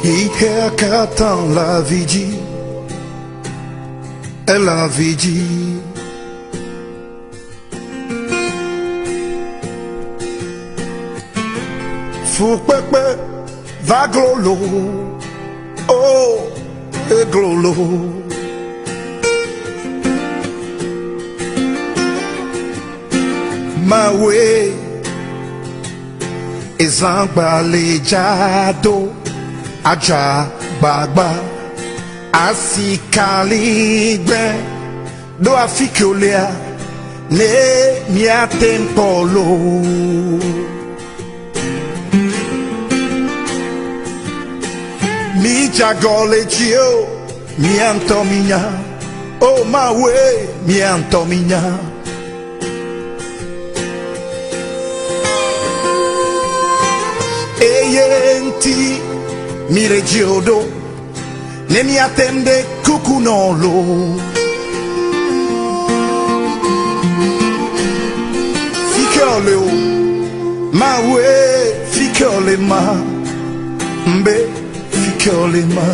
Hier qu'attend la vigie, et la vigie. Fou pepe va glolo, oh, et glolo. Ma way is balejado, aja bagba, asikalibe, do afikolea, ne mia tempolo. Mi jagole chio, mi antominya, oh my way, mi antominya. Eyenti mi regiodo, ne mi attende cucunolo. Ficole o, ma we, ficole ma, mbe, ficole ma.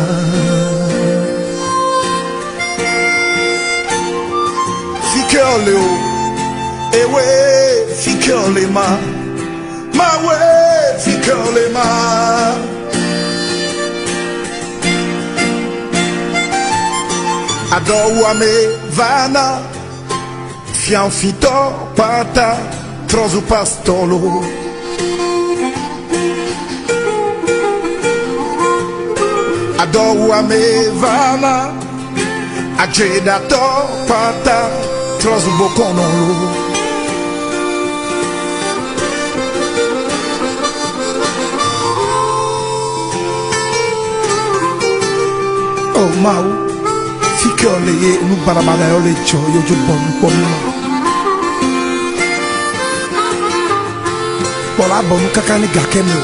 Ficole o, ewe, ficole ma, ma we, ficole ma. Adowa me vana, fianfito pata, trozu pastolo. Adowa me vana, ajedato pata, trozu bokonolo. Oh mau, ficole ye nu baramada yo le cho yo ju bon pomno. Pola bon kakani gakemlo.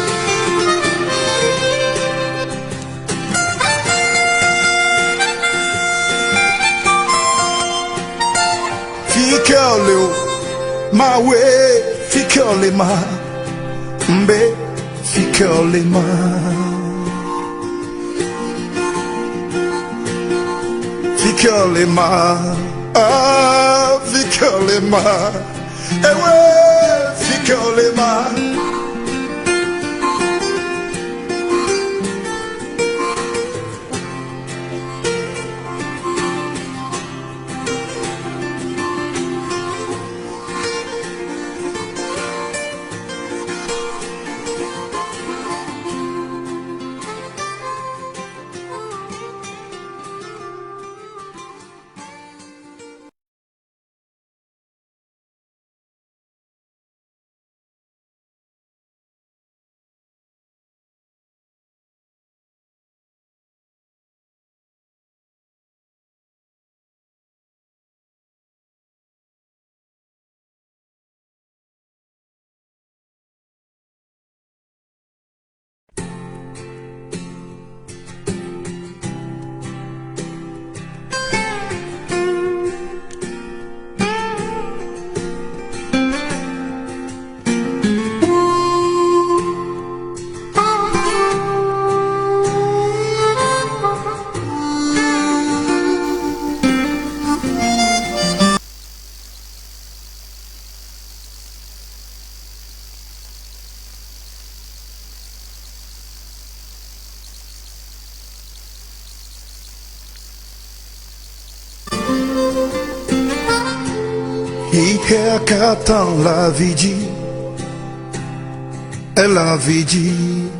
Ficole ma we, ficole ma, mbe, ficole ma. Ficole ma, ah, ficole ma, ewe, ficole ma. Hier qu'attend la vigie, et la vigie.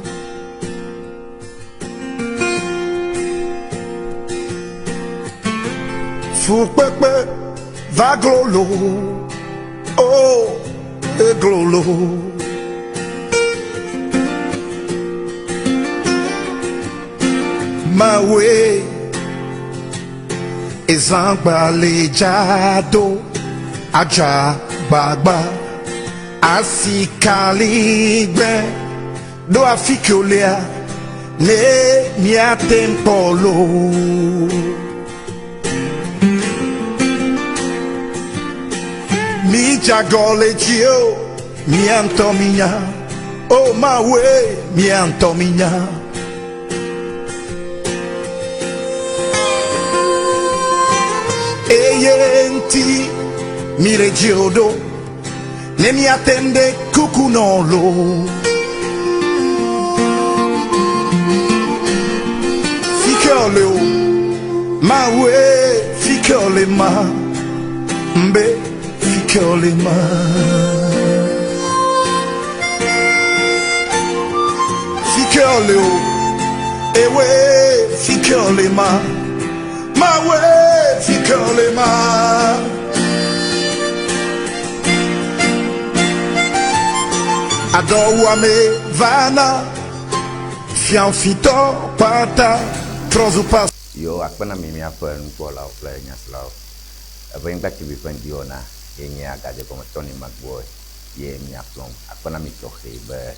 Fou pepe va glolo, oh, et glolo. Ma way is balejado, aja bagba, asikalibe, do afikolea, ne mia tempolo. Mi jagole chio, mi antominya, oh my way, mi antominya. eyenti mire giodo ne mi attende cucunolo fichiole ma we fichiole ma mbe fichiole ma fichiole ewe fichiole ma we fichiole ma adowa-me vana fianfito pata trozo pas yo akpana mimi apa npola ofla nyaslaw abayin ba ki bi Ŋdi Wɔna yenye agaje ko Tony Magboy ye mi aplom akpana mi toxe be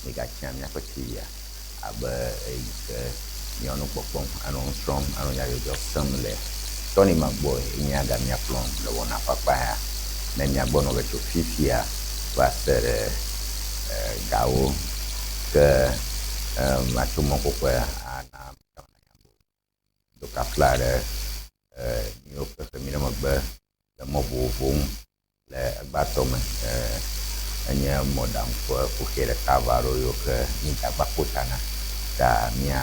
mi ga tia mi akotia aba ke mi onu popom anu strom anu ya yo samle Tony Magboy yenye aga mi aplom le wona papa ya na mi agbono be to fifia ba sere gawo ke machumo ko ana do kaflare yo pe mi no magba le mobo le batome anya modam ko kere kavaro yo ke ni tabakutana da mia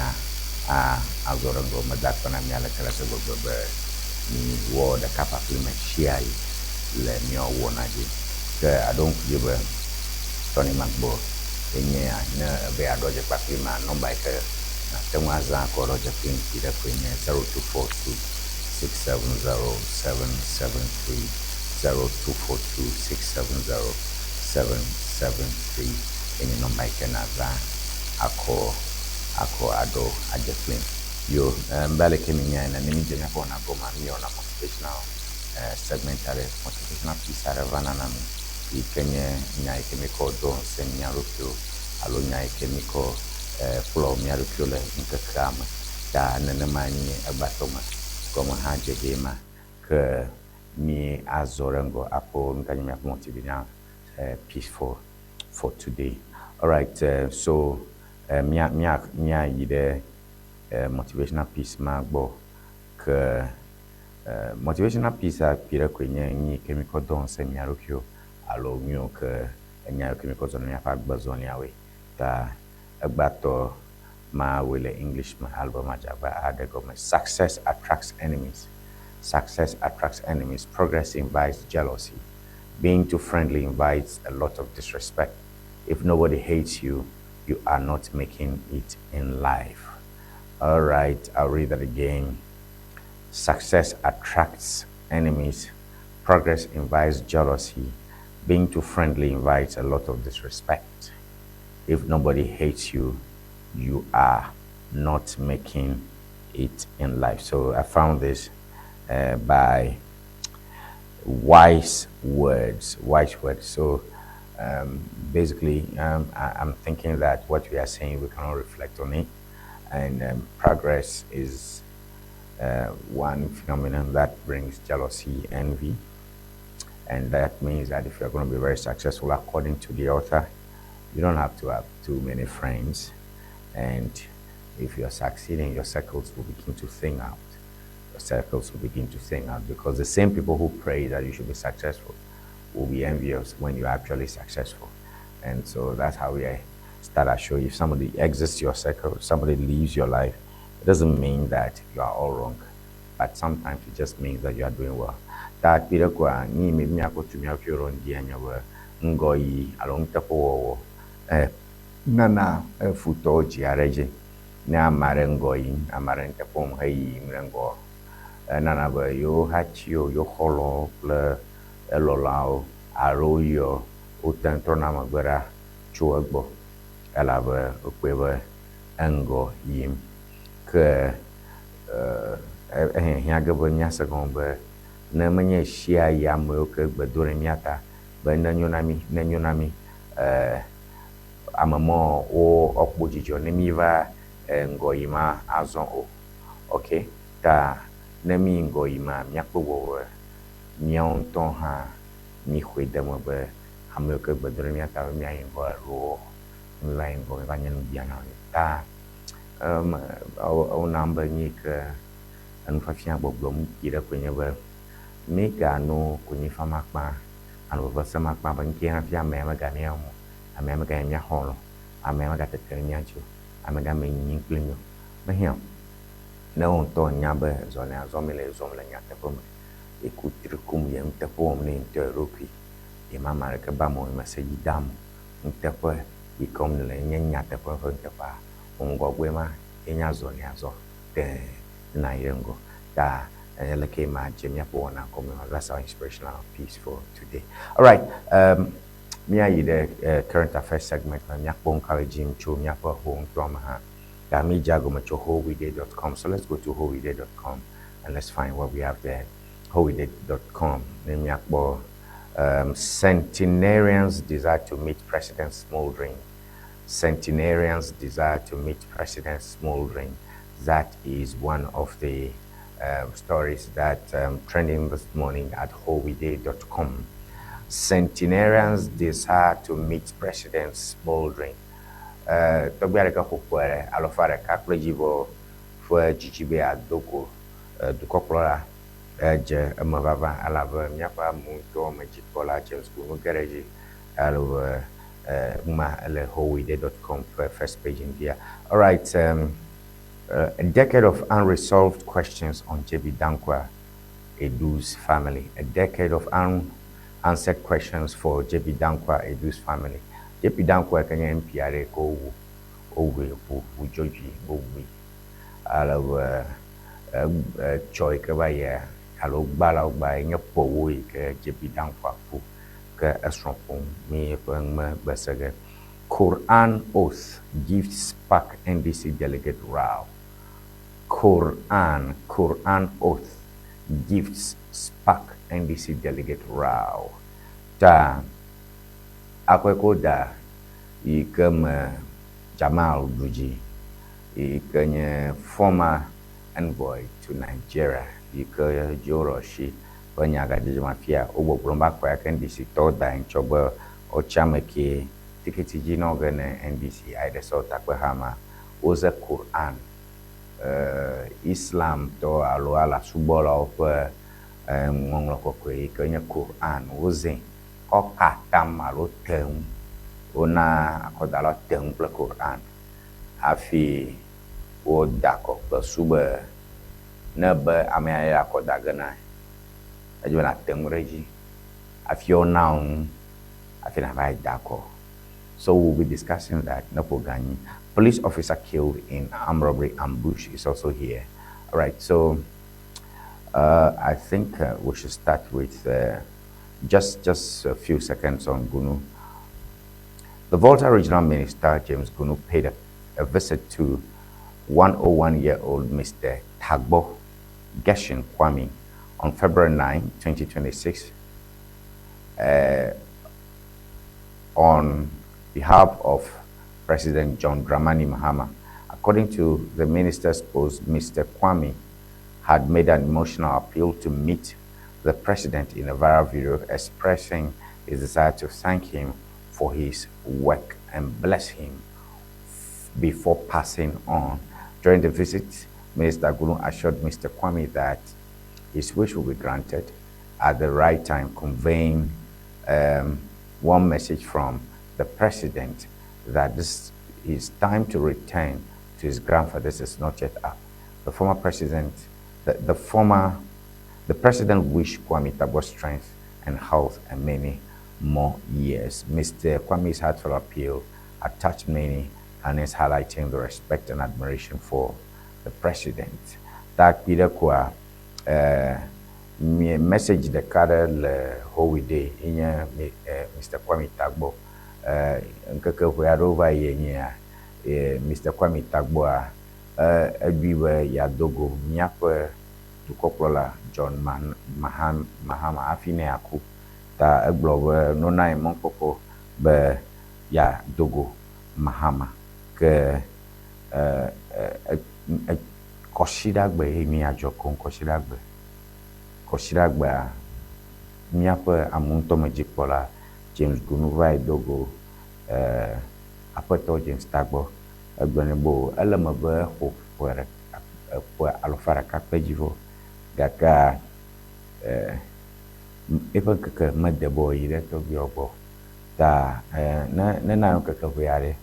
azorango madakona mia la kala sego be ni wo da kapa filme shiai le mio wona ji ke adon kujibe Tony Magboy yenye na be adoje pa filma nomba ke na temwaza ko roje pin kire kwenye 0242 670-773 0242-670-773 yenye nomba ke naza ako ado ajeflin yo mbale keminya na nimi jenya ko na goma mi ona motivational motivational piece aravana na mi ikenye nyai kemiko do senya rupio alo nyai kemiko flow mi rupio le nkakama da nanamani abatoma como haje dema ke mi azorango apo nkanyama motivational piece for today. All right, so mia yide motivational piece magbo ke motivational piece a pira kwenye ni kemiko do senya rupio alo mio ke enya kemiko zone ya fa gbazoni awe ta agbato ma wele English ma album ajaba adego me success attracts enemies progress invites jealousy being too friendly invites a lot of disrespect if nobody hates you you are not making it in life. All right, I'll read that again. Success attracts enemies, progress invites jealousy, being too friendly invites a lot of disrespect. If nobody hates you, you are not making it in life. So I found this by wise words. So basically, I'm thinking that what we are saying, we cannot reflect on it. And progress is one phenomenon that brings jealousy, envy. And that means that if you're going to be very successful, according to the author, you don't have to have too many friends. And if you're succeeding, your circles will begin to thin out. Because the same people who pray that you should be successful will be envious when you're actually successful. And so that's how we start our show. If somebody exits your circle, somebody leaves your life, it doesn't mean that you are all wrong. But sometimes it just means that you are doing well. That pira kwa ni me mi akotu mi afiro ndi anyawe ngoyi along tapo nana futo ji areje na amare ngoyi amare tapo mhayi mrengo nana ba yo hachio yo holo ple elolao aroyo utentro na magbara chuagbo elaba okwebe ngo yim ke hiagabo nyasa gombe na manye shia ya mo ke gbadore miata ba na nyonami amamo o okpojijo ne miva ngoyima azon o okay ta na mi ngoyima miakpo mion ton ha mi khwedamo ba amo ke gbadore miata mi ayin go ro line go ba nyen biana ta o number ni ke anu fa fia boblom kira kwenye ba Mega no kunyifa makpa and over some makpa but nkia fia mema ganea mo amema ga nya holo amema ga tetenya chu amega me nyinklinyo mahia na on to nya be zona zomele zomele nya tepo me ekutrikum ye mtepo mo ne nteroki e mama ke ba mo ma se yidam ntepo e kom le nya tepo fo ntepa ngogwe ma enya zona zo te na yengo da that's our inspirational piece for today. All right. Me are the current affairs segment. I'm encouraging to me home drama. Dami jago macho whowede.com. So let's go to whowede.com and let's find what we have there. Whowede.com. Centenarians desire to meet President smoldering. Centenarians desire to meet President smoldering. That is one of the stories that trending this morning at whowede.com. Centenarians desire to meet President smoldering. Tobiareka hokwere alofare kaklejibo for chichibe adoko dukoplora je amavava alava miapa munto majikola James Kuno garage alo uma le whowede.com first page in here. All right. A decade of unresolved questions on JB Dankwa Edu's family. A decade of unanswered questions for JB Dankwa Edu's family. JB Dankwa kanya MPRA ko owe ujoji owe ala choy ka ba ya alo gbala ogba nya powo ke JB Dankwa fu ke asropon mi ma basage Quran oath gives spark NDC delegate row. Quran oath gifts spark NDC delegate row. Ta akweko da ikam Jamal Buji ikanya former envoy to Nigeria ikaya Joroshi banyaga de mafia obobromba kwa NDC to da nchoba ochameke tiketi jino gane NDC aide so takwe hama was a Quran Islam to alo ala subola of ngonglo kokwe kenya Quran wozen okatam alo tem ona akodala tem ple Quran afi o dako ple sube nebe amaya akodagana ajona tem reji afi ona afi na vai dako. So we'll be discussing that. Napogani, police officer killed in armed robbery ambush is also here. All right, so I think we should start with just a few seconds on Gunu. The Volta Regional Minister James Gunu paid a visit to 101-year-old Mr. Tagbo Geshin Kwame on February 9, 2026, on behalf of President John Dramani Mahama. According to the minister's post, Mr. Kwame had made an emotional appeal to meet the president in a viral video expressing his desire to thank him for his work and bless him before passing on. During the visit, Minister Gunu assured Mr. Kwame that his wish will be granted at the right time, conveying one message from the president that this is time to return to his grandfather. This is not yet up. The former president, the president wished Kwame Tagbo strength and health and many more years. Mr. Kwame's heartfelt appeal had touched many and is highlighting the respect and admiration for the president. That Peter Kwa message the Kadal Holiday in Mr. Kwame Tagbo. Nkeke over yenya Mr. Kwame Tagbo abiwe ya dogo nyapa tukoplola John Mahama afine aku ta eglowe nona monkoko be ya dogo Mahama ke koshidagbe emi ajo kon koshidagbe miapa amunto majikpola James Gunu vai dogo apoto James Tagbo egbenebo elemebe ho for alofara kakpejivo gaka eƒe keke medebɔ yi ɖe tɔgbuiwo gbɔ ta ne nanu keke ʋe aɖe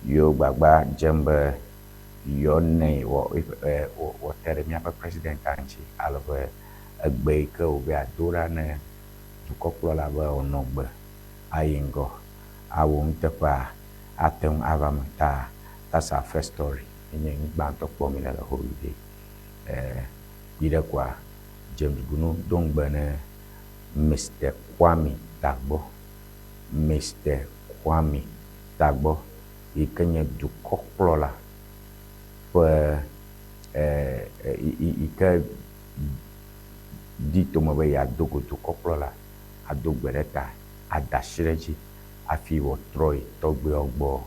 yiwo gbagba dzem be yewoanɛ wɔte ɖe míaƒe presidenta ŋuti alebe egbe yi ke wòbe ado ɖa ne dukɔkplɔla be wònɔ gbe ayi ŋgɔ awɔ nuteƒea ate ŋu ava me ta that's our first story enye ŋgbãtɔ kpɔ mi le holiday kpi ɖe kɔa James Gunu do ŋgbe ne Mr. Kwame Tagbɔ yi ke nye dukɔkplɔla ƒe yi ke di tome be yeado go dukɔkplɔla ado gbe ɖe ta ada asi ɖe dzi hafi wòtrɔ yi tɔgbuiwo gbɔ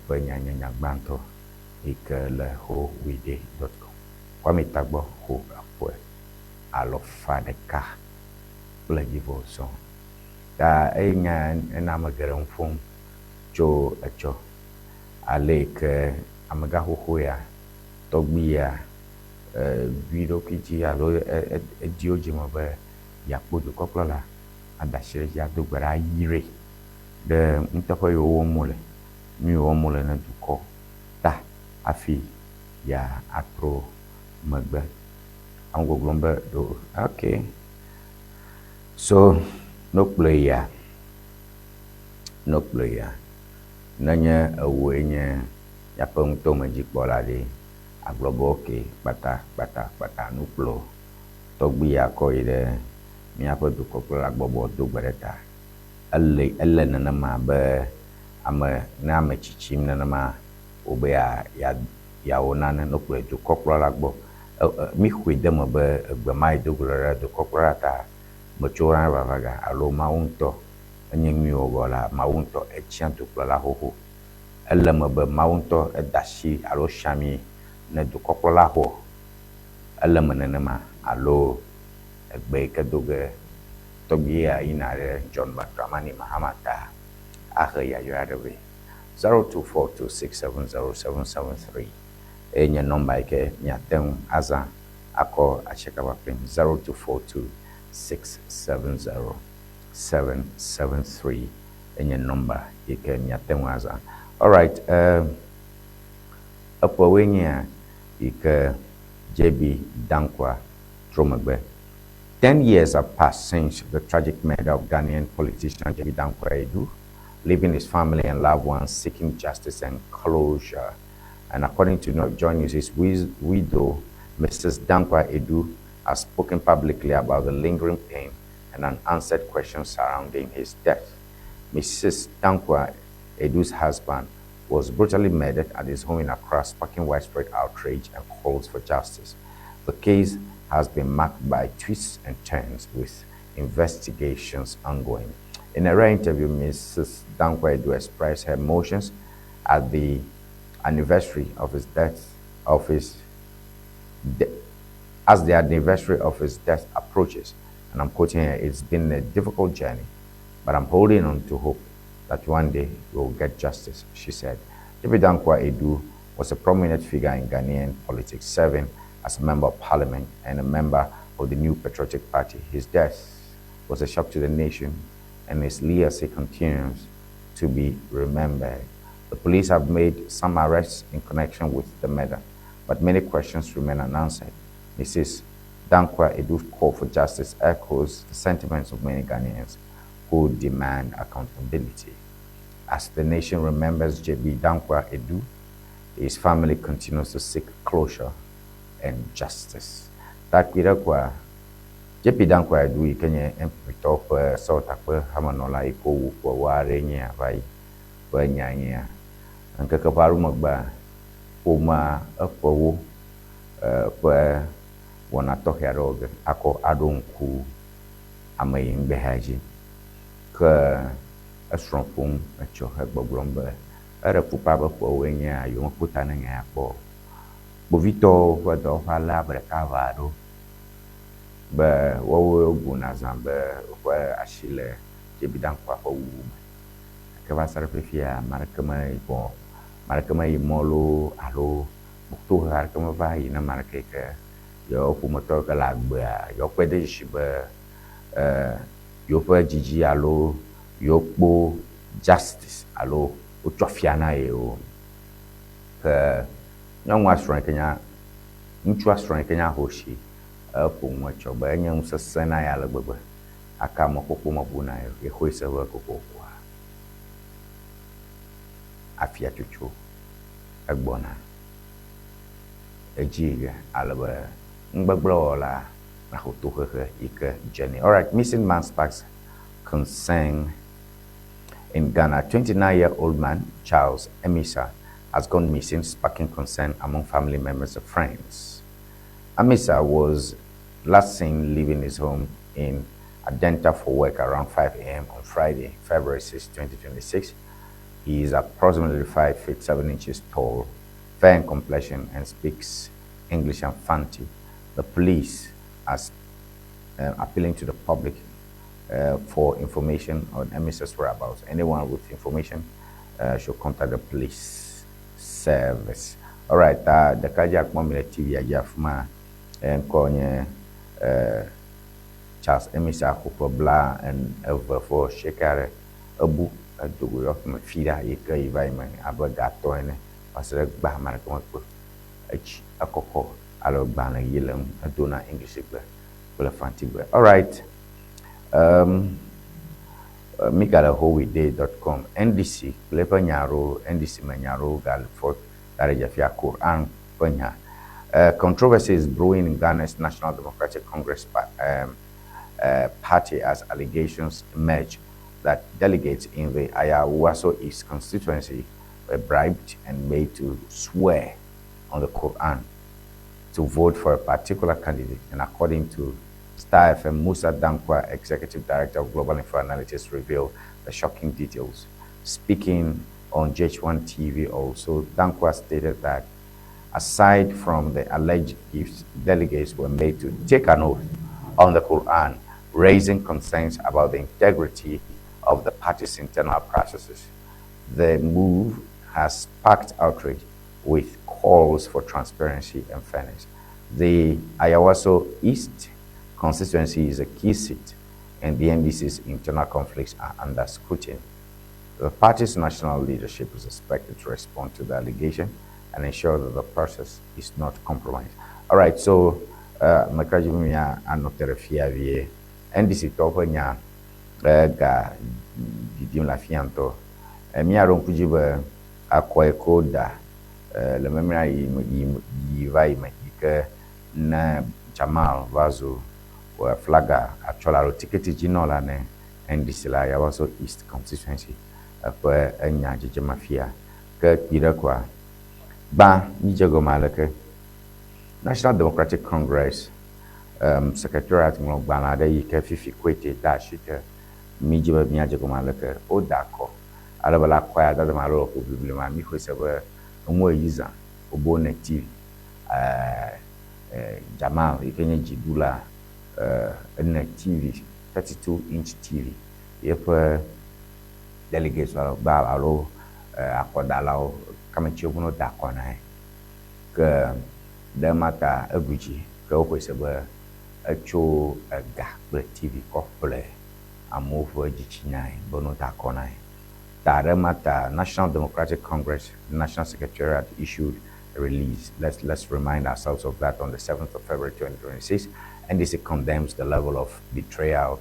ƒe nyanyanya gbãtɔ yi ke le holiday.com. Kwame Tagbɔ ho aƒe 100 kple yivɔ ta enya ena ame geɖe ŋu ƒom tso etsɔ ale yi ke amegaxoxo ya tɔgbi ya vi ɖokui dzi alo ediwo dzime be yeakpɔ dukɔkplɔla ada asi ɖe dzi ado gbe ɖa ayire ɖe nuteƒe yiwo wɔm wòle nu yiwo wɔm wòle ne dukɔ ta hafi ya atrɔ megbe ame gbogblɔm be ɖo okay so no kplɔe ya nenye ewoe nye yaƒe ŋutɔmedzikpɔla ɖe agblɔ be okay kpata nukplɔ tɔgbi ya kɔ yi ɖe míaƒe dukɔkplɔla gbɔ be wòado gbe ɖe ta ele nenema be ne ame tsitsim nenema wobe yeawɔ nane nokplɔ dukɔkplɔla gbɔ mi xoe de me be egbe ma yi do go ɖe dukɔkplɔla ta metso ɖa vava ga alo Mawu ŋutɔ enye nu yiwo wɔ la Mawu ŋutɔ etsia dukplɔla xoxo ele me be Mawu ŋutɔ eda asi alo siami ne dukɔkplɔla xɔ ele me nenema alo egbe yi ke do ge tɔgbi ya yina ɖe John Dramani Mahama ta ahe yayra ɖe be 0242670773 enye nɔmba yi ke miate ŋu azã akɔ atsiakaba plim 0242670773 enye nɔmba yi ke miate ŋu azã. Alright, eƒewoe nye yi ke JB Dankwa trɔ megbe. 10 years have passed since the tragic murder of Ghanaian politician JB Dankwa Edu, leaving his family and loved ones seeking justice and closure. And according to Joy News, his widow, Mrs. Dankwa Edu, has spoken publicly about the lingering pain and unanswered questions surrounding his death. Mrs. Dankwa Edu's husband was brutally murdered at his home in Accra, sparking widespread outrage and calls for justice. The case has been marked by twists and turns, with investigations ongoing. In a rare interview, Mrs. Dankwa Edu expressed her emotions at the anniversary of his death, as the anniversary of his death approaches. And I'm quoting here, "It's been a difficult journey, but I'm holding on to hope that one day we'll get justice," she said. JB Dankwa Edu was a prominent figure in Ghanaian politics, serving as a member of parliament and a member of the New Patriotic Party. His death was a shock to the nation, and his legacy continues to be remembered. The police have made some arrests in connection with the murder, but many questions remain unanswered. Mrs. Dankwa Edu's call for justice echoes the sentiments of many Ghanaians who demand accountability. As the nation remembers JB Dankwa Edu, his family continues to seek closure and justice. Takpira kwa JB Dankwa Edu ikenye empitɔ ƒe sɔtakpe hamenɔla yi ko wu ƒe woaɖe nye avai ƒe nyanya. Nkeke ƒe aɖu megbea, ƒomea eƒewo ƒe wɔna tɔxɛ aɖewo ge akɔ aɖo ŋku ame yi ŋgbe ha dzi. Ke esrɔ̃ ƒom etsɔ hegbɔgblɔm be eɖe ƒuƒa be ƒewoe nye yewo meƒo ta ne nya kpɔ. Kpovitɔwo ƒe dɔwɔƒe alé ame ɖeka va ɖo be woawoe buna zã be woƒe asi le JB Dankwa ƒe wuwu me. Ke va sa ɖe fifia ame aɖeke meyi mɔ loo alo tohe aɖeke meva yi ne ame aɖeke yi ke yewo ƒometɔwo ke le agbea yewo kpe de dzesi be yoƒe dzidzi alo yokpo justice alo wotsɔ fia na ye o. Ke nyɔnu asrɔ̃ kenya ŋutsu asrɔ̃ kenya hoshi eƒo ŋu etsɔ be enye ŋusesẽ na ya le gbegbe aka mɔkpɔkpɔ me na ye hoe se be kokokoa afia tsotso egbɔna edzi ale be ŋgbegblẽwɔla na ho tohehe yike Jenny. All right, missing man sparks concern in Ghana. 29-year-old man Charles Emisa has gone missing, sparking concern among family members and friends. Emisa was last seen leaving his home in Adenta for work around 5 a.m. on Friday, February 6, 2026. He is approximately 5 feet 7 inches tall, fair in complexion, and speaks English and Fanti. The police are appealing to the public for information on Emisa's whereabouts. Anyone with information should contact the police service. All right, the Kajak Momile TV Ajafuma and Konye Charles Emisa Kupobla and for Shekare Abu Adugu of Mafida Yika Ivaiman Abagato and Pasek Bahman a coco alo bana yilem adona English Fanti. All right. Mikalahowiday.com NDC lepa nyaro NDC manyaro gal for darajafia Quran penya. Controversy is brewing in Ghana's National Democratic Congress party as allegations emerge that delegates in the Ayawaso East constituency were bribed and made to swear on the Quran to vote for a particular candidate. And according to Star FM, Musa Dankwa, Executive Director of Global Info Analytics, revealed the shocking details. Speaking on JH1 TV also, Dankwa stated that aside from the alleged gifts, delegates were made to take an oath on the Quran, raising concerns about the integrity of the party's internal processes. The move has sparked outrage with calls for transparency and fairness. The Ayawaso East constituency is a key seat, and the NDC's internal conflicts are under scrutiny. The party's national leadership is expected to respond to the allegation and ensure that the process is not compromised. All right, so Makajumia anoterefia vie NDC topenya ga didim la fianto mi aron kujiba akoeko da le memra yi vai makike na Jamal Vazo wa flaga actually ticket jinola ne NDC la Ayawaso East constituency apa enya jeje mafia ke kira kwa ba ni jago malake National Democratic Congress Secretariat Nglobana da yike fifi kwete da shike mi jiba mi jago malake o dako ala bala kwa da malo ko biblima mi ko sebe omo yiza obone TV Jamal ikenye jidula na TV 32-inch TV yepe delegates ba alo akodala kamachi obuno dakona ke de mata aguji ke o kwesebe echo ga ple TV ko ple amofo jichinyai bono dakona da mata National Democratic Congress National Secretariat issued a release. Let's remind ourselves of that on the 7th of February 2026. NDC condemns the level of betrayal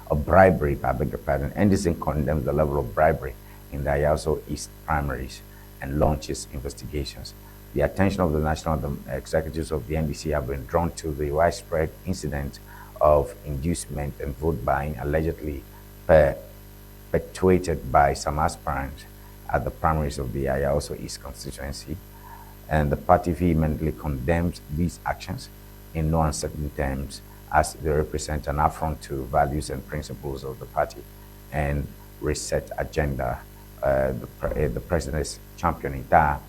of bribery, I beg your pardon. NDC condemns the level of bribery in the Ayawaso East primaries and launches investigations. The attention of the national executives of the NDC have been drawn to the widespread incident of inducement and vote buying allegedly perpetuated by some aspirants at the primaries of the Ayawaso East constituency, and the party vehemently condemns these actions in no uncertain terms as they represent an affront to values and principles of the party and reset agenda. The president's championing that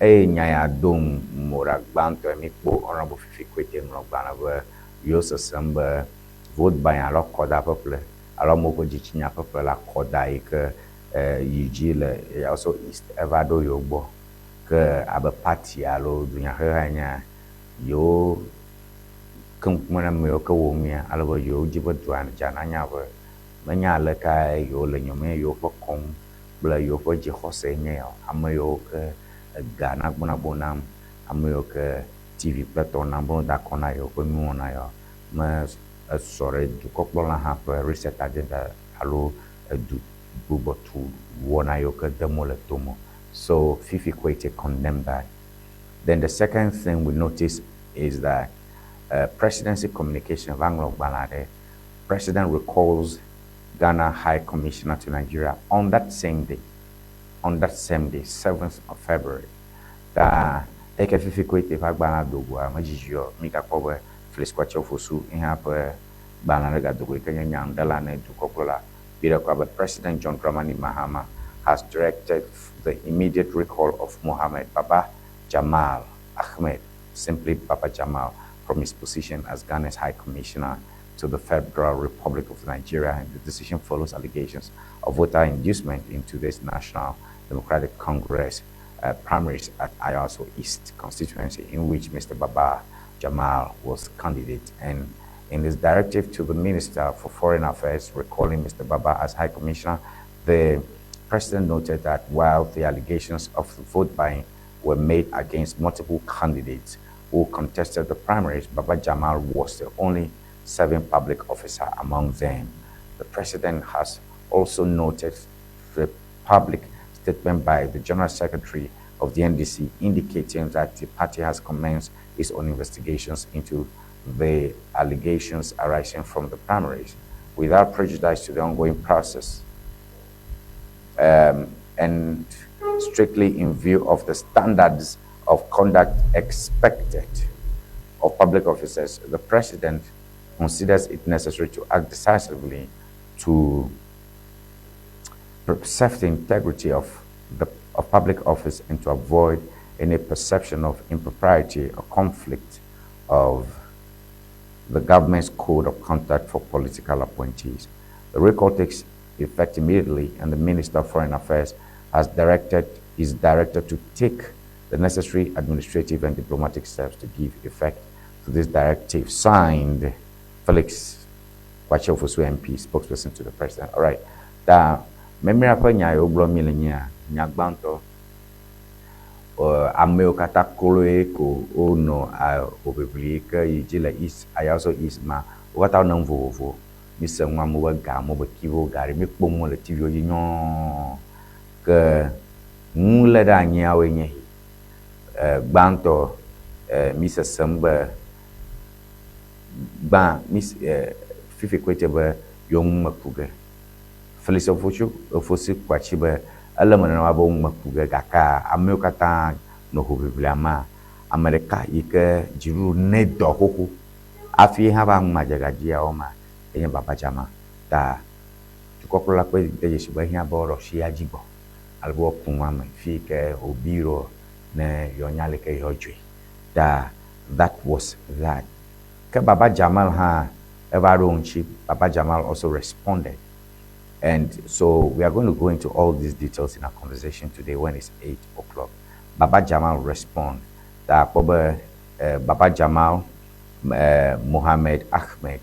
nyaya dom moragbanto emipo honorable Fifi Kwete moragbana where yosa samba vote by a lot koda people a lot moko jichinya people la koda ike yijile also East Evado Yogbo ke abe party alo dunya hanya yo kemana me ka wo mia albo yo jibo duan jana nya ba manya le ka yo le nyome yo fo kon bla yo fo ji khose nya amayo ke gana bona bonam amayo ke tv plateau na bon da kona yo ko mi wona yo ma sore du ko la ha pa reset agenda alo du bubo tu wona yo ke demole tomo. So Fifi Kwete condemned that. Then the second thing we notice is that presidency communication of Anglo Balade, President recalls Ghana High Commissioner to Nigeria on that same day, 7th of February. That eke Fifi Kwete fa Ghana dogwa majijio mika kobe fliskwacho fosu inha Ghana ga dogwa kenya nyandala ne dukokola bira kwa President John Dramani Mahama has directed the immediate recall of Mohammed Baba Jamal Ahmed, simply Baba Jamal, from his position as Ghana's High Commissioner to the Federal Republic of Nigeria, and the decision follows allegations of voter inducement into this National Democratic Congress primaries at Ayaso East constituency, in which Mr. Baba Jamal was candidate. And in his directive to the Minister for Foreign Affairs, recalling Mr. Baba as High Commissioner, the President noted that while the allegations of vote buying were made against multiple candidates who contested the primaries, Baba Jamal was the only serving public officer among them. The President has also noted the public statement by the General Secretary of the NDC indicating that the party has commenced its own investigations into the allegations arising from the primaries without prejudice to the ongoing process. And strictly in view of the standards of conduct expected of public officers, the President considers it necessary to act decisively to preserve the integrity of public office and to avoid any perception of impropriety or conflict of the government's code of conduct for political appointees. The recall takes effect immediately, and the Minister of Foreign Affairs is directed to take the necessary administrative and diplomatic steps to give effect to this directive. Signed, Felix Kwachofosu MP, spokesperson to the President. All right. Memory apa nya oblo milenya nyagbanto ameo kata koloe ko ono a obebli ka yijila is ayaso isma wata na mvovo misa nwa mo ga mo bakivo gari me kpomo le tv oyinyo ke mule da nya wenye gbanto misa samba ba mis Fifi Kwete ba yom makuga Felix Ofosu kwachiba alamana na wabo makuga gaka amekata no hobiblama America ike jiru ne dohoho afi haba majagaji oma enye Baba Jama da tukokola kwe de yeshiba hia boro shi ajibo albo kunwa ma fi ke obiro ne yonyale ke yojwe da that was that ke Baba Jamal ha evaronchi Baba Jamal also responded. And so we are going to go into all these details in our conversation today when it's 8 o'clock. Baba Jamal respond that Baba Jamal Mohammed Ahmed,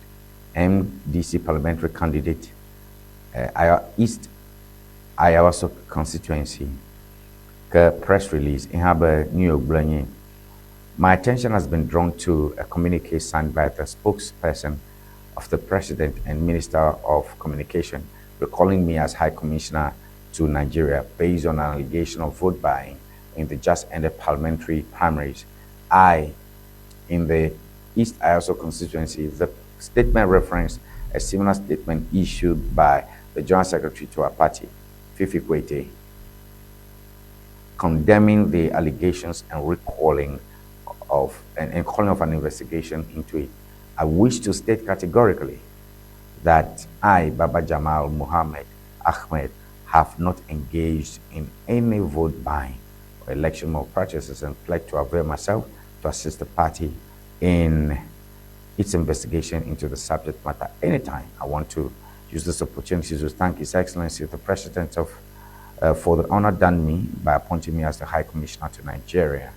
MDC parliamentary candidate, East Ayawaso constituency, press release in Harbour, New York, Blaney. My attention has been drawn to a communique signed by the spokesperson of the President and Minister of Communication, recalling me as High Commissioner to Nigeria based on an allegation of vote buying in the just ended parliamentary primaries. In the East Ayaso constituency, the statement referenced a similar statement issued by the General Secretary to our party, Fifi Kwete, condemning the allegations and calling of an investigation into it. I wish to state categorically that I, Baba Jamal Mohammed Ahmed, have not engaged in any vote buying or election malpractices and pledge to avail myself to assist the party in its investigation into the subject matter anytime. I want to use this opportunity to thank His Excellency the President for the honor done me by appointing me as the High Commissioner to Nigeria.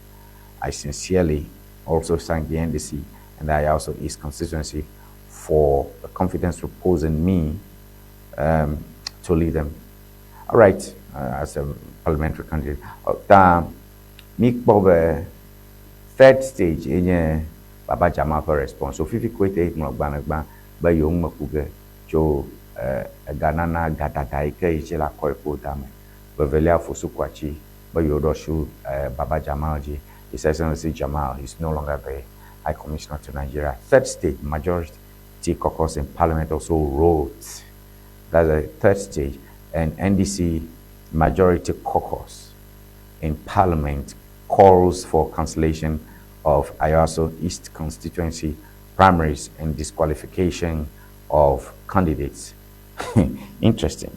I sincerely also thank the NDC and the Ayaso East constituency for the confidence reposed in me to lead them. All right, as a parliamentary candidate. Third stage in Baba Jama for response. So Fifi Kwete Mbanagba by Young Makuga, Joe Ganana Gatataika Ichela Koipo Dame, Bavelia Fosukwachi, by Yodoshu Baba Jamalji, His Excellency Jamal, he's no longer the High Commissioner to Nigeria. Third stage, majority caucus in Parliament also wrote. That's the third stage, and NDC majority caucus in Parliament calls for cancellation of Ayaso East constituency primaries and disqualification of candidates. Interesting.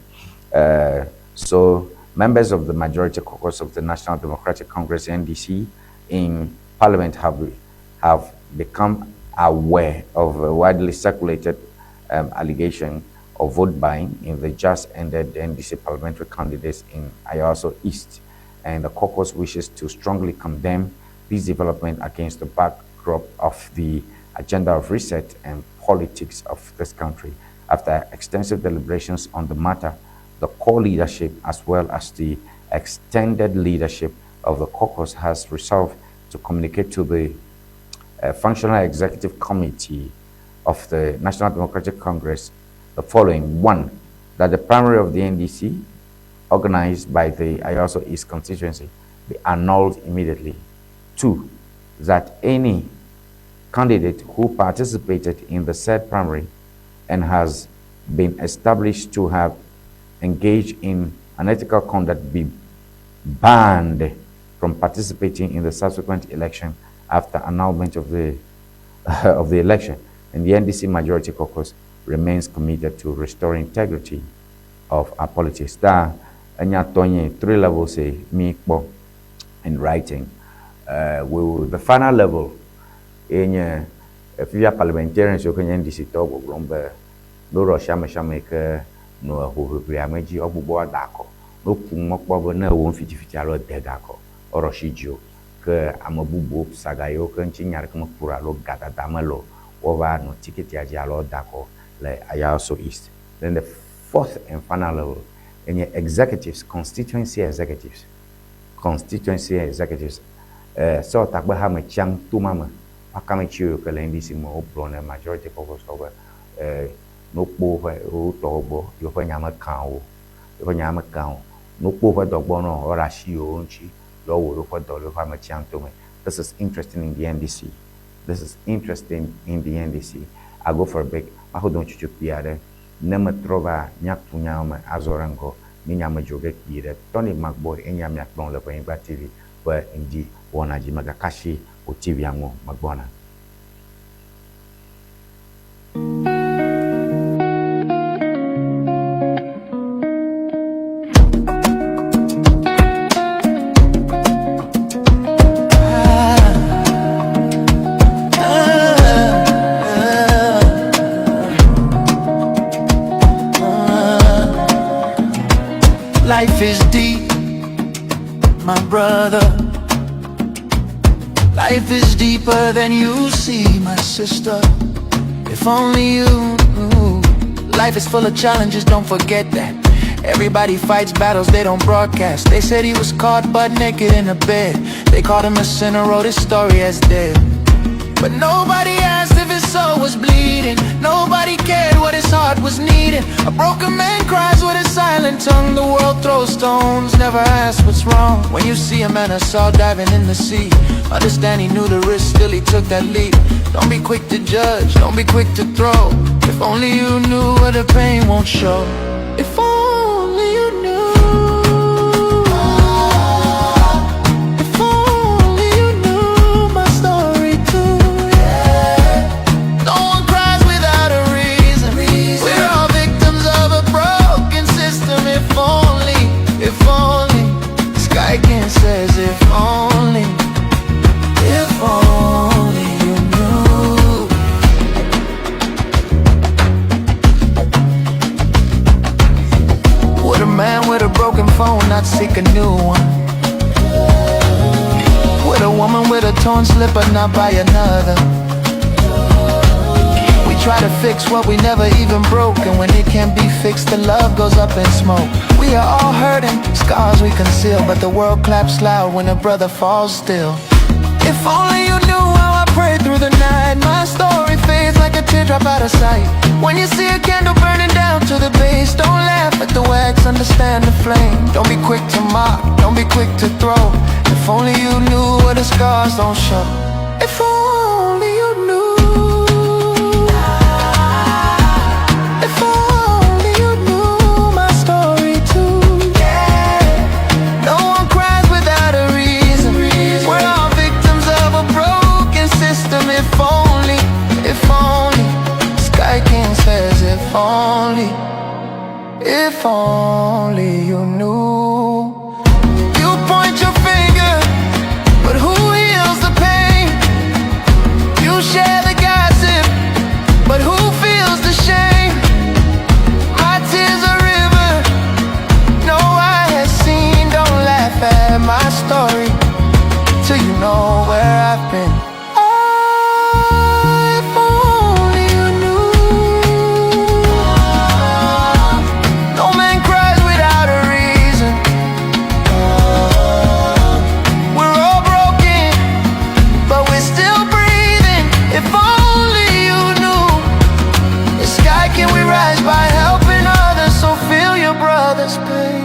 So members of the majority caucus of the National Democratic Congress NDC in Parliament have become aware of a widely circulated allegation of vote buying in the just ended NDC parliamentary candidates in Ayaso East, and the caucus wishes to strongly condemn this development against the backdrop of the agenda of reset and politics of this country. After extensive deliberations on the matter, the core leadership as well as the extended leadership of the caucus has resolved to communicate to the Functional Executive Committee of the National Democratic Congress the following. One, that the primary of the NDC organized by the Ayaso East constituency be annulled immediately. Two, that any candidate who participated in the said primary and has been established to have engaged in unethical conduct be banned from participating in the subsequent election after annulment of the election. And the NDC majority caucus remains committed to restoring integrity of our politics. That three levels say me in writing. The final level in if you are parliamentarians, you can NDC talk about no Russia make no who be a major obubo dako no kumokbo na 150 alo degako or Roshijio ke amabubo sagayo ke chinyar ke mapura lo gata damalo over no ticket ya jalo dako le Ayaso East. Then the fourth and final level in your executives, constituency executives so takba ha machang tumama akame chiyo ke NDC mo oblone majority caucus over no po o tobo yo fa nyama kan no po fa dogbo no ora shi o nchi lo wo fa do lo fa machang tume. This is interesting in the NDC. I go for a break. I hold on to piare nema trova nyaktu nyama azorango ni nyama joge kire Tony Magboy enya myakbon le Ewenyigba TV wa Ŋdi Wɔna jimagakashi o TV yango magbona. Life is deep, my brother. Life is deeper than you see, my sister. If only you knew. Life is full of challenges, don't forget that. Everybody fights battles they don't broadcast. They said he was caught butt naked in a bed. They called him a sinner, wrote his story as dead. But nobody asked if his soul was bleeding. Nobody cared what his heart was needing. A broken man cries with a silent tongue. The world throws stones, never asks what's wrong. When you see a man I saw diving in the sea, understand he knew the risk, still he took that leap. Don't be quick to judge, don't be quick to throw. If only you knew where the pain won't show. If only you knew. If only you knew my story too. No one cries without a reason. We're all victims of a broken system. If only the sky can says if only you knew. Would a man with a broken phone not seek a new one? Would a woman with a torn slipper not buy another? try to fix what we never even broke, and when it can't be fixed, the love goes up in smoke. We are all hurting, scars we conceal, but the world claps loud when a brother falls still. If only you knew how I prayed through the night. My story fades like a teardrop out of sight. When you see a candle burning down to the base, don't laugh at the wax, understand the flame. Don't be quick to mock, don't be quick to throw. If only you knew what the scars don't show. If only you knew. If only you knew my story too. No one cries without a reason. We're all victims of a broken system. If only, Sky King says if only you knew. You point your finger, but who heals the pain? You share the gossip, but who feels the shame? My tears a river, no eye has seen. Don't laugh at my story till you know where I've been. If only you knew. No man cries without a reason. We're all broken, but we're still breathing. If only you knew. The sky, can we rise by helping others? So feel your brother's pain.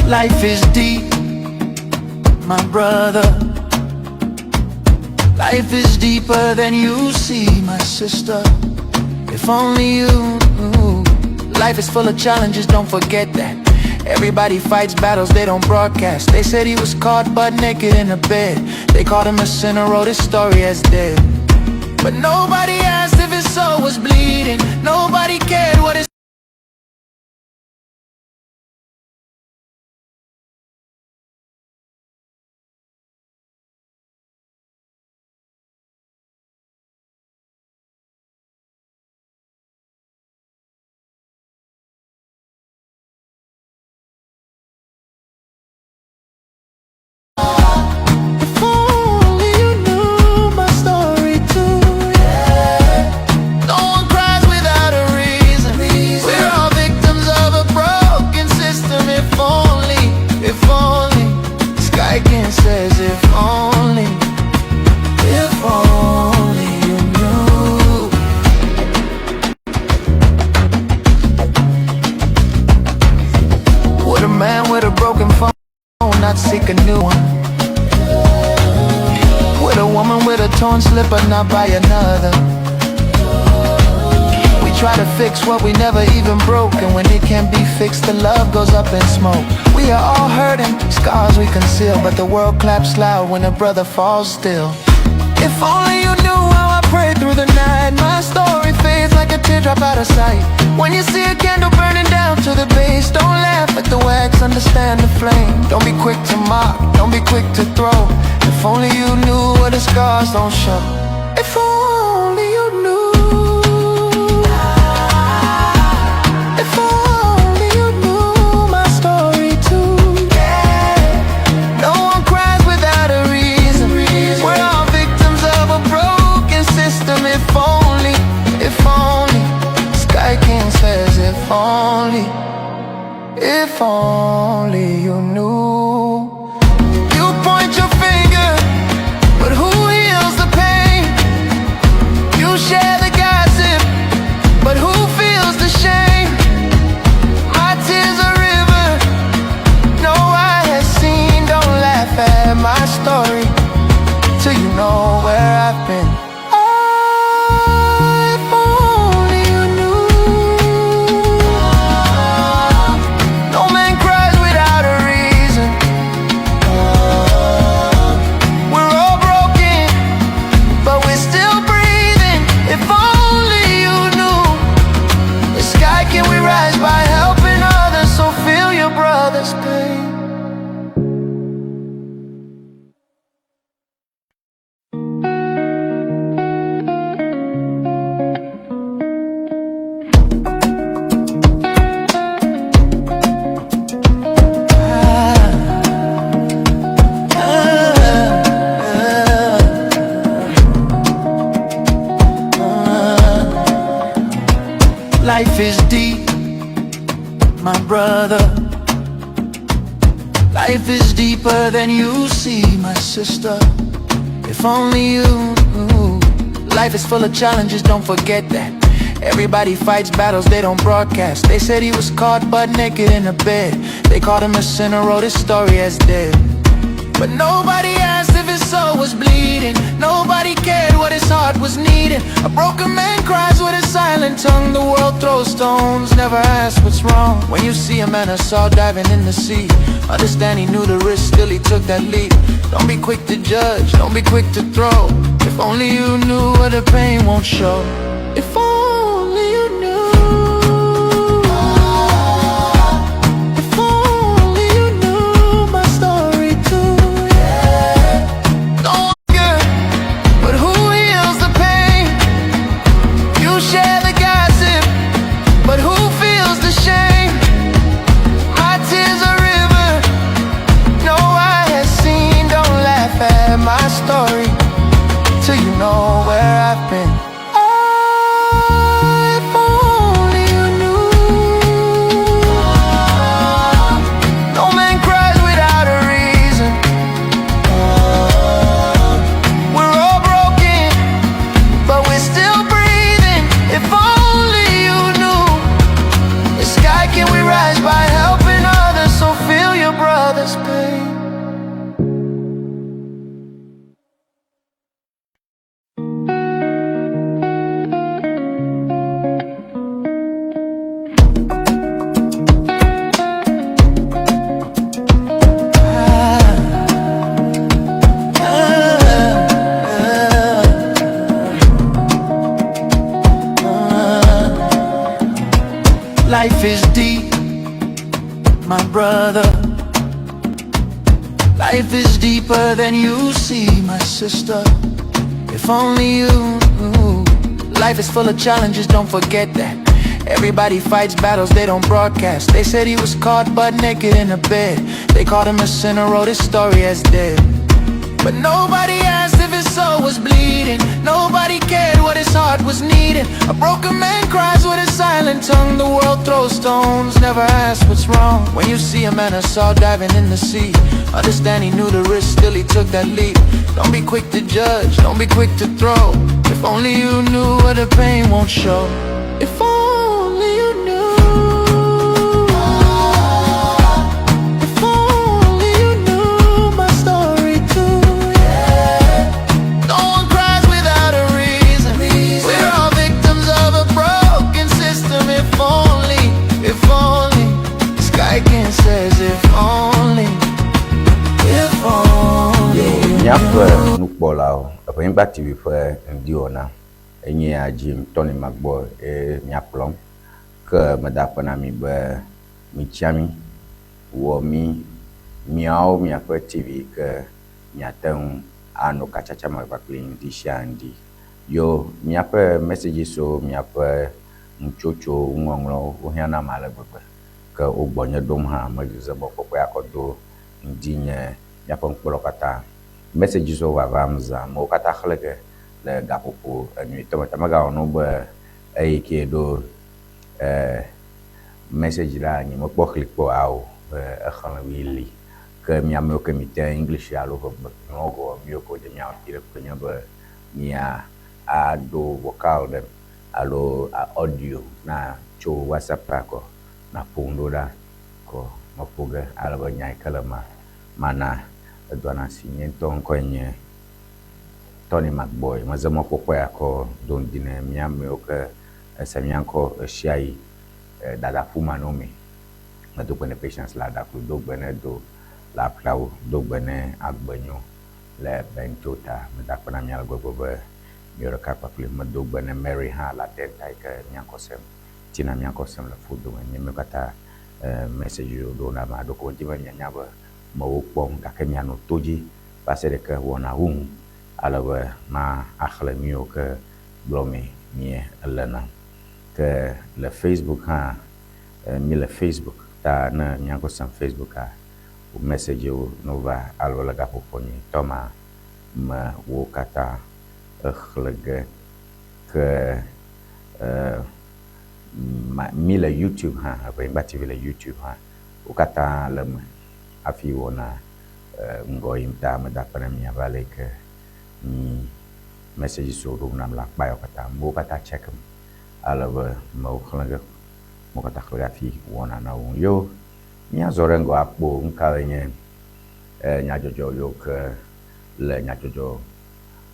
Life is deep, my brother. Life is deeper than you see, my sister. If only you knew. Life is full of challenges, don't forget that. Everybody fights battles they don't broadcast. They said he was caught butt naked in a bed. They called him a sinner, wrote his story as dead. But nobody asked if his soul was bleeding. Nobody cared what his says if only you knew. Would a man with a broken phone not seek a new one? Would a woman with a torn slipper not buy another? We try to fix what we never even broke, and when it can't be fixed, the love goes up in smoke. We are all hurting, scars we conceal, but the world claps loud when a brother falls still. If only you knew how I prayed through the night. My story fades like a teardrop out of sight. When you see a candle burning down to the base, don't laugh at the wax, understand the flame. Don't be quick to mock, don't be quick to throw. If only you knew what the scars don't show. If only you knew. If only you knew my story too. No one cries without a reason. We're all victims of a broken system. If only, Sky King says if only you knew. You point your finger, but who heals the pain? You share the gossip, but who feels the shame? My tears a river, no eye has seen. Don't laugh at my story till you know where I've been. If only you knew. No man cries without a reason. Life is deep, my brother. Life is deeper than you see, my sister. If only you knew. Life is full of challenges, don't forget that. Everybody fights battles they don't broadcast. They said he was caught butt naked in a bed. They called him a sinner, wrote his story as dead. But nobody asked if his soul was bleeding. Nobody cared what his heart was needing. A broken man cries with a silent tongue. The world throws stones, never asks what's wrong. When you see a man I saw diving in the sea, understand he knew the risk, still he took that leap. Don't be quick to judge, don't be quick to throw. If only you knew where the pain won't show. If only you knew. If only you knew my story too, yeah. Don't good, but who heals the pain? You share the gossip, but who feels the shame? My tears are river, no eye has seen. Don't laugh at my story till you know where I've been. If only you knew. No man cries without a reason. We're all broken, but we're still breathing. If only you knew. The sky can we rise by helping others, so feel your brother's pain. Life is deep, my brother. Life is deeper than you see, my sister. If only you knew. Life is full of challenges, don't forget that. Everybody fights battles they don't broadcast. They said he was caught butt naked in a bed. They called him a sinner, wrote his story as dead. But nobody asked if his soul was bleeding. Nobody cared what his heart was needing. A broken man cries with a silent tongue. The world throws stones, never asks what's wrong. When you see a man I saw diving in the sea, understand he knew the risk, still he took that leap. Don't be quick to judge, don't be quick to throw. If only you knew where the pain won't show. If only you knew. If only you knew my story too, yeah. No one cries without a reason. We're all victims of a broken system. If only the sky can says if only. Nyapa nukbolao apa Ŋdi TV fe Ŋdi Wɔna enye ajim Tony Magbo nyaplom ke medapena mi be michiami wo miao miaƒe TV ke miateŋu ano kachacha makpakpli ŋdi sia ŋdi yo miaƒe messages so miaƒe ŋutsotso ŋɔŋlɔ wohiãna ma le gbegbe ke wo gbɔnye dom hã medze be kpɔkpɔ akɔdo ŋdi nye miaƒe ŋkplɔ katã messages so vavam za mo kata xhle ke le gaƒoƒo enyuitɔ me tamegawɔ no be eyi ke do message la nye mekpɔ xli kpɔ awo be exlẽwi li ke miamewo ke mite English alo ŋɔgɔ miwo ko de miawo ti ɖe nye be mia ado vocal ɖem alo audio na tso WhatsApp akɔ na ƒo ŋɖo ɖa ko meƒo ge ale be nya yi ke le mana edɔna si nye ŋutɔ ŋkɔe nye Tony Magbo meze mɔkpɔkpɔ akɔ do ŋdi ne miamewo ke ese miaŋkɔ esia yi dada ƒuma no me medo gbe ne patience la daklu do gbe ne do la plawo do gbe ne agbenyo le bento ta medakpe na mia le gbegbe be mi ɖeka kpakpli medo gbe ne Mary hã la tenta yi ke miankɔsem tina miankɔsem le fodo me nye me kata message do na ma do ko ŋdi be nyanya be mewo kpɔm gake mianɔ to dzi va se ɖeke wɔna wu ale be ma axle miwo ke gblɔme mie elena ke le Facebook hã mi le Facebook ta ne miankɔsem Facebook a message wo no va ale be le gaƒoƒo nye tɔma me wo katã exle ge ke mi le YouTube ha Ewenyigba TV le YouTube ha wo kata le me afi wona ngo imta me da pana mi avale ke ni message so do nam la ba yo kata mo kata check ala ba mo khlanga mo kata afi wona na won yo nya zore ngo akpo nka nye nya jojo yo ke le nya jojo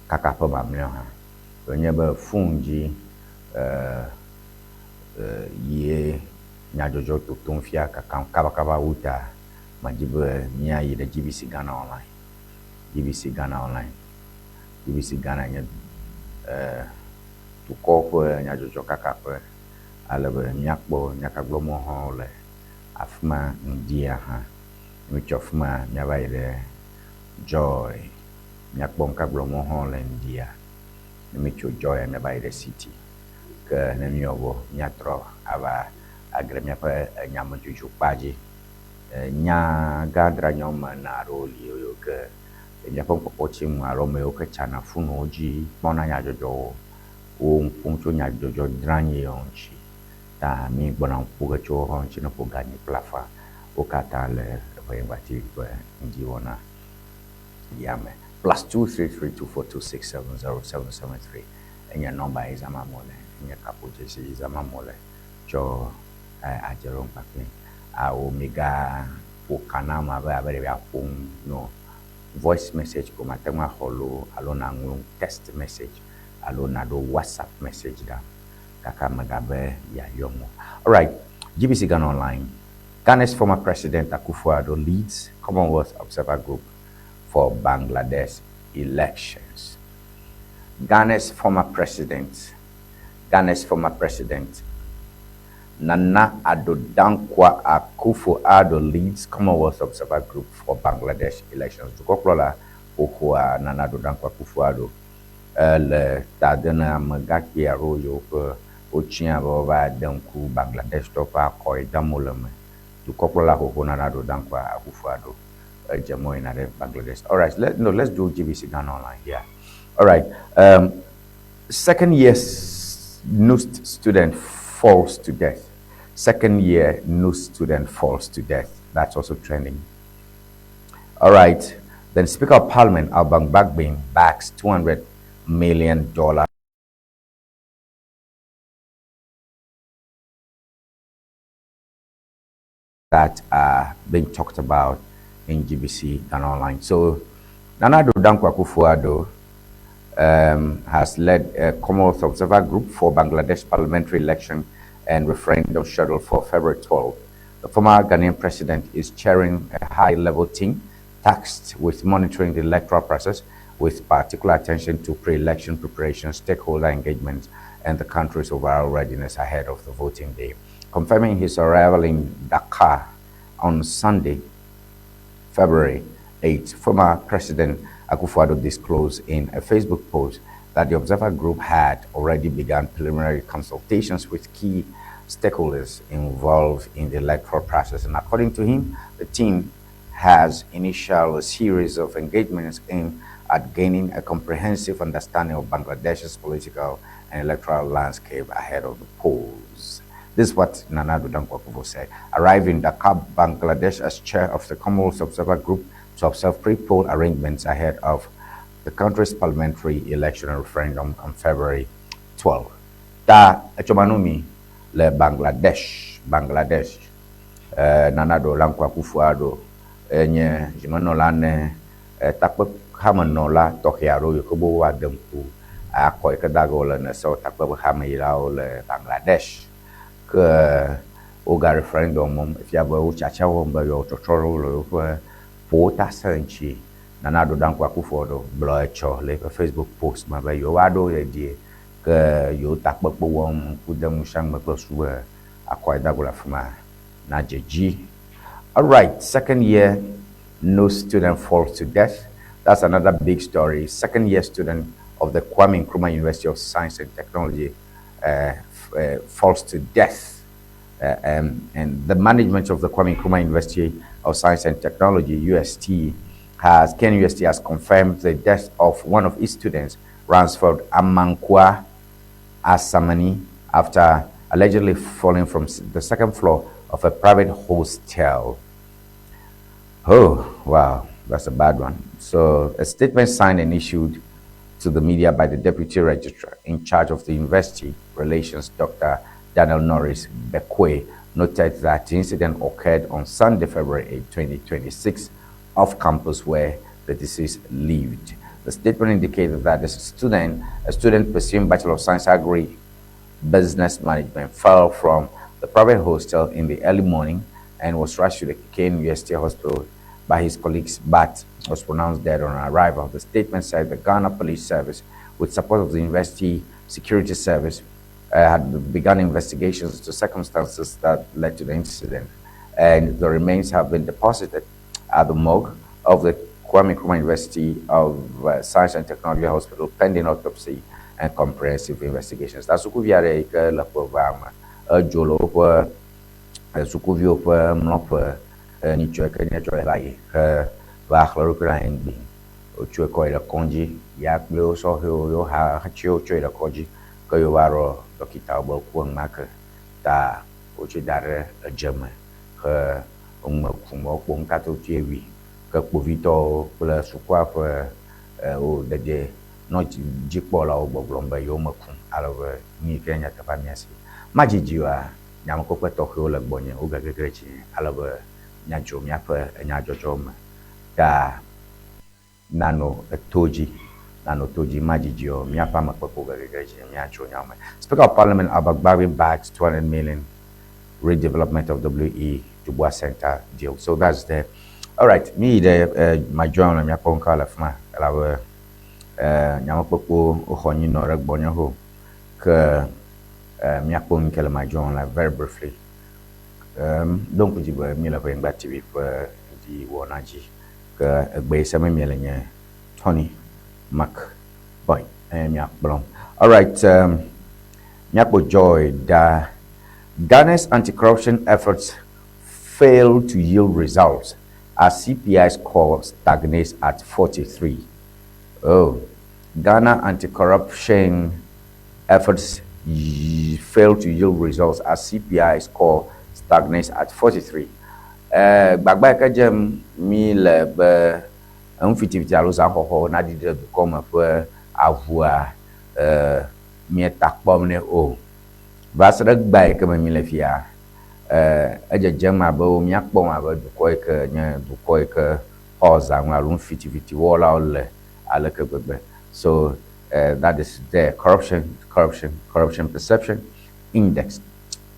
kaka pa ba mi ha onye ba funji ye nya jojo to tonfia kaba uta majibe nya yi da GBC Ghana online GBC Ghana online GBC Ghana nya to ko nya jojo kaka pa alebe nyakpo nyakaglo mo ho le afma ndia ha mi chofma nya ba ile joy nyakpo nkaglo mo ho le ndia mi cho joy nya ba ile city ke na mi obo nyatro aba agremia pa nya mo juju paji nya gadra nyoma na roli yo ke nya pon ko chimu arome yo ke chana funu oji mona nya jojo o nkuncho nya jojo dranye yonchi ta mi bona puga cho hon chino puga ni plafa o kata le Ewenyigba TV Ŋdi Wɔna yame +2332426707773 enya number is amamole enya kapoje is amamole cho ajeron pakin a omega o kanama ba be ya pon no voice message ko matema holo alona ngun text message alona do WhatsApp message da kaka magabe ya yomo. All right, GBC Ghana online. Ghana's former president Akufo-Addo leads Commonwealth Observer Group for Bangladesh elections. Ghana's former president Nana Addo Dankwa Akufo-Addo leads Commonwealth Observer Group for Bangladesh elections. Tukoklola okwa Nana Addo Dankwa Akufo-Addo le tadena magaki aroyo ko ochia ba danku Bangladesh to pa ko idamoleme to kopola ho Nana Addo Dankwa Akufo-Addo jamo in Bangladesh. All right, let's do GBC Ghana online here. All right, second year NUST student falls to death. Second year NUST student falls to death. That's also trending. All right, then Speaker of Parliament Alban Bagbin backs $200 million that are being talked about in GBC and online. So Nana Addo Dankwa Akufo-Addo has led a Commonwealth Observer Group for Bangladesh parliamentary election and referendum scheduled for February 12. The former Ghanaian president is chairing a high-level team tasked with monitoring the electoral process with particular attention to pre-election preparation, stakeholder engagement, and the country's overall readiness ahead of the voting day. Confirming his arrival in Dhaka on Sunday, February 8, former President Akufo-Addo disclosed in a Facebook post that the Observer Group had already begun preliminary consultations with key stakeholders involved in the electoral process. And according to him, the team has initiated a series of engagements aimed at gaining a comprehensive understanding of Bangladesh's political and electoral landscape ahead of the polls. This is what Nana Addo Dankwa Akufo said. Arrived in Dhaka, Bangladesh as chair of the Commonwealth Observer Group to observe pre-poll arrangements ahead of the country's parliamentary election and referendum on February 12. Ta echomanumi le Bangladesh. Nana Addo Dankwa Akufo-Addo enye jimanolane takpe hamanola tokiaro yokobo wa dempu akoy kadago le na so takpe hamilao le Bangladesh ke oga referendum fiaba uchacha womba yo tochoro lo pota sanchi Nana Addo Dankwa Akufo-Addo blocho le Facebook post ma ba yo wado ye die ke yo takpe wom kudem shang ma suwe akoy dago la fuma na jeji. All right, second year no student falls to death. That's another big story. Second year student of the Kwame Nkrumah University of Science and Technology falls to death. And the management of the Kwame Nkrumah University of Science and Technology, KNUST has confirmed the death of one of its students, Ransford Amankwa Asamani, after allegedly falling from the second floor of a private hostel. Oh, wow, that's a bad one. So, a statement signed and issued to the media by the Deputy Registrar in charge of the University Relations, Dr. Daniel Norris Bekwe, noted that the incident occurred on Sunday, February 8, 2026, off campus where the deceased lived. The statement indicated that a student pursuing Bachelor of Science Agri Business Management, fell from the private hostel in the early morning and was rushed to the Kane University Hospital by his colleagues, but was pronounced dead on arrival. The statement said the Ghana Police Service, with support of the University Security Service, had begun investigations into circumstances that led to the incident, and the remains have been deposited at the morgue of the Kwame Nkrumah University of Science and Technology Hospital pending autopsy and comprehensive investigations. That's Sukuviare la Povama, a Jolo, a Sukuvio per Mloper, ni chweke ni chwele lai va khlorukra indi o chweko ida konji ya klo so yo ha chio chwele konji ko yo waro dokita bo kuang mak ta o chi dare jeme he um kumo bong ka to chewi ka povito pla sukwa o de no jikpo la o boblomba yo makum alawe ni kenya ta pamiasi majijiwa nyam ko ko to ho la bonye o ga gegrechi alawe nyajo miapa nyajo jom da nano toji majijio miapa makpako gagagaji nyajo nyama. Speaker of Parliament Abagbari backs 200 million redevelopment of WE Dubois Center deal. So that's there. All right, me my journal miapa nkala fma alawe nyamakpako ohonyi no regbonyo ho ke miapa nkele my journal very briefly. Donc je vais me la Ewenyigba TV pour Ŋdi Wɔna que gbe same me lenye Tony Mac boy miak blom. All right, miak joy da Ghana's anti-corruption efforts fail to yield results as CPI score stagnates at 43. Oh, Ghana anti-corruption efforts fail to yield results as CPI score stagnates at 43. Bagba kajem mi le be mfitiviti aloza hoho na dide comme pour avoir mi takpom ne o. Basra gba ke mi le fia ejejem abo mi akpom abo duko ke nya duko ke hoza nwalu mfitiviti wala ole aleke gbegbe. So that is the corruption perception index.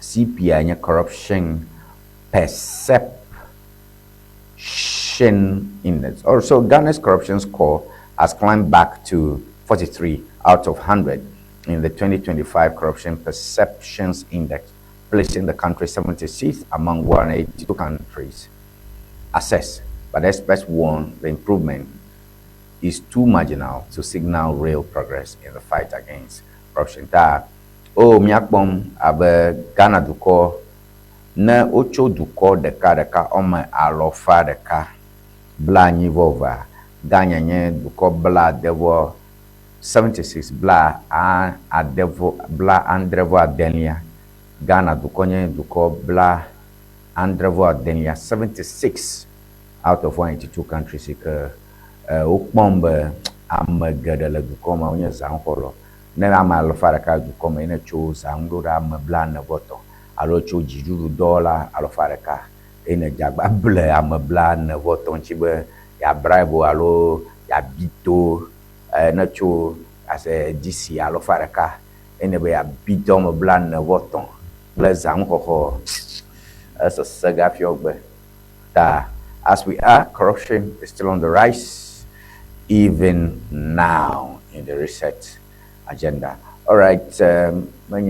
CPI corruption perception index. Also, Ghana's corruption score has climbed back to 43 out of 100 in the 2025 corruption perceptions index, placing the country 76th among 182 countries assessed. But experts warn the improvement is too marginal to signal real progress in the fight against corruption. Oh, miakbom abe Ghana duko na ocho duko deka ome alofa deka bla nyivova Ghana nye duko bla devo 76 bla adevo bla andrevo adenia Ghana duko nye duko bla andrevo adenia 76 out of 182 countries ike okpombe amegedele duko ma onye zanholo nera mal faraka du comme ina chose angura mablan voto alo cho jiru dollar alo faraka ina jagba ble amablan voto nchibe ya bribe alo ya bito na cho ase disi alo faraka ina be ya bito mablan voto le zang ho as a saga fiogbe da as we are corruption is still on the rise even now in the reset agenda. All right, my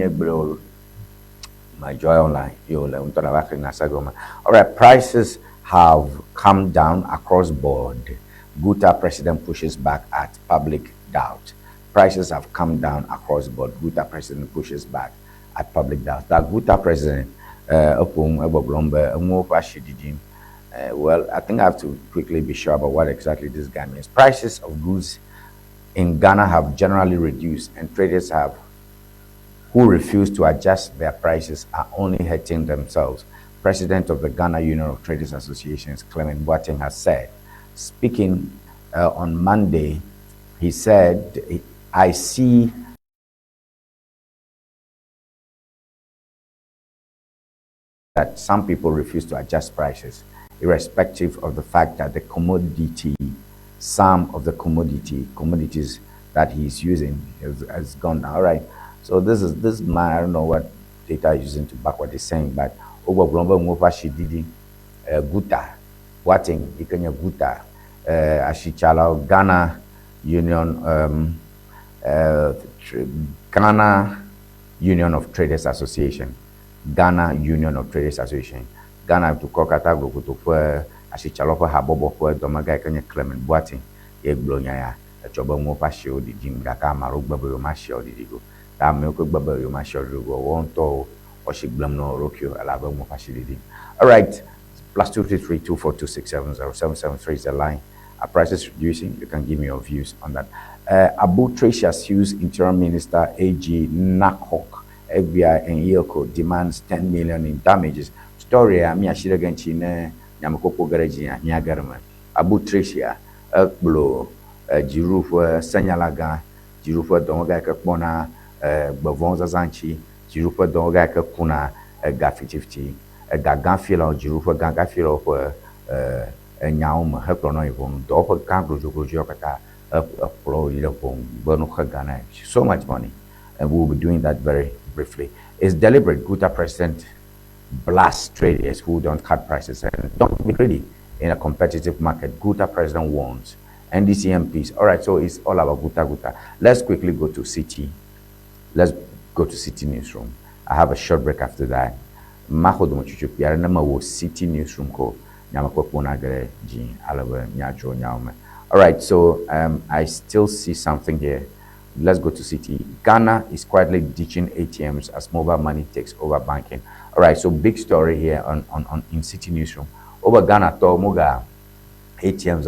joy online. All right, prices have come down across board. Guta president pushes back at public doubt. Prices have come down across board. Guta president pushes back at public doubt. That Guta president, well, I think I have to quickly be sure about what exactly this guy means. Prices of goods in Ghana have generally reduced, and traders have who refuse to adjust their prices are only hurting themselves. President of the Ghana Union of Traders Associations, Clement Boateng, has said. Speaking on Monday, he said, I see that some people refuse to adjust prices, irrespective of the fact that the some of the commodities that he's using has gone down. All right. So this man, I don't know what data he's using to back what he's saying, but over Shididi Guta, Boateng, Ikenya Guta, Ashichala, Ghana Union, Ghana Union of Traders Association. Ghana Union of Traders Association. Ghana to kokata go to for Ashichaloko Habobo for Domaga Kenya Clement Boateng, Eglonya, a Chobango Pasio, the Jim Gaka Maru Babu Mashio, the Digo, that Milko Babu Mashio, won't or she blum no Rokio, Alabama Pashidi. All right, +233 242670773 is the line. Our prices reducing. You can give me your views on that. Abu Tracia sues Interim Minister AG Nakhok. FBI and Yoko demands 10 million in damages. Story mi ashira ganchi ne nyamkopo garage ya nyagarma. Abu Tracia ekblo jirufu sanyalaga jirufu donga ka kpona gbavon zanchi jirufu donga ka kuna gafitifti gagafila jirufu gagafila ko nyauma hekrono ibon do ko kangro jogojo kata uplo ilopon bonu khagana. So much money, and we'll be doing that very briefly. It's deliberate. Guta president blasts traders who don't cut prices and don't be greedy in a competitive market. Guta president warns NDC MPs. All right, so it's all about Guta. Let's quickly go to City. Let's go to City Newsroom. I have a short break after that. City Newsroom ko. All right, so I still see something here. Let's go to City. Ghana is quietly ditching ATMs as mobile money takes over banking. All right, so big story here on in City Newsroom. Over Ghana, to moga ATMs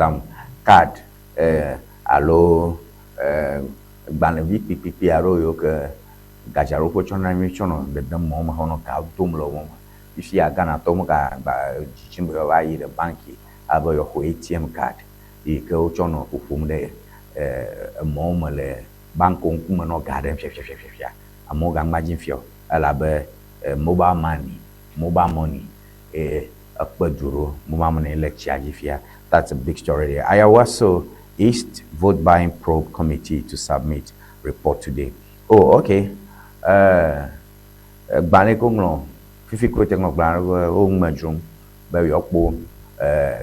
card alo banavi pipi aro yo ke gajaro ko chona mi chono be dam mo ma hono ka tumlo mo. If you are Ghana to moga ba chimbo wa yi the banki abo yo ATM card. I ke o chono ku fumde mo male bank on kuma no garden amoga imagine fio alabe mobile money akpaduro mobile money lecture fia. That's a big story there. Ayawaso East vote buying probe committee to submit report today. Oh, okay. Bane konglo fifi ko tekno gbaro o majum ba yokpo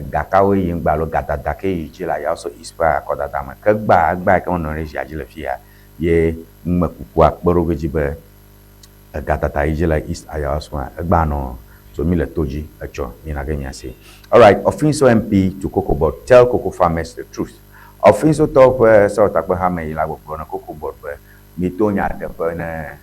gakawe yin gbalo gadadake yijila ya so ispa akoda dama kagba agba ka ono re jajile fia ye makuku akporo gojibe gadata yijila East ayaswa agba no so mi le toji echo ni na genya say. All right, Ofinso MP to Cocoa Board, tell cocoa farmers the truth. Ofinso talk South Africa me ila go na Cocoa Board mi tonya de na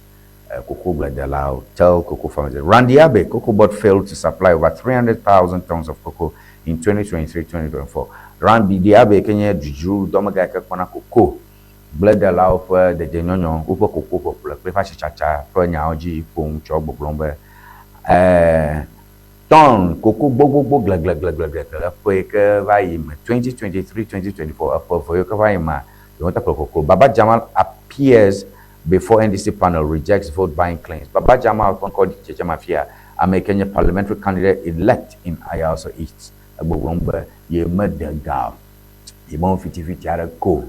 Cocoa Board allow tell cocoa farmers. Randy Abe, Cocoa Board failed to supply over 300,000 tons of cocoa in 2023-2024. Randy Abe Kenya juju domaga ka kona cocoa blood allow for the denonyo upo cocoa popular prefa chacha for nyaoji pon chobo blombe ton cocoa bogo glag for ke vai 2023-2024 for ka vai ma don't cocoa. Baba Jamal appears before NDC panel rejects vote buying claims. Baba Jamal called Mafia a Kenya parliamentary candidate elect in Ayaso East. Agbogbo ye medaga ye mon fiti ara ko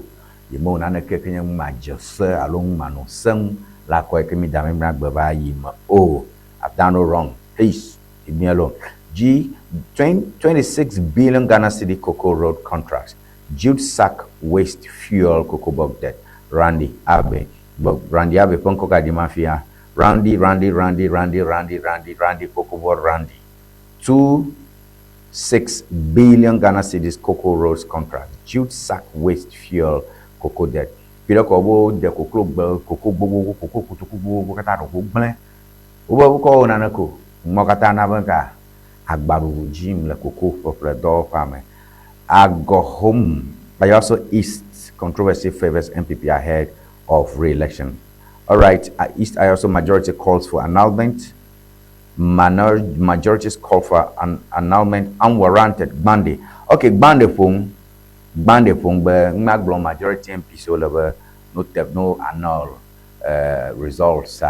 ye mon na ke Kenya majose along mano sem la ko ke mi dame bra gbaba yi ma oh I've done no wrong, please leave me alone. 26 billion Ghana City cocoa road contracts. Jute sack waste fuel cocoa bug debt. Randy Abe ponko ka di mafia. Randy cocoa board Randy 2.6 billion Ghana Cities cocoa roads contract. Jute sack waste fuel cocoa debt. Pila ko bo de cocoa bogo cocoa kata ro ble. Uba ko na ko mo kata na banka agbaru jim le cocoa popular do farmer. Ago home. But also East controversy favors MPP ahead of re-election. All right. I also majority calls for annulment. Majorities call for an annulment unwarranted. Bande. Okay, bande phone, but magblo majority MP so level no annul results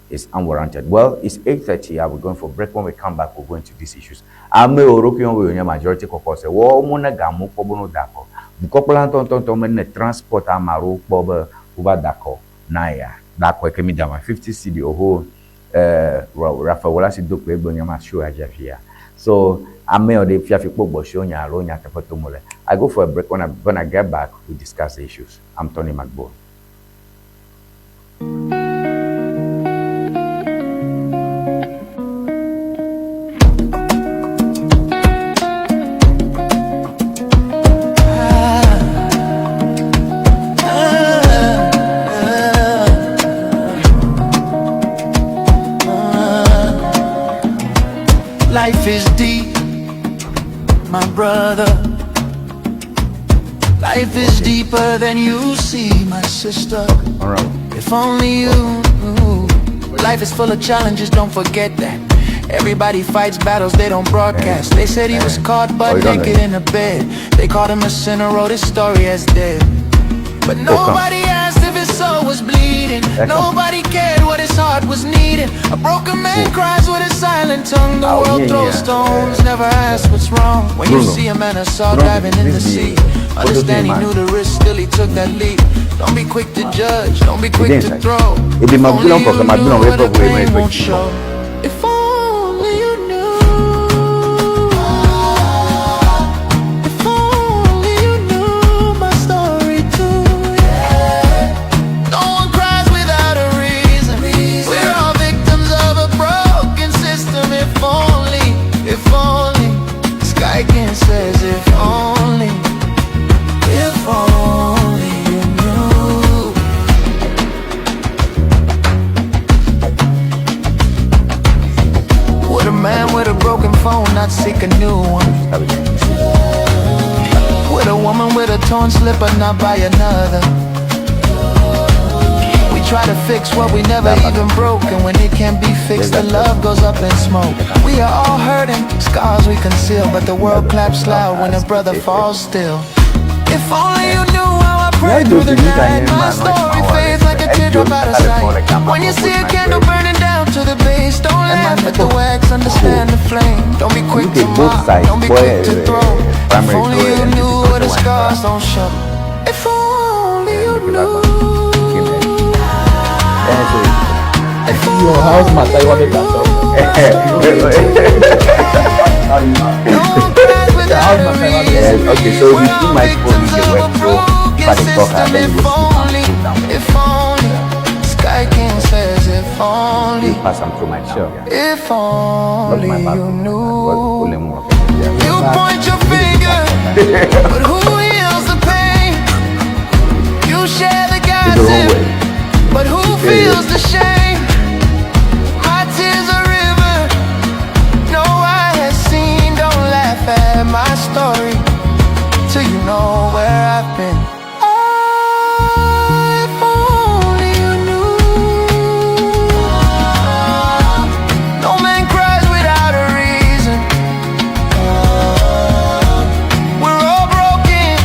is unwarranted. Well, it's 8:30. We're going for break. When we come back, we're going to these issues. I'm a majority caucus. Wo mona gamu pobono dako. Bukopola tonton men transport amaro pobo uba dako. Naya. Dako ekemi dama 50 cedi oho Rafa wala si do pe bonya ma show ajafia. So ame o de fiafi pobo show nya alo nya tepoto mole. I go for a break. When I get back, we discuss the issues. I'm Tony McBoy. Life is deep, my brother. Life is deeper than you see, my sister. All right. If only you knew. Life is full of challenges, don't forget that. Everybody fights battles they don't broadcast. They said he was caught butt naked in a bed. They called him a sinner, wrote his story as dead. But nobody asked if his soul was bleeding. Nobody cared what his heart was needing. A broken man cries with a silent tongue. The world throws stones, never asks what's wrong. When you see a man I saw diving in the sea, understand he knew the risk, still he took that leap. Don't be quick to judge, don't be quick to throw. Only you know where the pain won't show. If only you knew. If only you knew my story too. No one cries without a reason. We're all victims of a broken system. If only the sky can says if only you knew. Would a man with a broken phone not seek a new one? Would a woman with a torn slipper not buy another? We try to fix what we never even broke, and when it can't be fixed, the love goes up in smoke. We are all hurting, scars we conceal, but the world claps loud when a brother falls still. If only you knew how I prayed through the night. My story fades like a teardrop out of sight. When you see a candle burning down to the base, don't laugh at the wax, understand the flame. Don't be quick to mock, don't be quick to throw. If only you knew where the scars don't show. If only you knew. Your house matter, you want to talk. Okay, so if you do my phone, you can work through then you if only Sky King says if only pass them through my show. If only you knew. Yeah. You point your finger, but who heals the pain? You share the gossip, but who feels the shame? My tears a river, no eye has seen. Don't laugh at my story till you know where I've been. If only you knew. No man cries without a reason. We're all broken,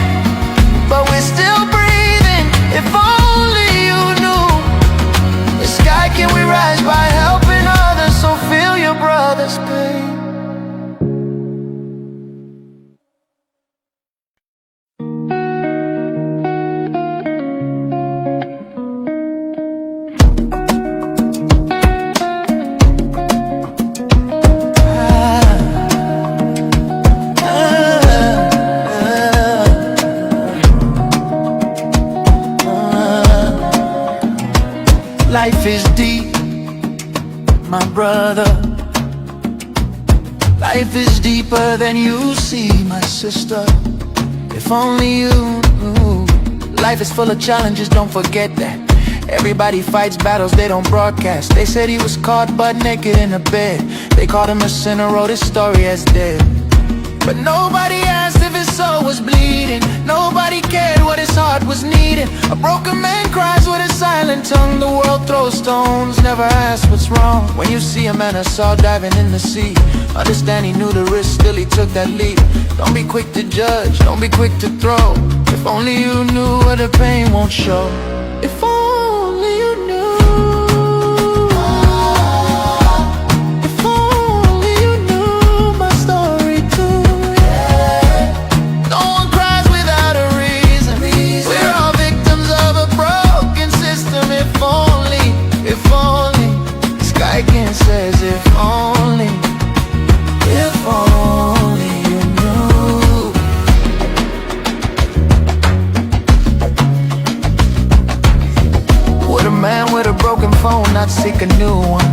but we're still breathing. If only you knew. The sky, can we rise by helping others? So feel your brother's pain. Life is deep, my brother. Life is deeper than you see, my sister. If only you knew. Life is full of challenges, don't forget that. Everybody fights battles they don't broadcast. They said he was caught butt naked in a bed. They called him a sinner, wrote his story as dead. But nobody asked if his soul was bleeding. Nobody cared what his heart was needing. A broken man cries with a silent tongue. The world throws stones, never asks what's wrong. When you see a man I saw diving in the sea, understand he knew the risk, still he took that leap. Don't be quick to judge, don't be quick to throw. If only you knew where the pain won't show. If only you knew. If only you knew my story too. No one cries without a reason. We're all victims of a broken system. If only the sky can says if only you knew. Would a man with a broken phone not seek a new one?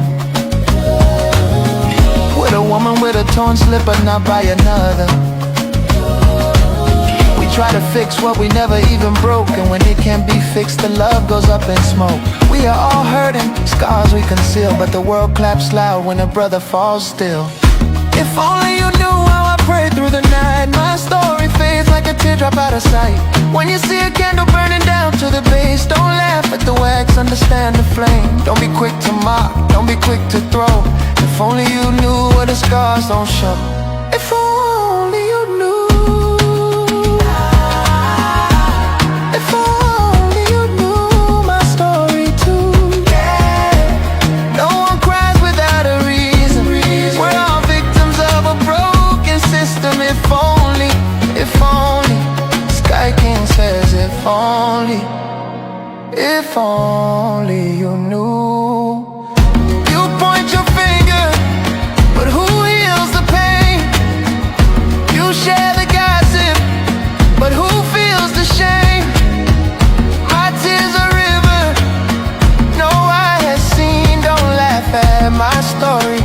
Would a woman with a torn slipper not buy another? We try to fix what we never even broke, and when it can't be fixed, the love goes up in smoke. We are all hurting, scars we conceal, but the world claps loud when a brother falls still. If only you knew how I prayed through the night. My story fades like a teardrop out of sight. When you see a candle burning down to the base, don't laugh at the wax, understand the flame. Don't be quick to mock, don't be quick to throw. If only you knew what the scars don't show. If only you knew. If only you knew my story too. No one cries without a reason. We're all victims of a broken system. If only, Sky King says if only you knew. You point your finger, but who heals the pain? You share the gossip, but who feels the shame? My tears a river, no eye has seen. Don't laugh at my story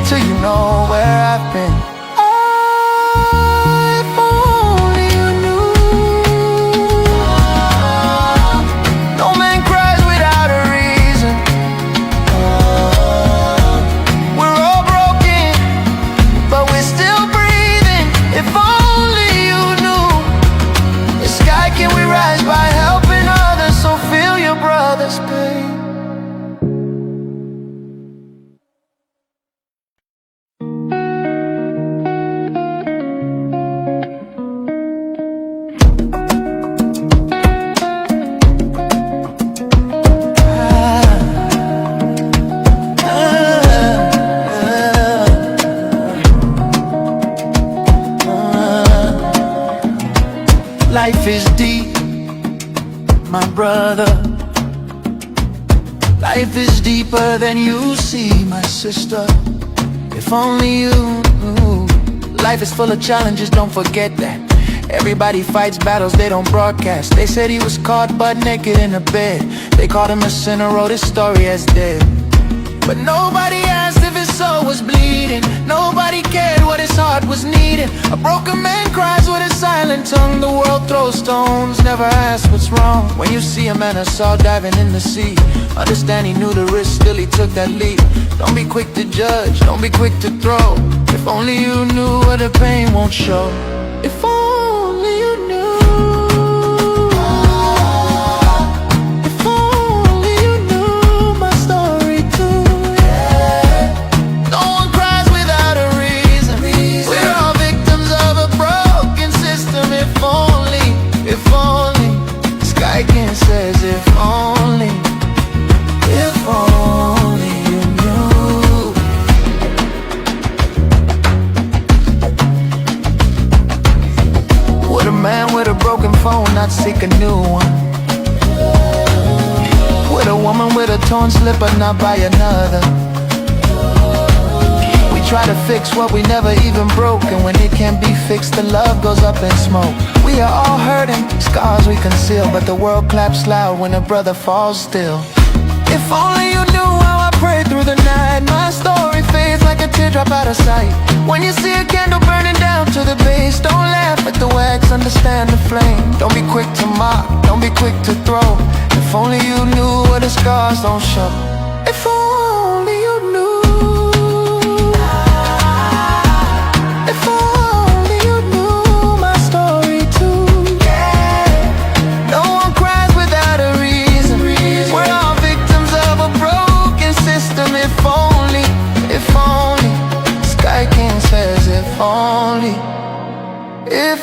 till you know where I've been. If only you knew. No man cries without a reason. We're all broken, but we're still breathing. If only you knew. The sky can we rise by helping others, so feel your brother's pain. Life is deep, my brother. Life is deeper than you see, my sister. If only you knew. Life is full of challenges, don't forget that. Everybody fights battles they don't broadcast. They said he was caught butt naked in a bed. They called him a sinner, wrote his story as dead. But nobody asked if his soul was bleeding. Nobody cared what his heart was needing. A broken man cries with a silent tongue. The world throws stones, never asks what's wrong. When you see a man I saw diving in the sea, understand he knew the risk, still he took that leap. Don't be quick to judge, don't be quick to throw. If only you knew where the pain won't show. If only you knew. If only you knew my story too. No one cries without a reason. We're all victims of a broken system. If only Sky King says if only you knew. Would a man with a broken phone not seek a new one? Would a woman with a torn slipper not buy another? We try to fix what we never even broke, and when it can't be fixed, the love goes up in smoke. We are all hurting, scars we conceal, but the world claps loud when a brother falls still. If only you knew how I prayed through the night. My story fades like a teardrop out of sight. When you see a candle burning down to the base, don't laugh at the wax, understand the flame. Don't be quick to mock, don't be quick to throw. If only you knew where the scars don't show. If only you knew. If only you knew my story.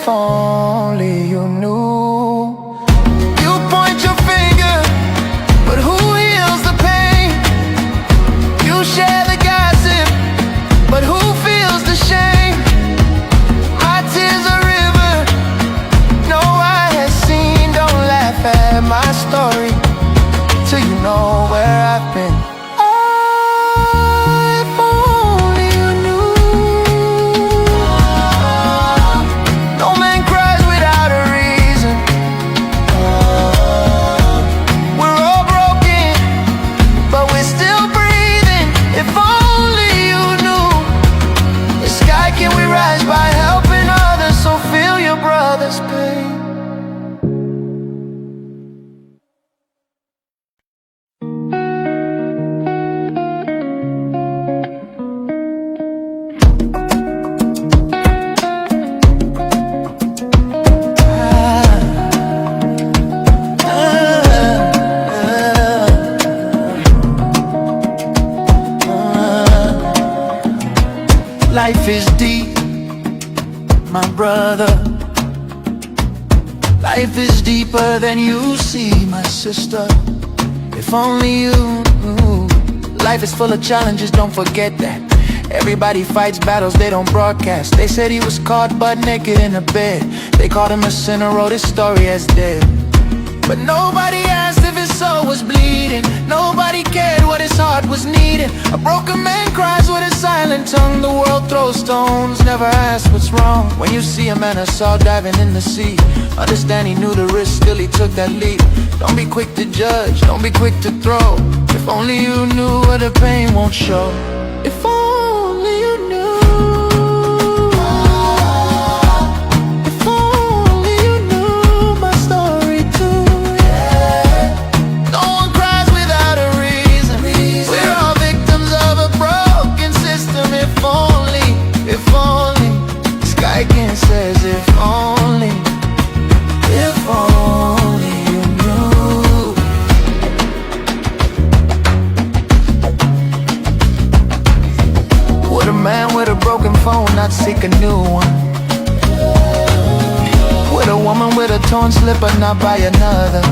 only you knew. You point your finger, but who heals the pain? You share the gossip, but who feels the shame? My tears a river, no eye has seen. Don't laugh at my story till you know where I've been. If only you knew. No man cries without a reason. We're all broken, but we're still breathing. If only you knew. The sky, can we rise by helping others? So feel your brother's pain. Life is deep, my brother. Life is deeper than you see, my sister. If only you knew. Life is full of challenges, don't forget that. Everybody fights battles they don't broadcast. They said he was caught butt naked in a bed. They called him a sinner, wrote his story as dead. But nobody asked if his soul was bleeding. Nobody cared what his heart was needing. A broken man cries with a silent tongue. The world throws stones, never asks what's wrong. When you see a man I saw diving in the sea, understand he knew the risk, still he took that leap. Don't be quick to judge, don't be quick to throw. If only you knew where the pain won't show. If only you knew. If only you knew my story too. No one cries without a reason. We're all victims of a broken system. If only the sky can says if only you knew. Would a man with a broken phone not seek a new one? Would a woman with a torn slipper not buy another?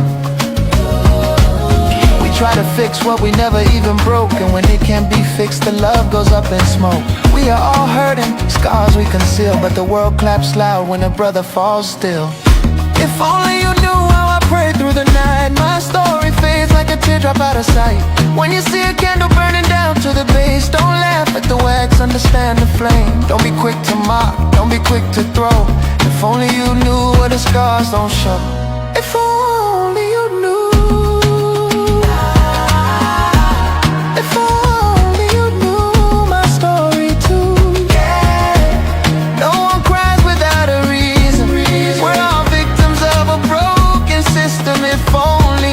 We try to fix what we never even broke, and when it can't be fixed, the love goes up in smoke. We are all hurting, scars we conceal, but the world claps loud when a brother falls still. If only you knew how I prayed through the night. My story fades like a teardrop out of sight. When you see a candle burning down to the base, don't laugh at the wax, understand the flame. Don't be quick to mock, don't be quick to throw. If only you knew where the scars don't show. If only you knew. If only you knew my story too. No one cries without a reason. We're all victims of a broken system. If only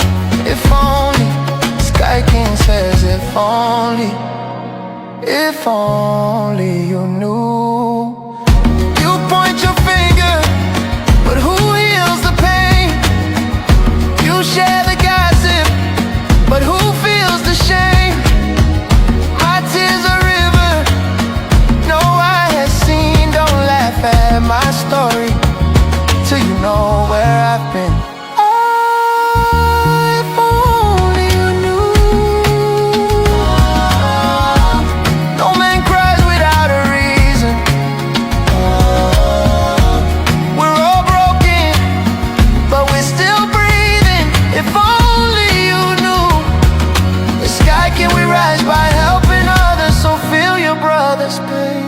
Sky King says if only you knew. You point your finger, but who heals the pain? You share the gossip, but who feels the shame? My tears a river, no eye has seen. Don't laugh at my story till you know where I've been. If only you knew. No man cries without a reason. We're all broken, but we're still breathing. If only you knew. The sky, can we rise by helping others? So feel your brother's pain.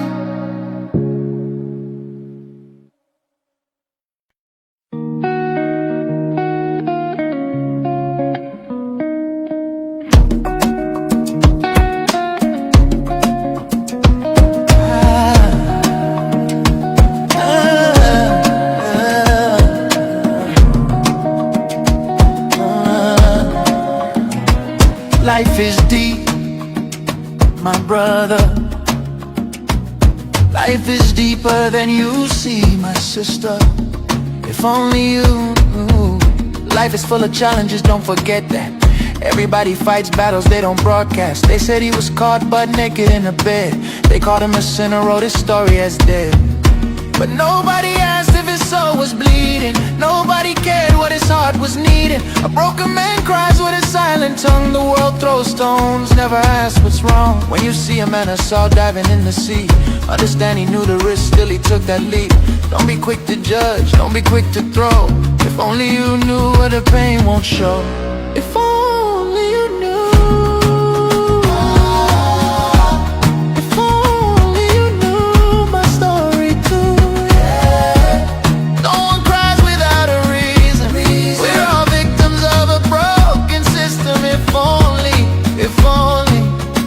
Life is deep, my brother. Life is deeper than you see, my sister. If only you knew. Life is full of challenges, don't forget that. Everybody fights battles they don't broadcast. They said he was caught butt naked in a bed. They called him a sinner, wrote his story as dead. But nobody asked if his soul was bleeding. Nobody cared what his heart was needing. A broken man cries with a silent tongue. The world throws stones, never asks what's wrong. When you see a man I saw diving in the sea, understand he knew the risk, still he took that leap. Don't be quick to judge, don't be quick to throw. If only you knew where the pain won't show. If only you knew. If only you knew my story too, yeah. No one cries without a reason. We're all victims of a broken system. If only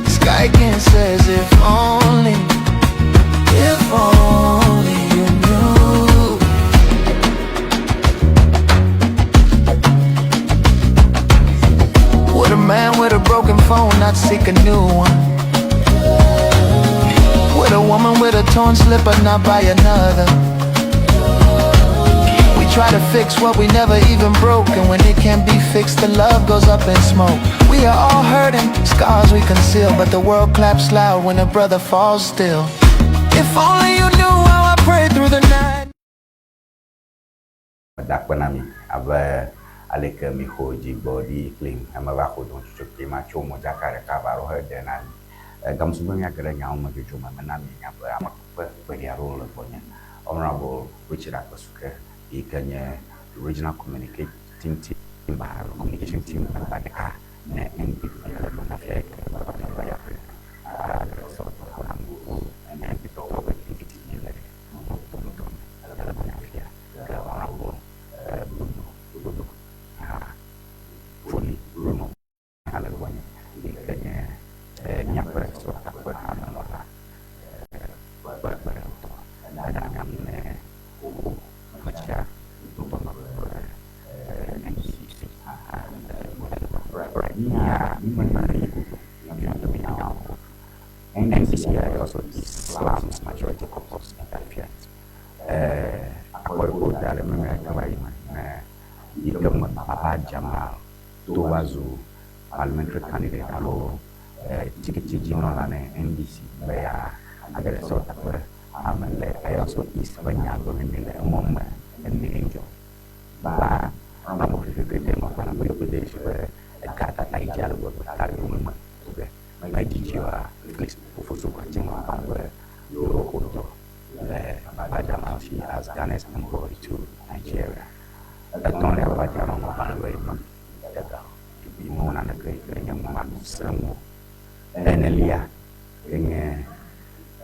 the sky can says if only you knew. Would a man with a broken phone not seek a new one? Would a woman with a torn slipper not buy another? We try to fix what we never even broke, and when it can't be fixed, the love goes up in smoke. We are all hurting, scars we conceal, but the world claps loud when a brother falls still. If only you knew how I prayed through the night. Dakwanami aba aleke mi hoji body claim amaba ko don chuke ma chomo jakare ka baro hedena gamsubo nya kare nya mo jojo ma na mi nya ba amakupa ba ya role bonya honorable Richard Akosuke ikanye regional communicating team ba communication team ba de ka na NP na fe ba ya fe so and people over NCCI also Islam's majority caucus interference. According to the American government, Papa Jamal Towazu, parliamentary candidate, alo ticket general and NDC, they are a sort of I also is when you are going in the moment and the angel. But I'm not going to get them on a village where a cat at a jar will carry women to the my teacher, at least for so much where you go to Papa she has Ghana's envoy to Nigeria. I don't have a Jamal away from to be known and a great young man, some and Elia in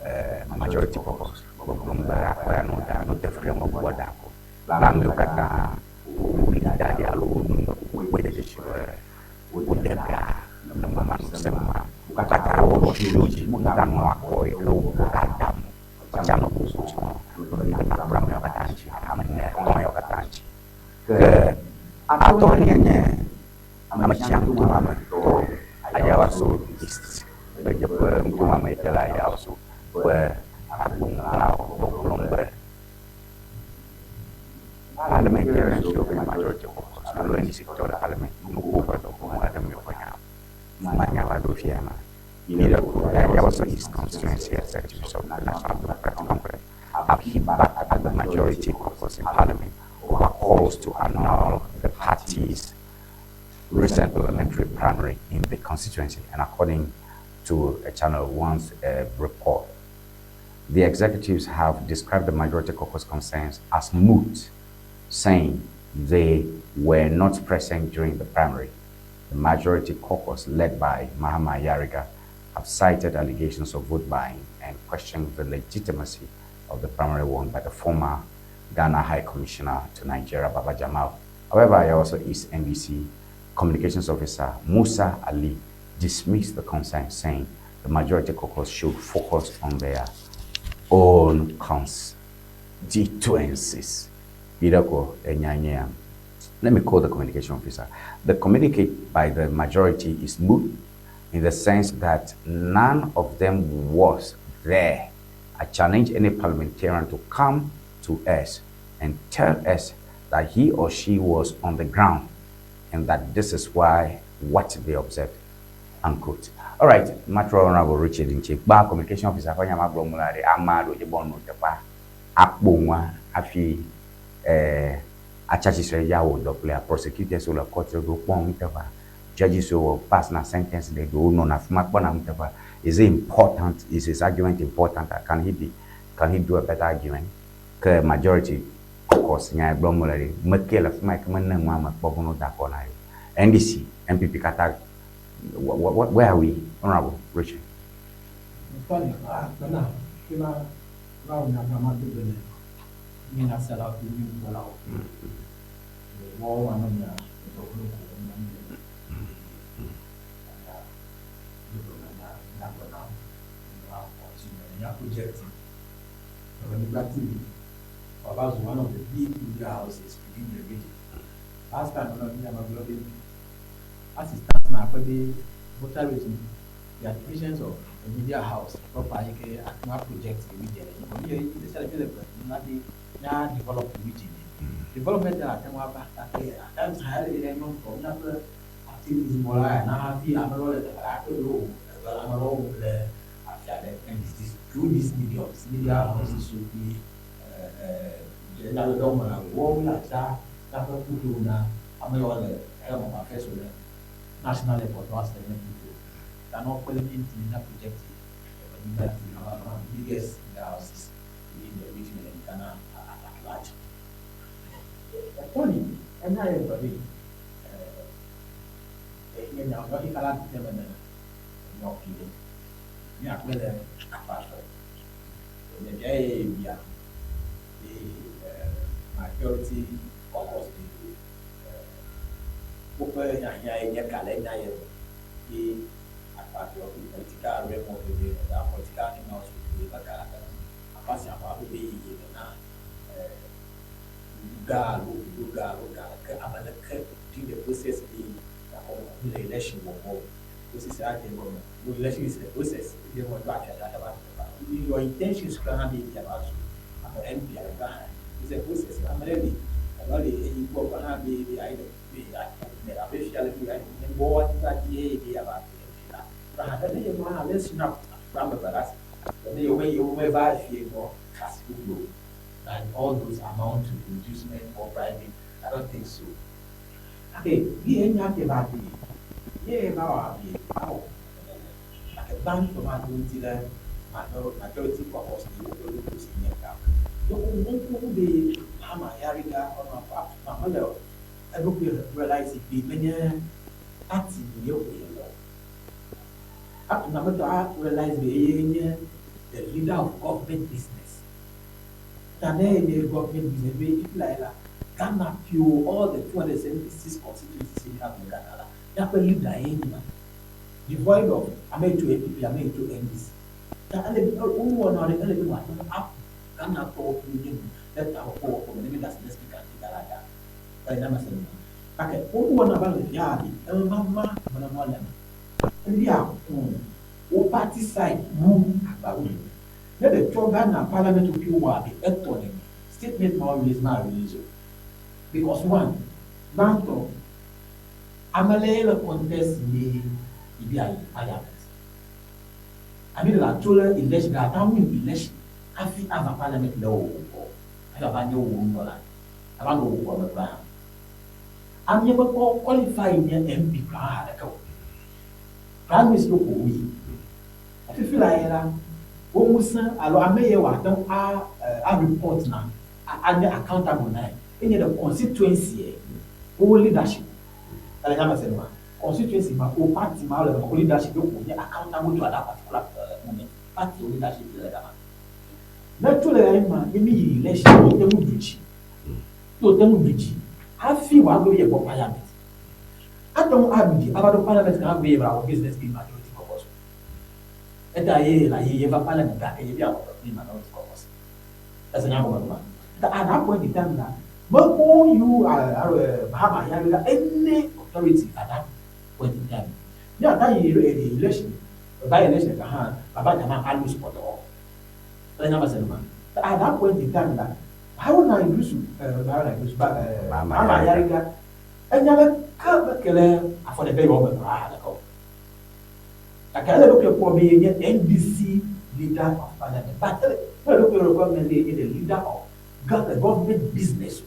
a majority caucus from the not the freedom of water. Lang look at the daddy alone with the with the guy, the man, some kata orang suluji dan wakoi lu kadam jam khusus nak ramai katanci amannya ramai katanci ke aturannya macam tu mama tu ayah wasu berjumpa mama itu lah ayah wasu berabung lau belum parlimen kira sudah majoriti selalu ini sektor parlimen menunggu berdoa ada banyak banyak lagi firma. There also his constituency as Secretary of the National Democratic Congress, he backed at the majority caucus in Parliament over calls to annul the party's recent parliamentary primary in the constituency. And according to a Channel One's report, the executives have described the majority caucus concerns as moot, saying they were not present during the primary. The majority caucus, led by Mahama Yariga, have cited allegations of vote buying and questioned the legitimacy of the primary won by the former Ghana High Commissioner to Nigeria, Baba Jamal. However, he also is NBC Communications Officer Musa Ali dismissed the concern, saying the majority caucus should focus on their own constituencies. Let me call the communication officer. The communicate by the majority is moot in the sense that none of them was there. I challenge any parliamentarian to come to us and tell us that he or she was on the ground and that this is why what they observed, unquote. All right, Matro Honorable Richard Inchik, Bar Communication Officer, Amado, Jebon, akpongwa afi achachi ya wo do play prosecutors so la court do pon mtava judges so pass na sentence they do no na fuma kpona mtava. Is it important? Is his argument important? Can he do a better argument? Que majority of course nya blomolari makela fuma kemana mama bobono da kona NDC MPP kata where are we, Honorable Richard? Funny, mina sala tu ni bola o wo wa no ya to ko ko na ni na na project Ewenyigba was one of the big media houses within the region. Last time we had a global assistance now for the voter rating, the activations of the media house properly project the region. This is now develop the region. Development at times highly known for number activities more and I have and this through these media houses should be another government warm like that put na amayo help of affairs with national airport was the people that not quality in that project but biggest houses in the region and Ghana at large. Only and I everybody you know what he can't tell them no kidding. Yeah, well apart from the yeah majority caucus open ya calendar the apart of the political realm of the political animals with the pass about the na the process the election process election is the process your intentions can be about MP is a process. I'm ready. I'm ready. You go on the item. The official what that about it. Let's not from the the way you may buy for cash flow and all those amount to inducement or private. I don't think so. Okay, we ain't not about it. Yeah, now how like a bank from our majority purpose the the Hama Yariga on my mother. I hope you realize it be many active in up to number to realize the leader of government business. The government business, if like Ghana pure all the 276 constituencies in Ghana, that will lead the enemy. Devoid of I made to APP, I made to NDC. The only one or the only one up. Ghana talk to him that our poor for the that's the speaker Galaga. By number 7. Okay, one about the yard, Mama, Manamola. And yeah, what party side move about it. Let the Ghana Parliament of Pure be equal statement more is my religion. Because one, Banto Amalela contest the Ibia Parliament. I mean, la tola election, I don't election. I feel I'm a parliament law. I have a new woman. I don't know what the plan. I'm never qualifying an MP. Prime Minister, I feel like almost I may have a report now. I'm accountable now. In the constituency, all leadership. Constituency, my whole party, my leadership, accountable to that particular moment. Party leadership is like naturally, I'm election to them bridge. To them bridge. I feel what we have parliament. I don't have about the parliament can be our business being majority caucus. And I have a parliament that is minority caucus. That's an argument. At that point in time, but all you have any authority at that point in time. Yeah, that election, by election, about the lose for all. At that point in time, how would I use Mama Yariga? And never come for the baby of the radical. I can't look for being an NDC leader of parliament. But local government is the leader of government business.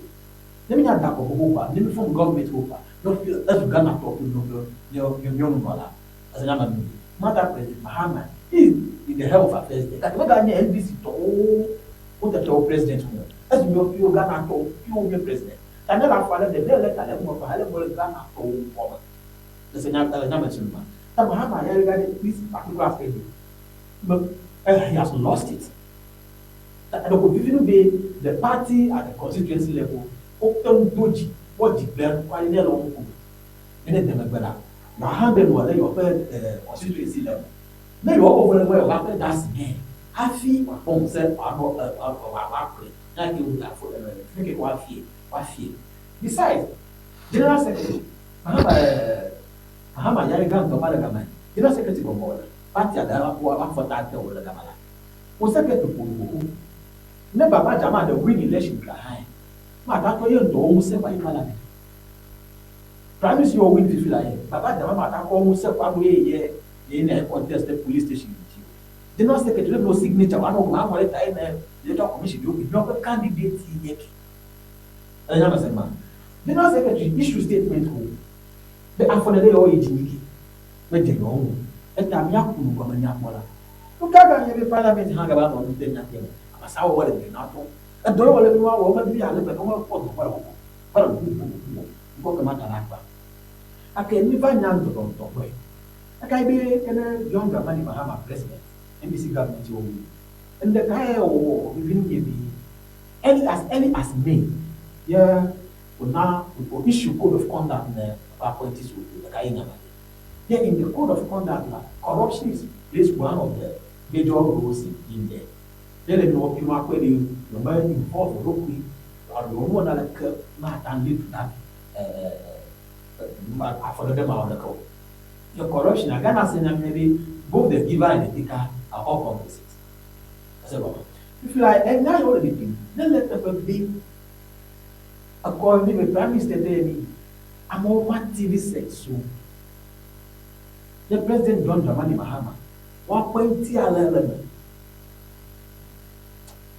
Let me have that over. Let me form government over. Not as Ghana talk to young mother. As another Mother President Mahama is in the health affairs. That what I mean, NBC to all the president. As you Ghana to you president. And then I follow the letter that more Ghana to woman. That's another number. Mahama, I regard this particular statement. But he has lost it. And even be the party at the constituency level, open doji, what declare quite a long time. And then the better. Now, how then were your constituency level? Then you over the way after that's again. Happy on self our like you would have for make it one fear. Besides, General Secretary, Mahama Yarigam to Malagaman, General Secretary of Border, Party at the for that over the Gamala. Was secretary to never much about the win election behind. But I told you to almost say by Parliament. Promise you win to feel like, but I almost said away in a contested police station with you. The General Secretary no signature, one of my letter commission, you will not a candidate yet. I never said, man. The General Secretary issue statement home. The Affonade or Ejimiki, but they know, and Tamiaku, Gomaniapola. Look at every parliament hang about on the National. I saw what it did not. A door will over the other, but over for I can never know the don't way. I can be a younger money Mahama president, NBC government, and the guy or within be any as me. Yeah, now we issue code of conduct appointees with the guy. Yeah, in the code of conduct, corruption is one of the major roles in there. Then know people are you might involved locally or you want to like and live that for them out of the code. The corruption, I cannot say maybe both the giver and the taker are all complicit. If you like, and now already been, then let them be according to the Prime Minister. I'm all what TV said so. The President John Dramani Mahama, 1.2 element.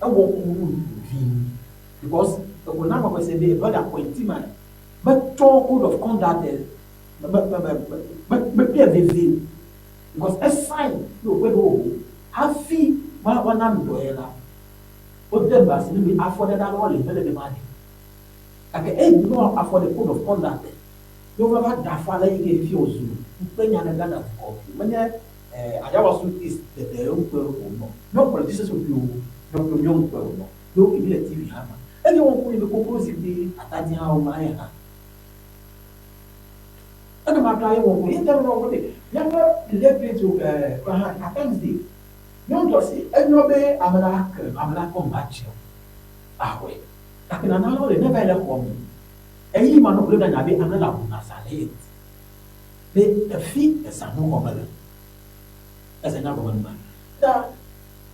I won't move him because the Gonama was a day, but appointee man. But code of conduct, but be a visit. Because a sign, you will have fee, one umbrella. But then, but we afforded that all in the money. I can not afford the code of conduct. You have that father you feels you. When you're Ghana, when I was is the young people, no politicians will do, no young people, no immediate TV hammer. Anyone who will propose if they attacking how my hand. And I'm applying one way, never know what it never elected to a Wednesday. No, just say, and no way, I'm not combat you. Ah, wait. I can allow the never let me. And you man of the Nabi and allow Nasalet. The feet is a more common as another one man.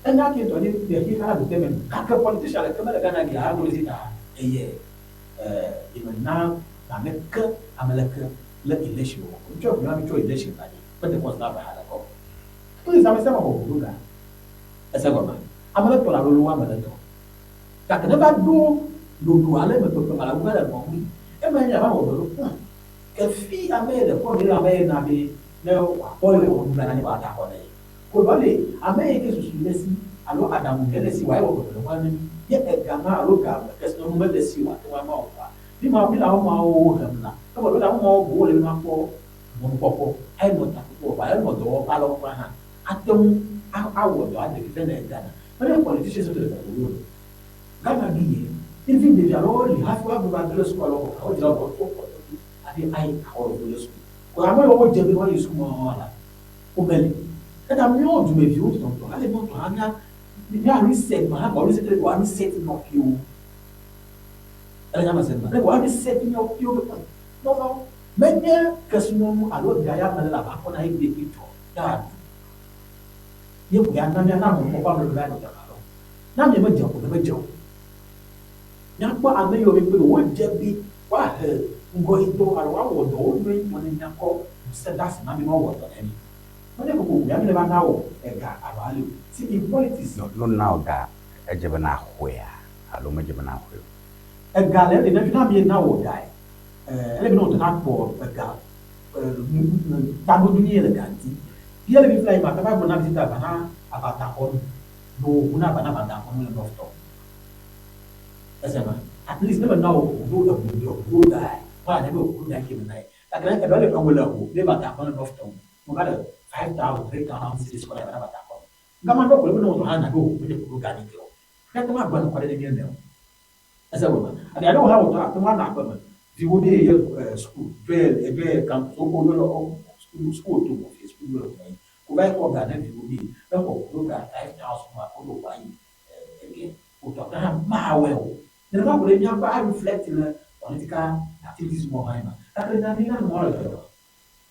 And that is only the he had with them and a politician like American. I will see a year. Even now, America, let election. Which of you have to election, but it was never had a call. Please, I'm a son of Buga. As a woman, I'm not going to rule one minute. That can never do I let me put my well upon me. And when you're over, if he are made a body, I may not be no boy or man about that one. Probably, I may get to listen. I know Adam, let's see why over the one. Yet a gamma look up, there's no more let's see what one more. You might be our own. Come on, I'm more boiling up for one pop. I know that for I know the whole of my hand. I don't, I would like to defend it. But the politicians of the world. Ghana be even if you are only half of the school or job or I think I call the school. Well, I'm not always telling what you school. And I'm not to be viewed on I don't want to hang reset my body said one setting of you. And I said, one setting of you. No, many casino I don't diamond upon I be picture. Dad. You can now probably now you may joke, never joke. Now, I may have been one jabby, what her going to our own old brain when in your call, said that's nothing more than any. Whatever we have never know a value. See, in politics, no now that ejebana hoya alo majebana hoyo a gal e na fina mi na wo dai ele bi no na ko a gal ta no dunie le ganti dia le bi fly ma ta ba bona visita bana abata on no una bana bana on le lofto esema at least never know do die wa ne bo ku na ki na ta kana ka dole kan wala ko le bata on le lofto mo ga 5,000 3,000 cities ko bana bata on ngama ndo ko le no hana go me ko ga ni ko ka to ma gba ko le ni ne esema and I don't have to na ko vi wo be school be campus o ko lo school to mo school lo ko vai ko ga na vi wo be ko ga 5,000 ma ko lo wa yi again o to ka ma well the Bible they are reflecting political activities more high.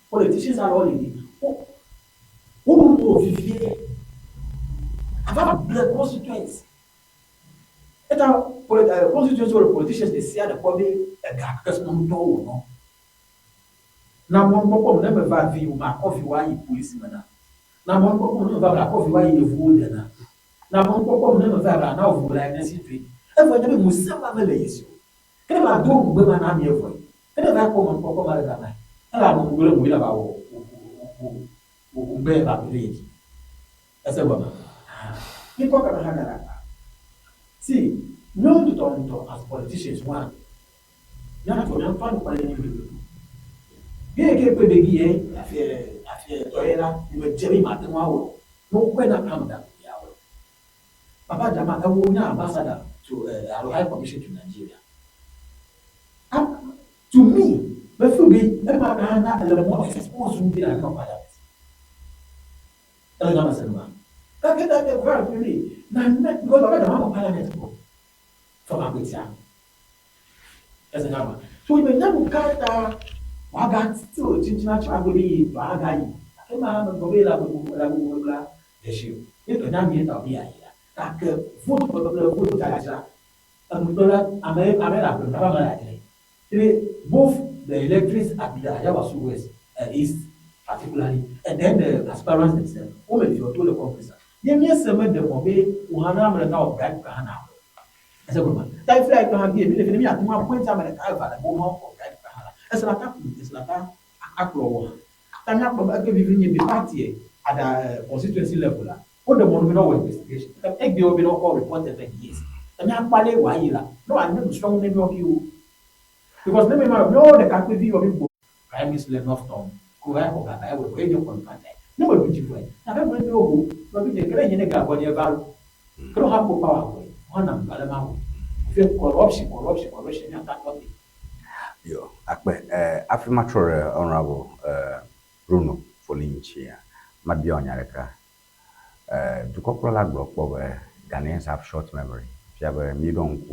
Politicians are already who know vivier about the constituents. Et pour les constituents ou les politicians, they see the public a gap because no no. Na mon papa ne me va vivre ma coffee wa yi police mana. Na mon papa ne va la coffee wa yi vous dena. Na mon papa ne me va la na vous la necessity. Evo ne mu samba me leyeso. Kene ba do ngbe ma na mi evo. Kene ba ko mon poko mare gana. Ala mo ngule mu ila ba wo ngbe ba leyeso. Ese baba. Ni ko ka ha na. See, no to as politicians one. Ya to na fa no pale ni bi. Ye ke pe be gi afie to era ni me jeri ma te wa wo. No kwe na kamda ya wo. Baba jama e wo nya ambassador to our High Commission to Nigeria. To me, the food be never had a more exposed to be a company. I don't know. That get that very really. Now, because of the parliament from Abuja. As a number. So we may never cut Wagat still, Chinchina Chaguri, Bagai. I came out of the issue. It can not be of here. Like vote for the vote Jaja. And both the electrics at the Ayawasu West East, particularly, and then the aspirants themselves, who may feel to the compressor. You may summon the Mobe, who have now back Kahana. As a woman, I feel like to have given me at one point time and I've had a woman for Back Kahana. As an attack, it's like a Akro. I'm not going to give you the party at a constituency level. What the one no investigation. Take the overall call reported like years. And I'm Pale Waila. No, I'm not strong name of you. Because never mind, no, the country view of you. Prime Minister North Town. Kurai, I will bring your contact. No, but beautiful. I don't know but we can get in a gap on your value. Don't have power. One of them, feel corruption, and that one. Yo, affirmatory honorable Bruno Folinchi, Mabion Yareka. To corporal block over Ghanaians have short memory. If you have a million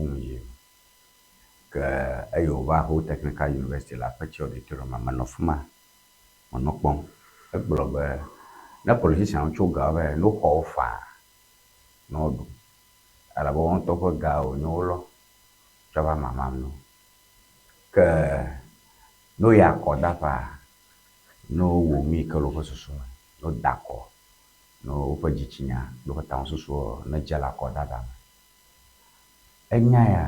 you whole technical university la picture de Turama Manofuma Monopon, a blogger, no politician choga, no call far, no do. I won't talk of Gao, no lo, Java Mamma no ya codapa, no wumi coloposo, no daco. No upajichinya do town so na jala ko dada enya ya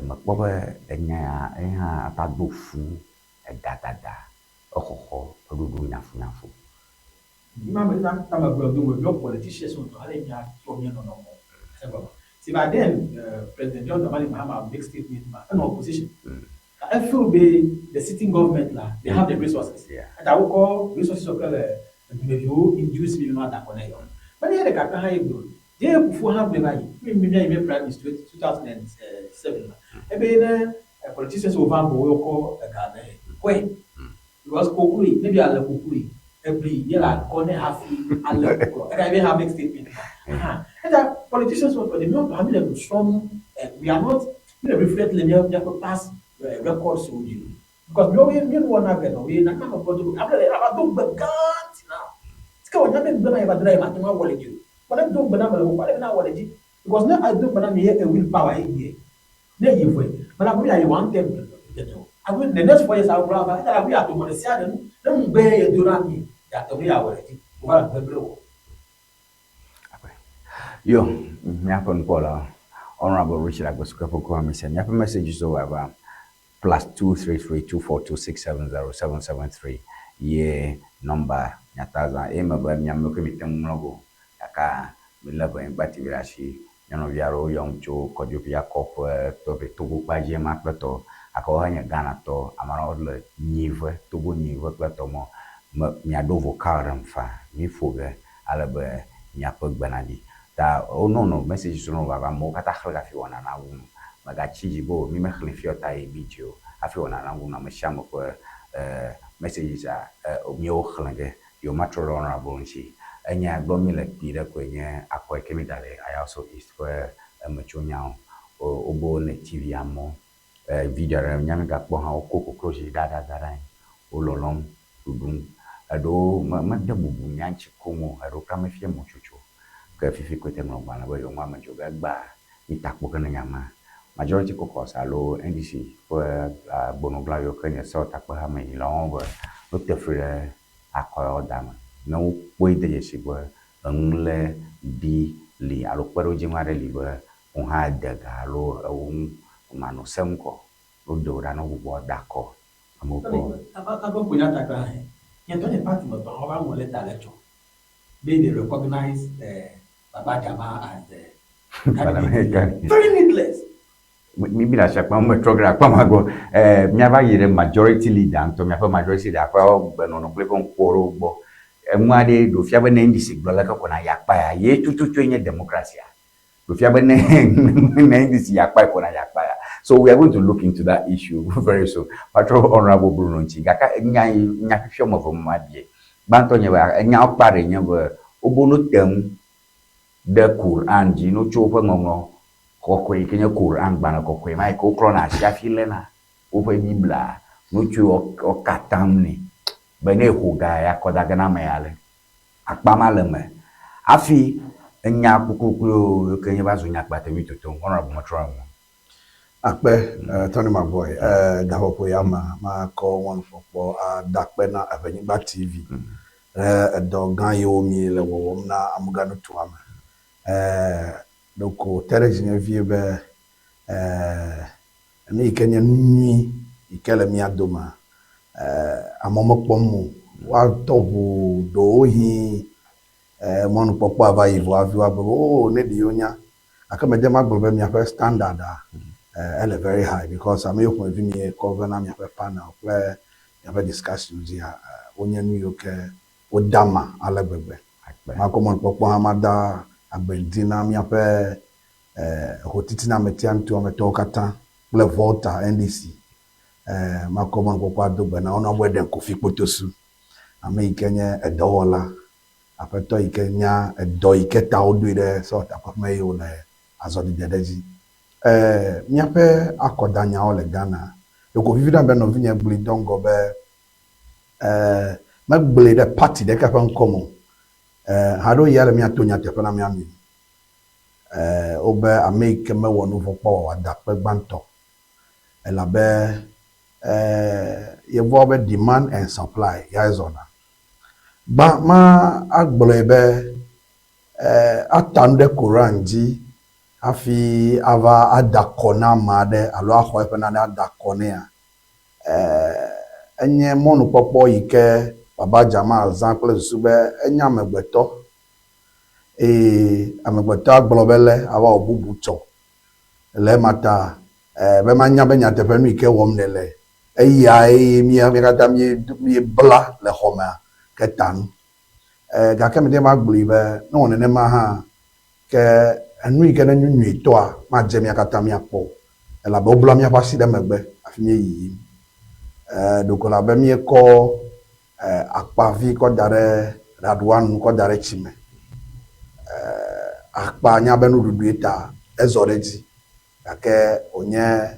makbobe enya ya eha atadofu edadada okoko odudu nyafu Imam that time abroad we no politicians on to alenya from you no see by then President John Dramani Mahama big statement an opposition I feel the sitting government they have the resources and I will call resources of maybe you induce me not that connect. But the Kaka High Road, they have the money. We prime minister 2007. A politicians over will call a Ghana. When? Because Kokuri, maybe I'll let Kokuri every year I'll call half I'll let Kokuri. And I may have next statement. And the politicians were the not having a strong, we are not reflect the past records with you. Because no way, you want to get away, and I can't afford to. I'm don't but can't now. It's going to be done. I have a drive at my wallet. But I don't banana what I want to because now I don't banana here a willpower here. There you wait. But I'm really want them. I will the next 4 years I'll grab we have to monetize them. Then bear you do not mean that we are already. Well, the blow. Yo, me happen Paula, Honorable Richard Agosuka Kwame said, me have messages over +2332426707773. Ye number nyataza emaba nyamloke mitemnogo yaka milabo embati virashi nyono viaro yomcho kodupia kop tobe togo paje makleto akohanya Ghana to amara odle nive togo nive kleto mo miadovo karamfa mi foge alabe nyapo gbanadi da no message sono baba mo kata khla fi wana na wu magachi jibo mi me khli fi ota e video afi wana na wu na me shamo ko messages mi o khlange yo matro honorable nchi enya gbo mi le pi de ko nye akwa kemi dale I also is ko machonya obo ne tv amo video re nyame ga kpo ha okoko kroji dada o lolom dudun ado ma de bubu nyanchi komo ado kama fie mo chuchu ke fifi ko temo bana bo yo mama joga gba itakpo kana nyama majority ko ko salo ndc ko bonobla yo kenya so takpo ha me lo bo no te frere akoyo dama no boy de yesi bo ngle di li alo kwero jimare li bo on ha daga alo on mano semko o do ra no bo dako amoko aba punya takra he ye to ne party mo to aba mo le direction they recognize Baba Jama as the very needless. Maybe I shall come program Pamago. Never yet majority leader, and to me for majority leader, but no play on Poro. And one day, do you have a name this like a yakpa, ye to train democracy. If you have a name this yakpa, so we are going to look into that issue very soon. Patrol Honorable Bruno Chigaka, Nyakishom of Madi, Bantonia, and now party, never Obono the Quran ji no chopa ngongo kokwe kenya Quran bana kokwe mai ko krona shafilena opa bibla no chu o katamni bene huga ya kodaga na mayale akpama leme afi nya kukuku kenya bazo nya kpata mitoto honorable matron akpe Tony my boy dahopo yama ma ko one for dakpe na Ewenyigba TV dogan yomi le wo na amuga no tuama donc terezine vie be ni kenya nui ikele mi adoma amomo pomu wa tobu do hi mon popo ava ivo aviwa bo ne di onya akamede magbobe mi afa standard ele very high because am yokun vi mi cover na mi afa panel where you have discussion dia onya nu yoke odama alagbegbe makomon popo amada abendina mi afa hotitina metiantu ameto kata le volta ndc makomon popo adogbe na ona weden kofi potosu ame ikenye edowola apeto ikenya edo iketa odu ide so tapama yo le azodi dedeji mi afa akodanya ole Ghana yoko vivida be no vinya buli dongo be magbele de party de kapan komo hado yale mi atonya tepana mi ami obe America me wonu fokpo wa da pe gbanto elabe ye be demand and supply ya zona ba ma agbele be atande Quran ji afi ava adakona made alo aho e na adakone a enye monu popo ike Baba Jama example sube enya megbeto amegbeto agbelobele awa obubucho le mata be manya be nya tepenu ike womnele eya mi kata mi bla le homa ketan ga kemede magblibe no ne ma ha ke anu ike na nyunyu to a ma je mi kata mi apo la be obla mi apasi de megbe afimi yi dokola be mi ko akpavi ko dare radwan ko dare chime akpa nya be no dudu eta ezoredi ake onye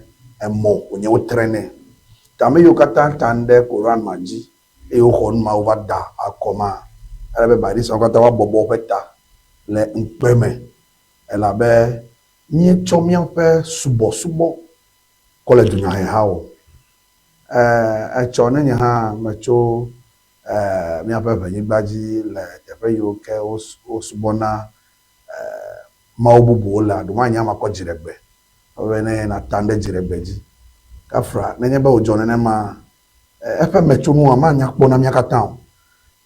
emo onye utrene tame yo kata tande Quran maji e o hon ma wada akoma ebe ba dis okata wa bobo peta le mpeme ela be ni chomia pe subo ko le dunya he hawo chone nya ha macho mi apa Ewenyigba ji le tefe yo ke osubona maububu la do manya makọ jiregbe owe na tande jiregbe ji kafra nenye ba ojo ne ma efe mecho mu amanya kpo na miaka town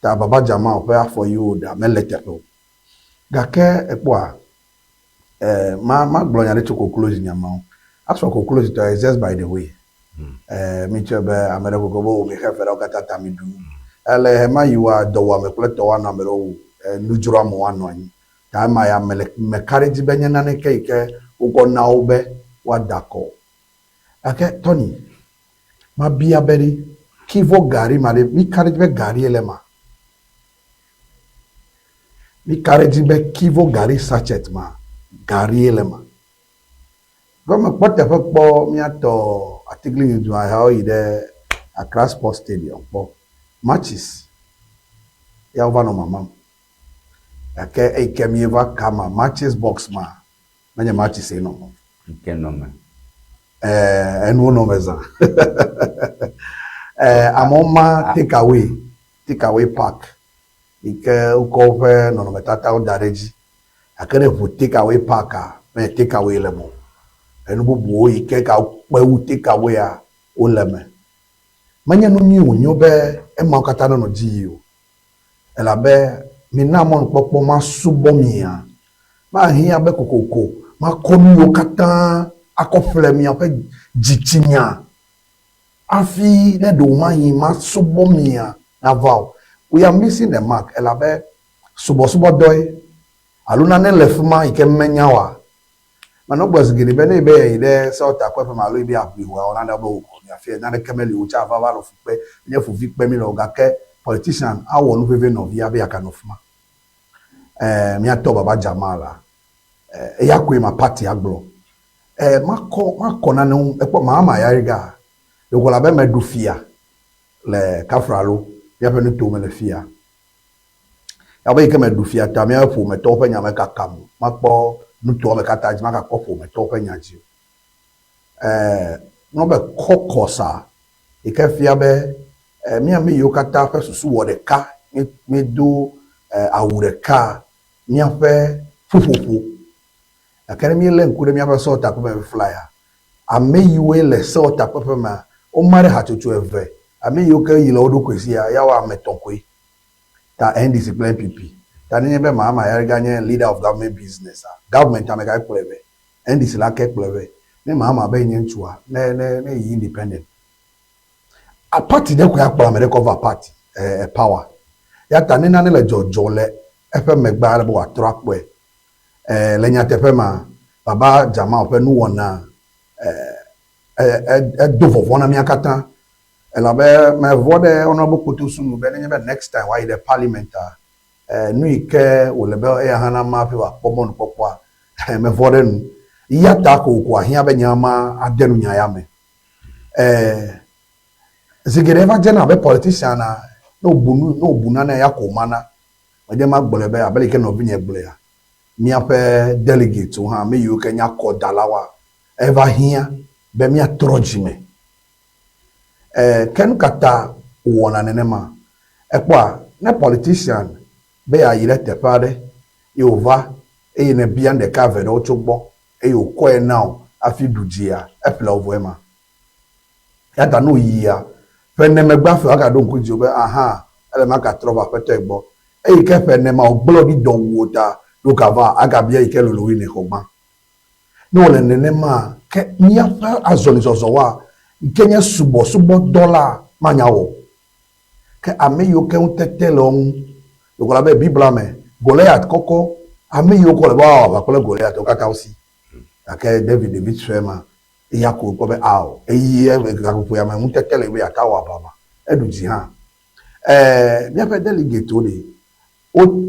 ta baba jama ope afọ you da meletepo gake ekpo a ma glonya le choko close nyama as for close it is just by the way me chebe amere ko bo me hefe ra kata tamidu ele ma yiwa do wa me pleto wa na mero nujura mo wa no anyi ta ma ya me carriage benye na ne ke ugo na obe wa dako ake Tony ma bia beri kivo gari ma le mi carriage be gari elema mi carriage be kivo gari sachet ma gari elema goma pote po mi ato article du how ide Accra Sports Stadium po matches ya over no mama ake e kemi eva kama matches box ma manya matches no kenoma enu no meza amoma take away park ike ukofe no metata udareji akere fu take away park me take away lemo enu bubu ike ka pewu take away a oleme manya no mi onyo be e ma kata no ji o elabe mi na mo popo ma subo mi a ma hin abe kokoko ma komi o kata akofle mi ape jitinya afi le do ma yin ma subo mi a na vow we are missing the mark elabe subo doy aluna ne lefuma ikemenya wa mano gbasgiri be ne be ide so ta kwa ma lo ibi abiwa ona da bo ko ni afi na ne kemeli o cha va va lo fupe ne fu fi pe mi lo ga ke politician awo no veve no via be aka no fuma mi ato baba jamala yakwe ma party agbo mako na no epo mama yariga e ko la be medufia le kafralo ya pe no to me le fia ya be ke medufia ta me afu me to pe nya me kakam makpo no to me kata ji maka kofu me to pe nya ji no be kokosa e ke fia be mi ame yo kata fe susu wo de ka me do awureka mi afe fufufu akere mi le nkude mi afa so ta ko be flyer ame yiwe le so ta ko ma o mare hatutu eve ame yo ka yi lo do kwesi ya wa metokwe ta end discipline pp ta ni be mama ya ganye leader of government business government ameka plebe end discipline plebe ni mama be nyen chua ne yi independent a party de ko ya kpara me cover party power ya ta ni na ne le jojo le efe megba le bo atrape le nya tefe ma baba jama ope nu wona do fofo na mi akata la be me vode honorable Kotosunu be ne be next time why the parliament nu ike o le be e hana ma pe wa pomo no popo me vode nu ya ta ko ahia be nyama adenu nya ya me zigireva jena be politician na no bunu na ya ko mana we dem agbole be abele ke no binye gbole ya mi ape delegate ha me you kenya ko dalawa ever here be mi atrojime ken kata wona nenema ekwa na politician be ya yire tepare yova e ne bia de cover o chugbo e yo ko e now afi dujia e pla ovema ya da no yia fene megbafe aka don kuji obe aha ele maka troba pete egbo e ke fene ma ogbo bi don wota do kava aga bia ike lolo wi ne homa no le nene ma ke nia fa azoni zozowa Kenya subo dollar manyawo ke ame yo ke untetele on yo ko la be bibla me Goliath koko ame yo ko le ba ko le Goliath o kata osi ake David Swema iya ko be awo eyi e ga ko ya me untetele be akawa baba eduji ha mi afa delegate o de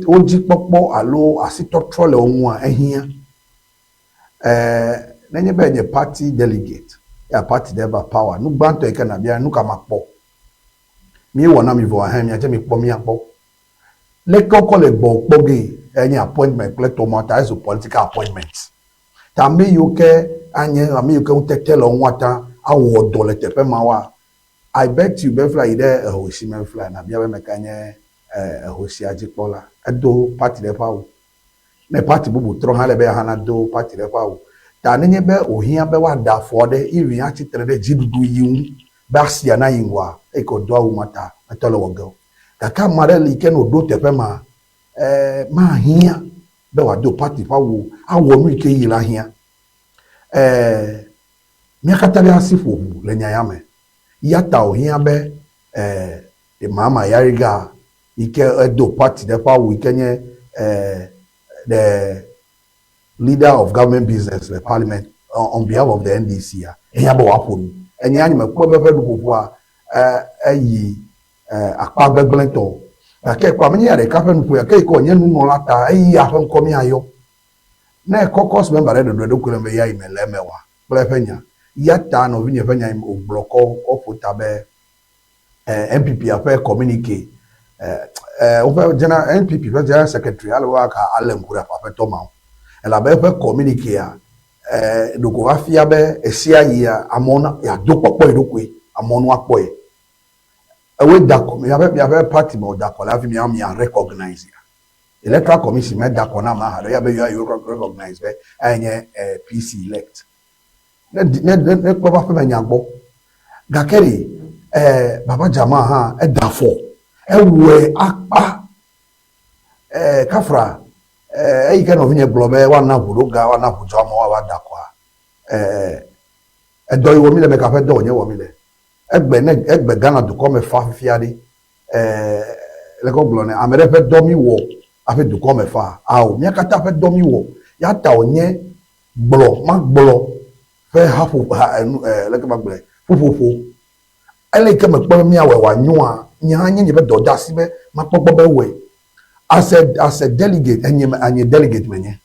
o ji popo alo asito trole ohun a ehia nenye be nye party delegate ya party deba power nu gbanto e kana bia nu kama po mi wona mi vo ha mi aje mi po mi apo le koko le gbo poge any appointment le to mata as a political appointment ta mi yo ke anye mi yo ke utetele onwata awo do le tepe ma wa I bet you be fly there hoshi men fly na bia be mekanye hoshi ajipola edo party de power ne party bubu tro ha le be ha na do party le kwa wo ta ne nye be ohia be wa da for de irin a chitere de jidudu yiwu ba sia na yingwa e ko do awu mata atolo wogo kaka mare li ke no do tepe ma ma hia be wa do party fa wo awo nu ike yi la hia mi akata be asifo le nya ya me yata ohia be the mama yariga ike do party de fa wo ike nye the leader of government business the parliament on behalf of the NDC ehia be wa ponu enya anyi me ko be fe du popo a ayi akpa gbegblento ake kwa menye ya de kafe nu ya ke ko nye nu no lata ayi afen komi ayo na caucus member de do kule me ya imele mewa kule fenya ya ta no vinye fenya o bloko o putabe MPP afa communique o fa general NPP fa general secretary alwa ka alemkura fa to ma ela be fa communique ya do ko afia be esia ya amona ya do popo idokwe amonu apoye ewe dako me have party mo dako la fi mi am ya recognize ya electoral commission me dako na ma ha ya be you recognize be enye PC elect ne ko ba fe me nyagbo gakeri baba jama ha dafo ewe akpa kafra e ke no vinye globe wa na buruga wa na bujo ma wa dako do yo mi le me ka fe do nye wo mi le egbe Ghana du come fa fiade le ko blone amere fe domi wo afi du come fa awo mi akata fe domi wo ya ta onye gbo ma gbo fe hafu le ko magble fufufu ele ke me po mi awe wa nwa nya anye be do dasi be ma popo be we as a delegate anye delegate menye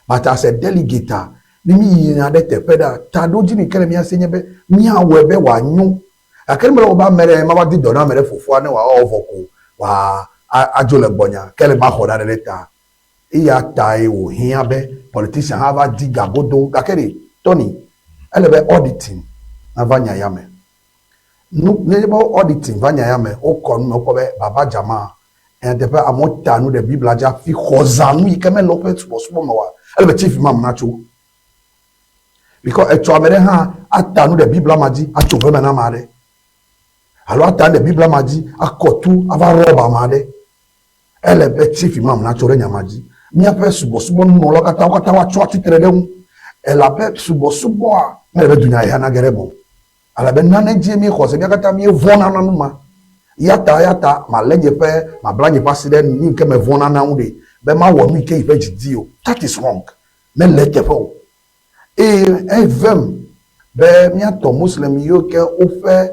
but as a delegate ni mi na de te peda ta doji ni kele mi asenye be mi awe be wa nyu akere ba mere ma ba di dona mere fufu ane wa ovoko wa ajole gbonya kele ma hoda de ta iya tai o hia be politician ha ba di gabodo akere Tony ele be auditing avanya yame nu ne ba auditing vanya yame o kon no ko be baba jama en de pe amota nu de bibla ja fi khozanu ikeme lopet so ma wa ele be chief imam na cho because e cho mere ha atanu de bibla maji a cho fe na mare alors attendez Bible maji akotu ava roba made ele be chief imam na chore nyamaji mi ape subo no lo kata wa choti trede ela be subo a me be dunya ya na gerebo ala be na neje mi khose mi kata mi vona na numa yata ma lenje pe ma blanje paside ni nke me vona na unde be ma wo mi ke ife jidio that is wrong me lete fo evem be mi ato muslim yo ke o fe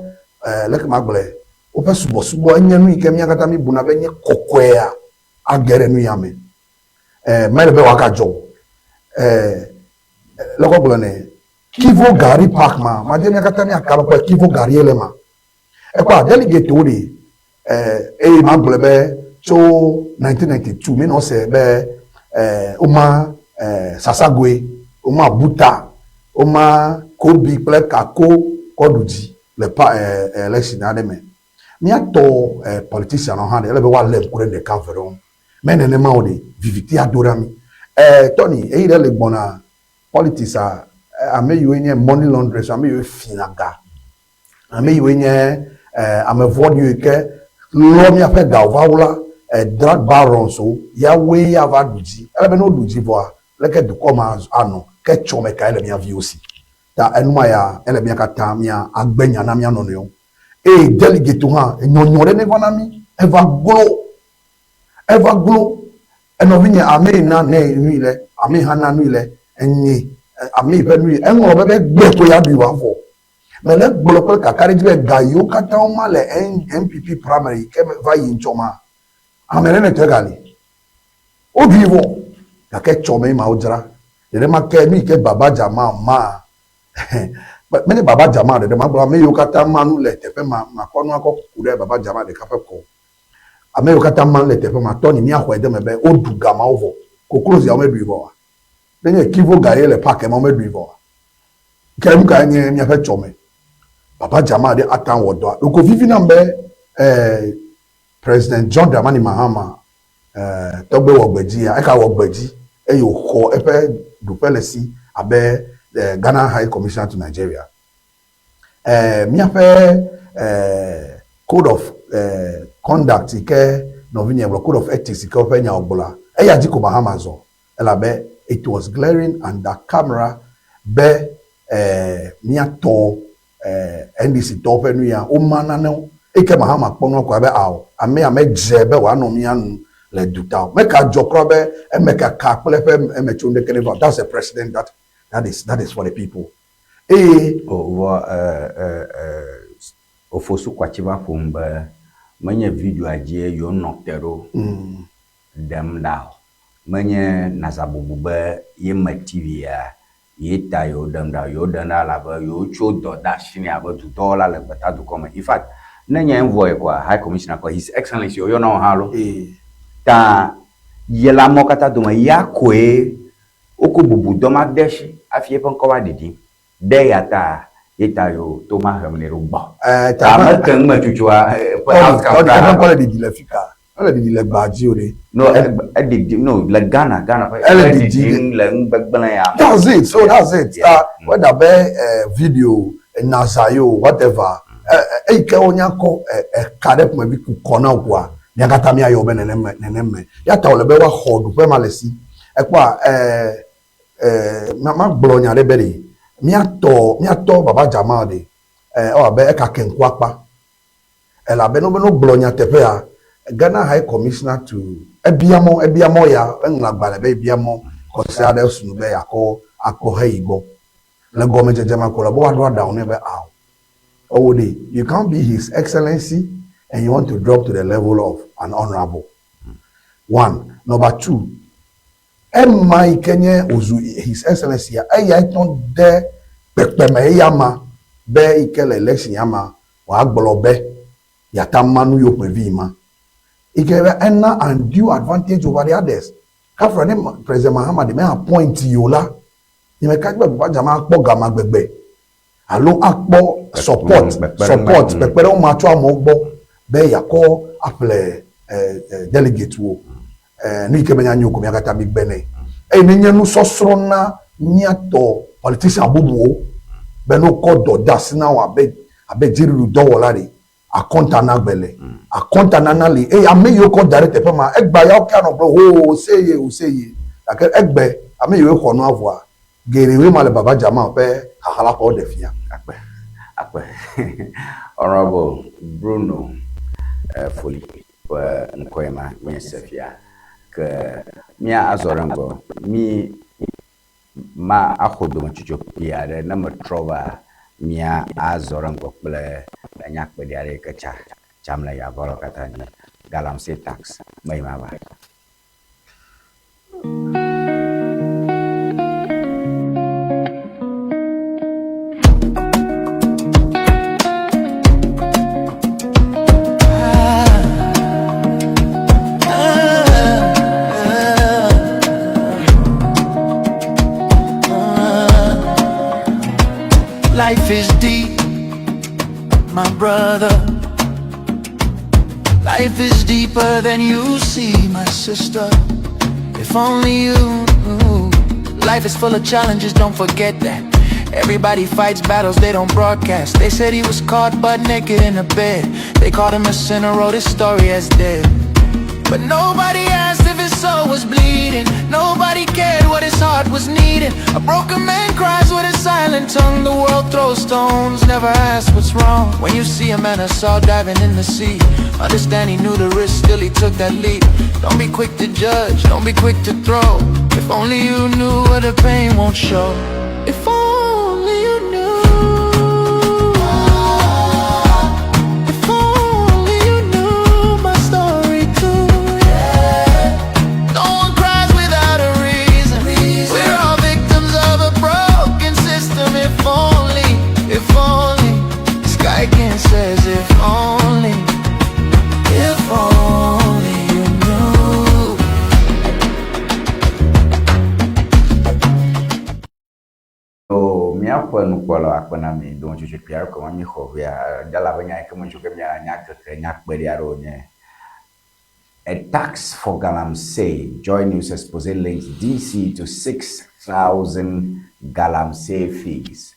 leke magle o pe subo enya nu ike mi akata mi buna be nye kokwea agere nu yame mele be waka jo leko blone kivo gari park ma de mi akata mi akaba ko kivo gari elema e kwa delegate ori magle be cho 1992 mi no se be oma sasagwe oma buta oma kobi ple kako koduji le election ademe mi ato politician on hand ele be wa le kure de Cameroon menene ma odi viviti adorami Tony ile le gbona politics ame yuenye money laundering ame yu finaga ame yuenye ame vodu ke lo mi ape ga ovawula drug barons so ya we ya va duji ele be no duji vo leke du koma ano ke chome ka ele mi aviosi ta enuma ya ele bia kata mia agbenya na mia no no delegate ha nyonyore ne vanami eva glo eno vinya ame na ne nuile ame hana nuile enyi ame pe nuile enwo be gbe ko ya bi wa fo me le glo ko kakari jibe gayo kata o male MPP primary ke va yin choma amere ne tegali o biwo ya ke chome ma ojra ere ma ke mi ke baba jama ma but many baba jama de ma bro me yokata manu le tefe ma kono akokure baba jama de kafe ko ame yokata man le tefe ma Tony mi ahwe de me be oduga ma ovo ko close ya me du ibo wa benye kivo gaye le pack ma me du ibo wa kem ka nye mi afa chome baba jama de atan wodo ko vivi na President John Dramani Mahama togbe wogbeji ya eka wogbeji eyo ho epe du policy abe Ghana High Commissioner to Nigeria mi ape code of conduct ike no vinya code of ethics ike openya ogbola eya jiko Bahamazo elabe it was glaring and the camera be mi ato NDC to penu ya o mana no ike Bahama kpono kwa be aw ame jebe wa no mi anu le duta make a jokro be e make a ka plepe e me chunde kene. That's the president that is for the people. Ofosu kwachiba kumba manye video aje yo noktero dem da manye nazabubube ye mativia ye ta yo dem da la ba yo chodo da shini aba to dollar le beta to come. In fact nanya envoy kwa High Commissioner kwa His Excellency yo no halo ta yela mokata doma yakwe okububu doma deshi afie pon ko wadidi de yata yetayo to ma hamnero ba ta ma kan ma chuchua ka ko le di le fika le di le gbaji ore no le Ghana le di le ngbagbana ya that's it. So that's it. Whether be video nazayo whatever ke onya ko kare pme bi ku kona kwa nyakata mi ayo be nenemme ya ta ole be wa hodu pe malesi kwa ma gblonya le beri mi ato baba Jamal de o be ka kenkwapa ela be no gblonya tepe a Ghana High Commissioner to ebiamo ya enla gbale be ebiamo ko se ade sunu be akọ ha igbo le government jema ko lo wa down ne be aw you can't be His Excellency and you want to drop to the level of an honorable. One. Number two, my Kenya ozu His Excellency ya ton de pekpeme yama be ikele election yama wa agbolo be yatamanu yo pevima ikebe ena undue advantage over the others. Kafra ne President Muhammad me appoint yola ni me kagbe baba jama akpo gama gbegbe alo akpo support pekpere o ma to amogbo be yakọ apple delegate wo ni ke benya nyoko mi akata big bene ni nyanu sosoro na nyato politician bobo be no kodo das na wa be jiriru dowolare akonta na gbele akonta na nali ameyo ko direct pe ma egba ya o kan bro o seye like egbe ameyo ko no avwa gerewe male baba jama pe hala ko defia akwe Honorable Bruno Foli nkoyema mensefia ke mia azorango mi ma akhodo mchucho piare na matrova mia azorango ple nyakpe diare kecha chamla ya golo katani galam se tax mai mama. Life is deep, my brother. Life is deeper than you see, my sister. If only you knew. Life is full of challenges, don't forget that. Everybody fights battles they don't broadcast. They said he was caught butt naked in a bed. They called him a sinner, wrote his story as dead. But nobody asked if his soul was bleeding. Nobody cared what his heart was needing. A broken man cries with a silent tongue. The world throws stones, never asks what's wrong. When you see a man I saw diving in the sea, understand he knew the risk, still he took that leap. Don't be quick to judge, don't be quick to throw. If only you knew what the pain won't show. If only you knew. If only you knew my story too. No one cries without a reason. We're all victims of a broken system. If only the sky can says if only you knew. Oh, mi akwa nukwala akwana mi don chuchu piar ko mi khovia dala banya ke mo chuke mi anya ke nya kperi aro nye A tax for galamsey. Joy News expose links DC to 6,000 galamsey fees.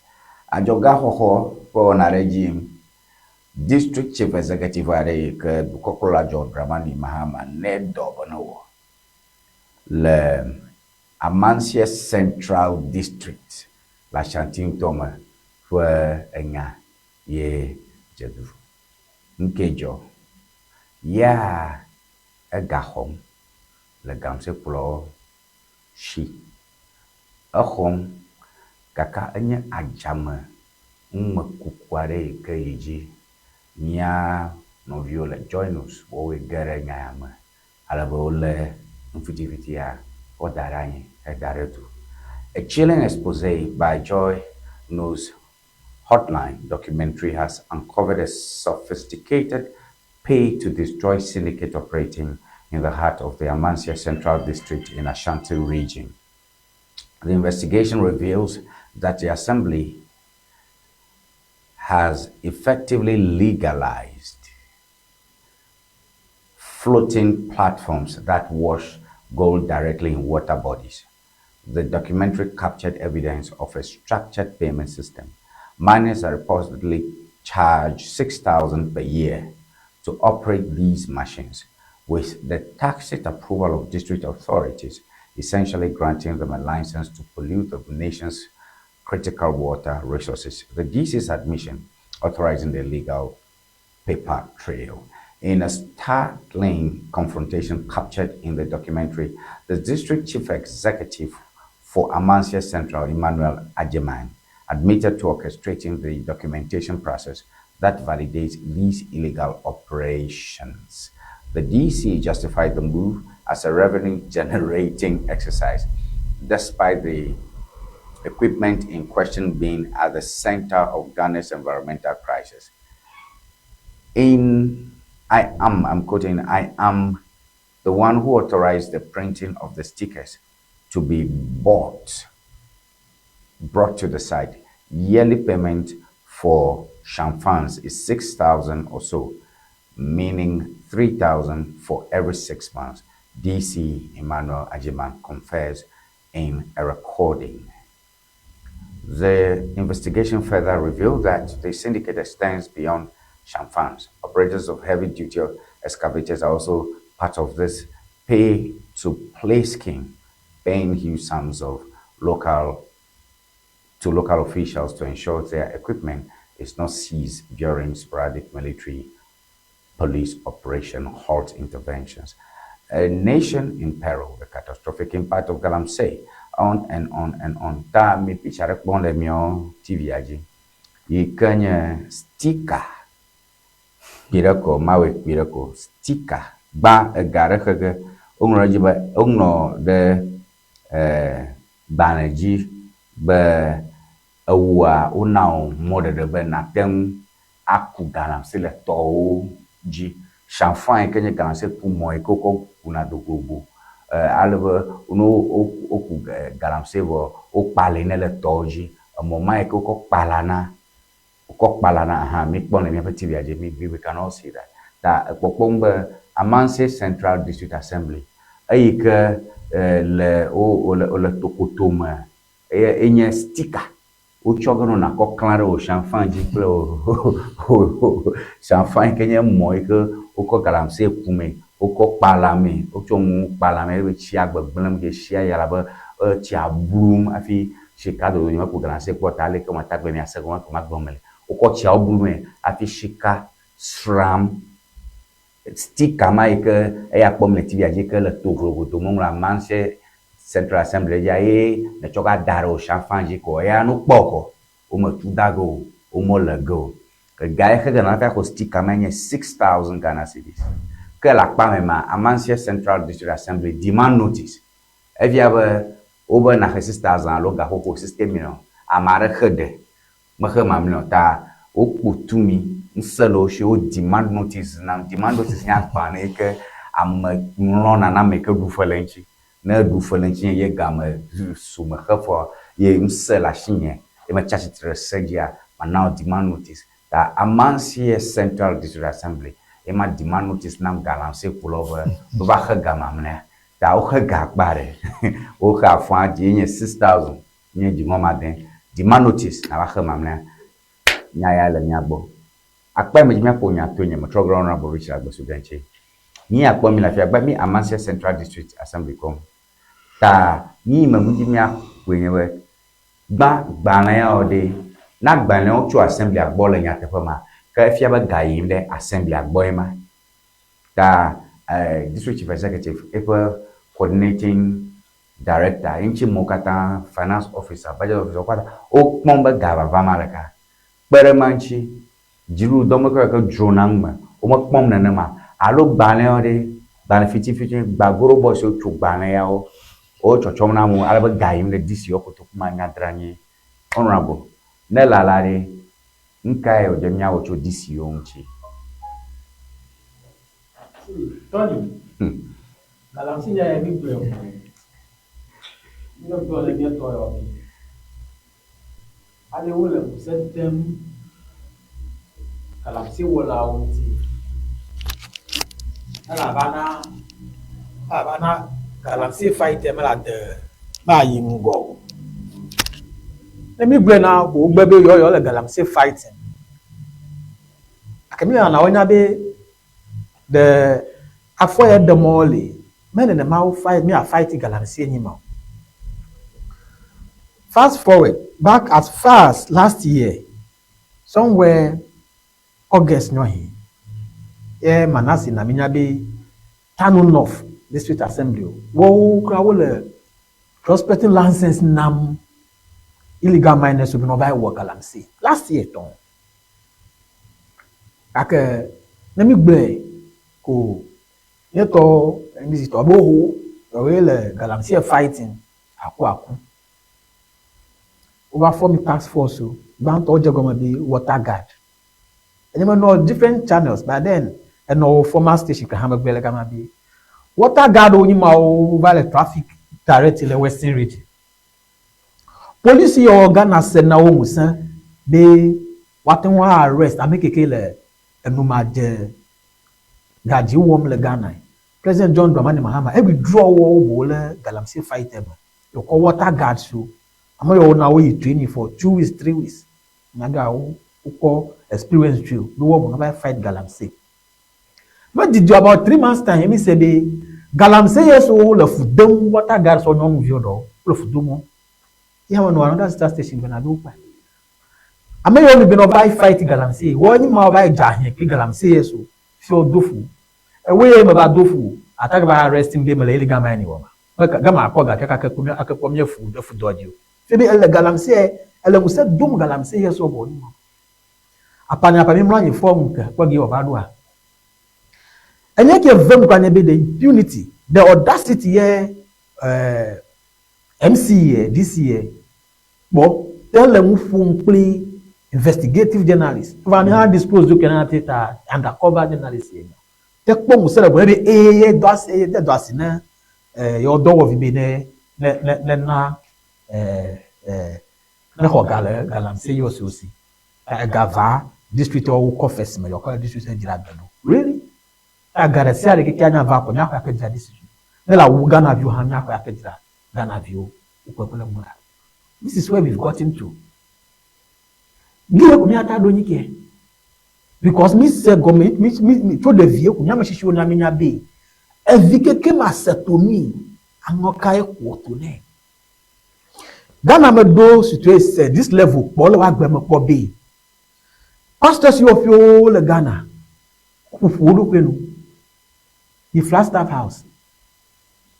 Ajoga hoho for na regime. District Chief Executive are ke Bukokola John Dramani Mahama ne dobano. Le Amansia Central District la Chantin Toma fwe enga ye jedu. Nkejo. Ya Gahom, le gamse plo shi. Ahom kaka enye ajame kukware ke yiji nya no viola joinus wo we gere ngama alabo le mfitivitia o daranye e daretu. A chilling expose by Joy News Hotline documentary has uncovered a sophisticated pay to destroy syndicate operating in the heart of the Amansia Central District in Ashanti region. The investigation reveals that the assembly has effectively legalized floating platforms that wash gold directly in water bodies. The documentary captured evidence of a structured payment system. Miners are reportedly charged $6,000 per year to operate these machines, with the tacit approval of district authorities, essentially granting them a license to pollute the nation's critical water resources. The DC's admission authorizing the illegal paper trail. In a startling confrontation captured in the documentary, the district chief executive for Amansia Central, Emmanuel Ajeman, admitted to orchestrating the documentation process that validates these illegal operations. The DC justified the move as a revenue-generating exercise, despite the equipment in question being at the center of Ghana's environmental crisis. I'm quoting, I am the one who authorized the printing of the stickers to be brought to the site. Yearly payment for champagnes is 6,000 or so, meaning 3,000 for every 6 months. DC Emmanuel Ajiman confers in a recording. The investigation further revealed that the syndicate extends beyond champagnes. Operators of heavy-duty excavators are also part of this pay-to-play scheme, paying huge sums of local officials to ensure their equipment is not seized during sporadic military police operation halt interventions. A nation in peril, the catastrophic impact of Galamsey, on and on and on. Ta mi pichare kpon le mio TV aji. Yikanye sticker. Pirako, mawe pirako, sticker. Ba gare kege, ungno jiba, ungno de banaji, be awa unao mode de be na tem aku Galamsey le to ji. Champagne kenye Galamsey pumo ekoko kuna do globo. Alebe uno oku Galamsey vo okpale ne le toji moma e ko kpalana ha mi kpon mi TV aje we can all see that popombe Amansia Central District Assembly ayike le tokotoma enye sticker o chogono na ko claro o champagne ji champagne kenye mo ike o ko Galamsey pume oko palame ochomu palame we chia gbegblem ke chia yala ba chia blum afi shika do nyima ko Galamsey ko tale ko mata gbe mi ase ko ma gbomele oko chia blum afi shika sram sticker maike e akpom le TV aje ke le togro to mo la Amansia Central Assembly ya ne choka daro champagne ko ya no poko o mo tudago o mo lego ke gae ke na fa ko sticker manye 6,000 Ghana cedis. Que la Pamema, Amansia Central District Assembly demand notice. If you have over na 6,000 loga hoko system million, amare hede, mahe mamino ta okutumi nselo show demand notice na demand notice nya pane ke am nlona na make du felenchi na du felenchi ye gama suma khafo ye nsela shinye e ma chachi tresegia ma now demand notice ta Amansia Central District Assembly ema demand notice nam galamsey kulove do ba kha gamamne ta o kha gagbare o kha fa di nye 6000 nye di ngoma den demand notice na ba kha mamne nya ya le nya gbo akpa me jime ko nya to nye mo program na bo Richard Agbo Sudenche ni akpa mi la fi agba mi Amasia Central District Assembly kom ta ni ma mu jime akwenyewe gba na ya ode na gba na o chu assembly agbo le nya tefa ma ka fia ba gaim de assembly agbo ma ta district chief executive coordinating director inchi mokata finance officer budget officer kwata o pomba gaba vamalaka pere manchi jiru domo ka dronangma o ma pom na ma alo bane ode bane fiti bagoro bo so chu bane ya o chochom na mu alaba gaim de disi o ko to kuma nyadrani honorable ne lalare nkai o jemnya o cho disi o nchi Tony, galamsey ya mi gbe o. Mi no go le get to o. Ale wo le setem galamsey wo la o ti. Ala bana galamsey fight em la de ba yi ngo. Le mi gbe na ko gbe be yo le galamsey fighting. Akemi na wonya be the afoya the mole men in the mouth fight me a fighting galamsey anymore. Fast forward back as far as last year, somewhere August no he Manasi na minyabe Tanu North District Assembly wo krawole prospecting license nam illegal miners will be no buy work galamsey last year ton ake na mi gbe ko yeto ndi to bo we le galamsey fighting aku over form task force so ban to jegoma be water guard and you know different channels but then and no former station can have bele kama be water guard onima over the traffic directly the western region police your Ghana send na o musan be watin wa arrest amekeke le enuma je gaji wom le Ghana President John Dramani Mahama e withdraw wo bo le galamsey fight em you call water guard so am you na we training for 2 weeks 3 weeks naga o call experience drill do wo mo fight galamsey but did you about 3 months time me say be galamsey yes o le fudum water guard so nyom vio do le fudum ya won another station gonna do pa am you only be no buy fight galamsey wo ni ma buy jahin ki galamsey yes o so dofu we me ba dofu attack by arresting them le illegal mining wo ma gama akoga akakomye fu dofu dojo se be le galamsey ele musa dum galamsey yes o bo ni mo apani mra ni form ka kwa gi obado a enye ke vem kwa ne be the impunity the audacity here MC here this year bo tell them fu play investigative journalist if I had disclose you can take undercover journalist here te kpo musa le bo be do asina your door of be ne na na ho galamsey yo so si gava district or confess me your district jira beno really agara si ale ke anya va ko nya ka jira district na la Ghana view ha nya ka jira Ghana view ukopele mura this is where we've gotten to gile ko mi ata do nyike because me say government me to the vie ko nya ma shishu na me nya be evike ke ma setomi anoka e ko to ne Ghana me do situation this level bolo wa gbe me ko be pastors you of you le Ghana fufudu kwenu the Flagstaff House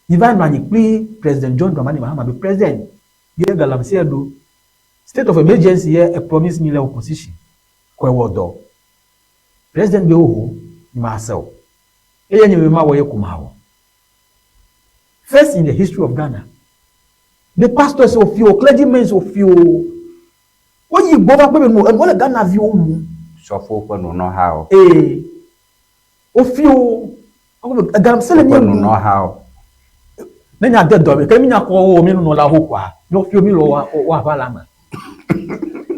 even when you President John Dramani Mahama be president ye galamsey do state of emergency here a promise me le opposition ko wodo president be oho ni ma sell eye ni me ma wo ye kumawo first in the history of Ghana the pastors of you clergymen of you when you go back no and what Ghana view mu so for ko no how of you galamsey le no how nenya de do me kemi nya ko o mi no la ho kwa no fi omi lo wa bala ma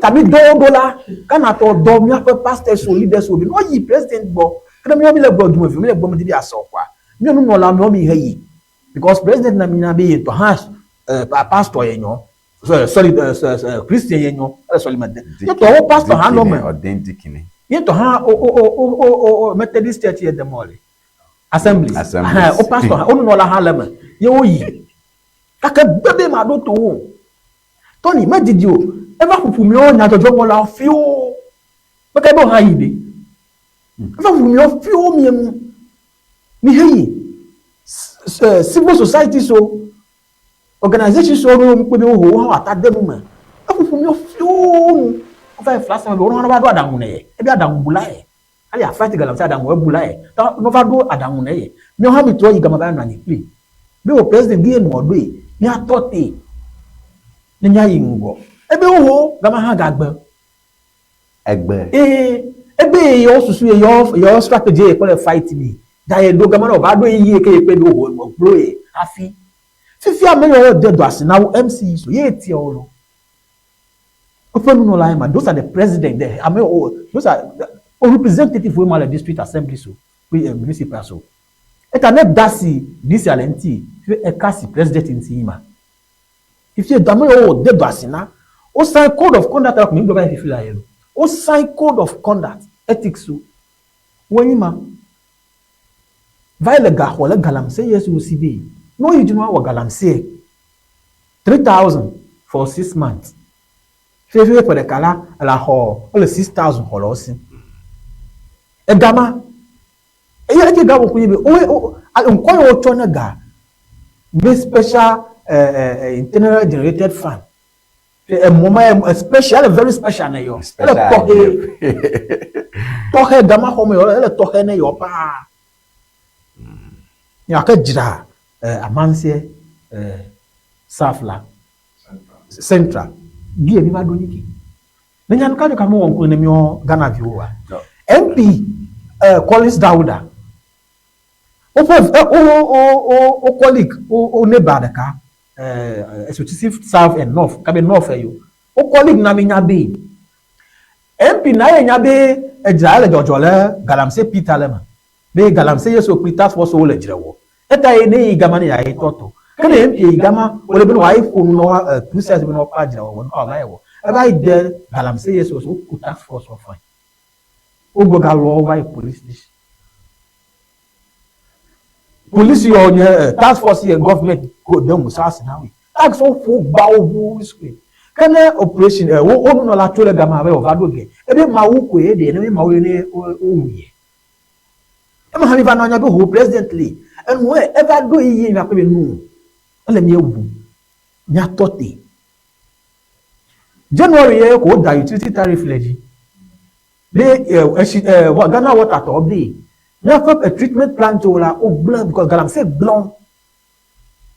tabi do la kana to do mi afa pastors o leaders o bi no yi president bo And I'm like, God, do me like woman did I saw qua. Me no more no me hey. Because President Namina be to has pastor, you know. Sorry, Christian, you know. Sorry, man. You to pastor Hanoman or Dendikini. You to ha Methodist church at the mall. Assembly. O pastor, o no la halem. You yi. Kaka bebe ma do to. Tony, me did you ever who me on na to jomola few. But I don't hide it. Ever who me on few me hey. Civil society so organization so no ko be ho attack them man. Ever who me on few. Ofa flash me o no ba do adamu na ye. E bi adamu bula ye. Ali a fight galam say adamu e bula ye. Ta no fa do adamu na ye. Me ha mi to yi gama ba na ni play. Be o president gi no do e. Me atote. Ni nya yi ngo. Ebe ho gama ha gagbe. Egbe. Ebe yo susu your strategy e call fight me. Da ye do gama no ba do yi ke pe do ho bro e afi. Fifi am yo de do ase na MC so ye tie o lo. Open no lie man. Those are the president there. I mean those are representative we mal district assembly so we municipal so. Et a net dasi this alenti e kasi president in Sima. If you dame o de do ase na o sign code of conduct like me do ba feel like o sign code of conduct ethics so wenima vai le ga wala galam say yes o sibi no you know what galam say 3,000 for 6 months fefe for the kala la ho all 6,000 holosi e gama e ya ke ga wo kunye be o nko yo cho na ga be special internal generated fund a moment special very special na yo tohe gama ho me yo tohe na yo pa ya ka jira amanse safla central bi emi ma do yiki nenya nka ka mo won ko na mi o Ghana viewer MP Collins Dauda o colleague o neighbor da ka executive south and north ka be north yo o colleague na mi nya be MP na ye nya be ejira le jojole galamse Peter lema be galamse yeso Peter for so le jirewo eta ye ne igama ne ya itoto kana MP igama o le be no iPhone no process be no pa jirewo won o ma yewo e ba ide galamse yeso so kuta for so fine o go ga lo over police station police your task force your government go dem musas na we tax so fo gba owo square kana operation o no la tole gama we ovado ge e be ma wo ko e de ne ma wo ne o wuye e ma ha mi va na nya be ho presidently and we ever do yi na pe nu ole mi ewu nya tote January ye ko da utility tariff levy be Ghana water to be now for a treatment plant to la o blood because galam say blon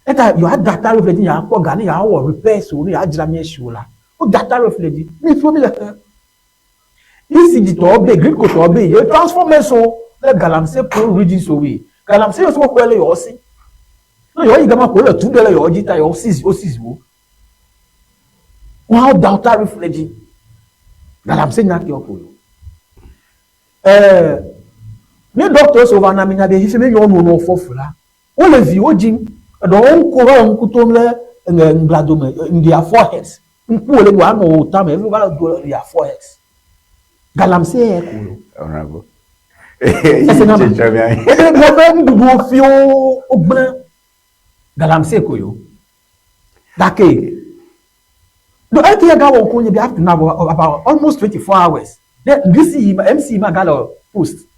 eta you had that tariff levy ya ko Ghana ya wo repair so ya jira mi issue la o that tariff levy me so be like ECG to be green co to be you transform so let galam say pro region so we galam say so ko le yo si no yo igama ko le 2 dollar yo jita yo 6 wo wow that tariff levy galam say nyaki o ko me doctors over na minya be hife me yo no fofula o le vi ojin do on ko ro nkutom le nglado me in their foreheads nku ole bo ano ta me everybody do their foreheads galam say e ko Honorable. mo fe ndudu fi o gbon galam say ko yo dake do I think ga won ko nye be have to now about almost 24 hours this MC Magalo post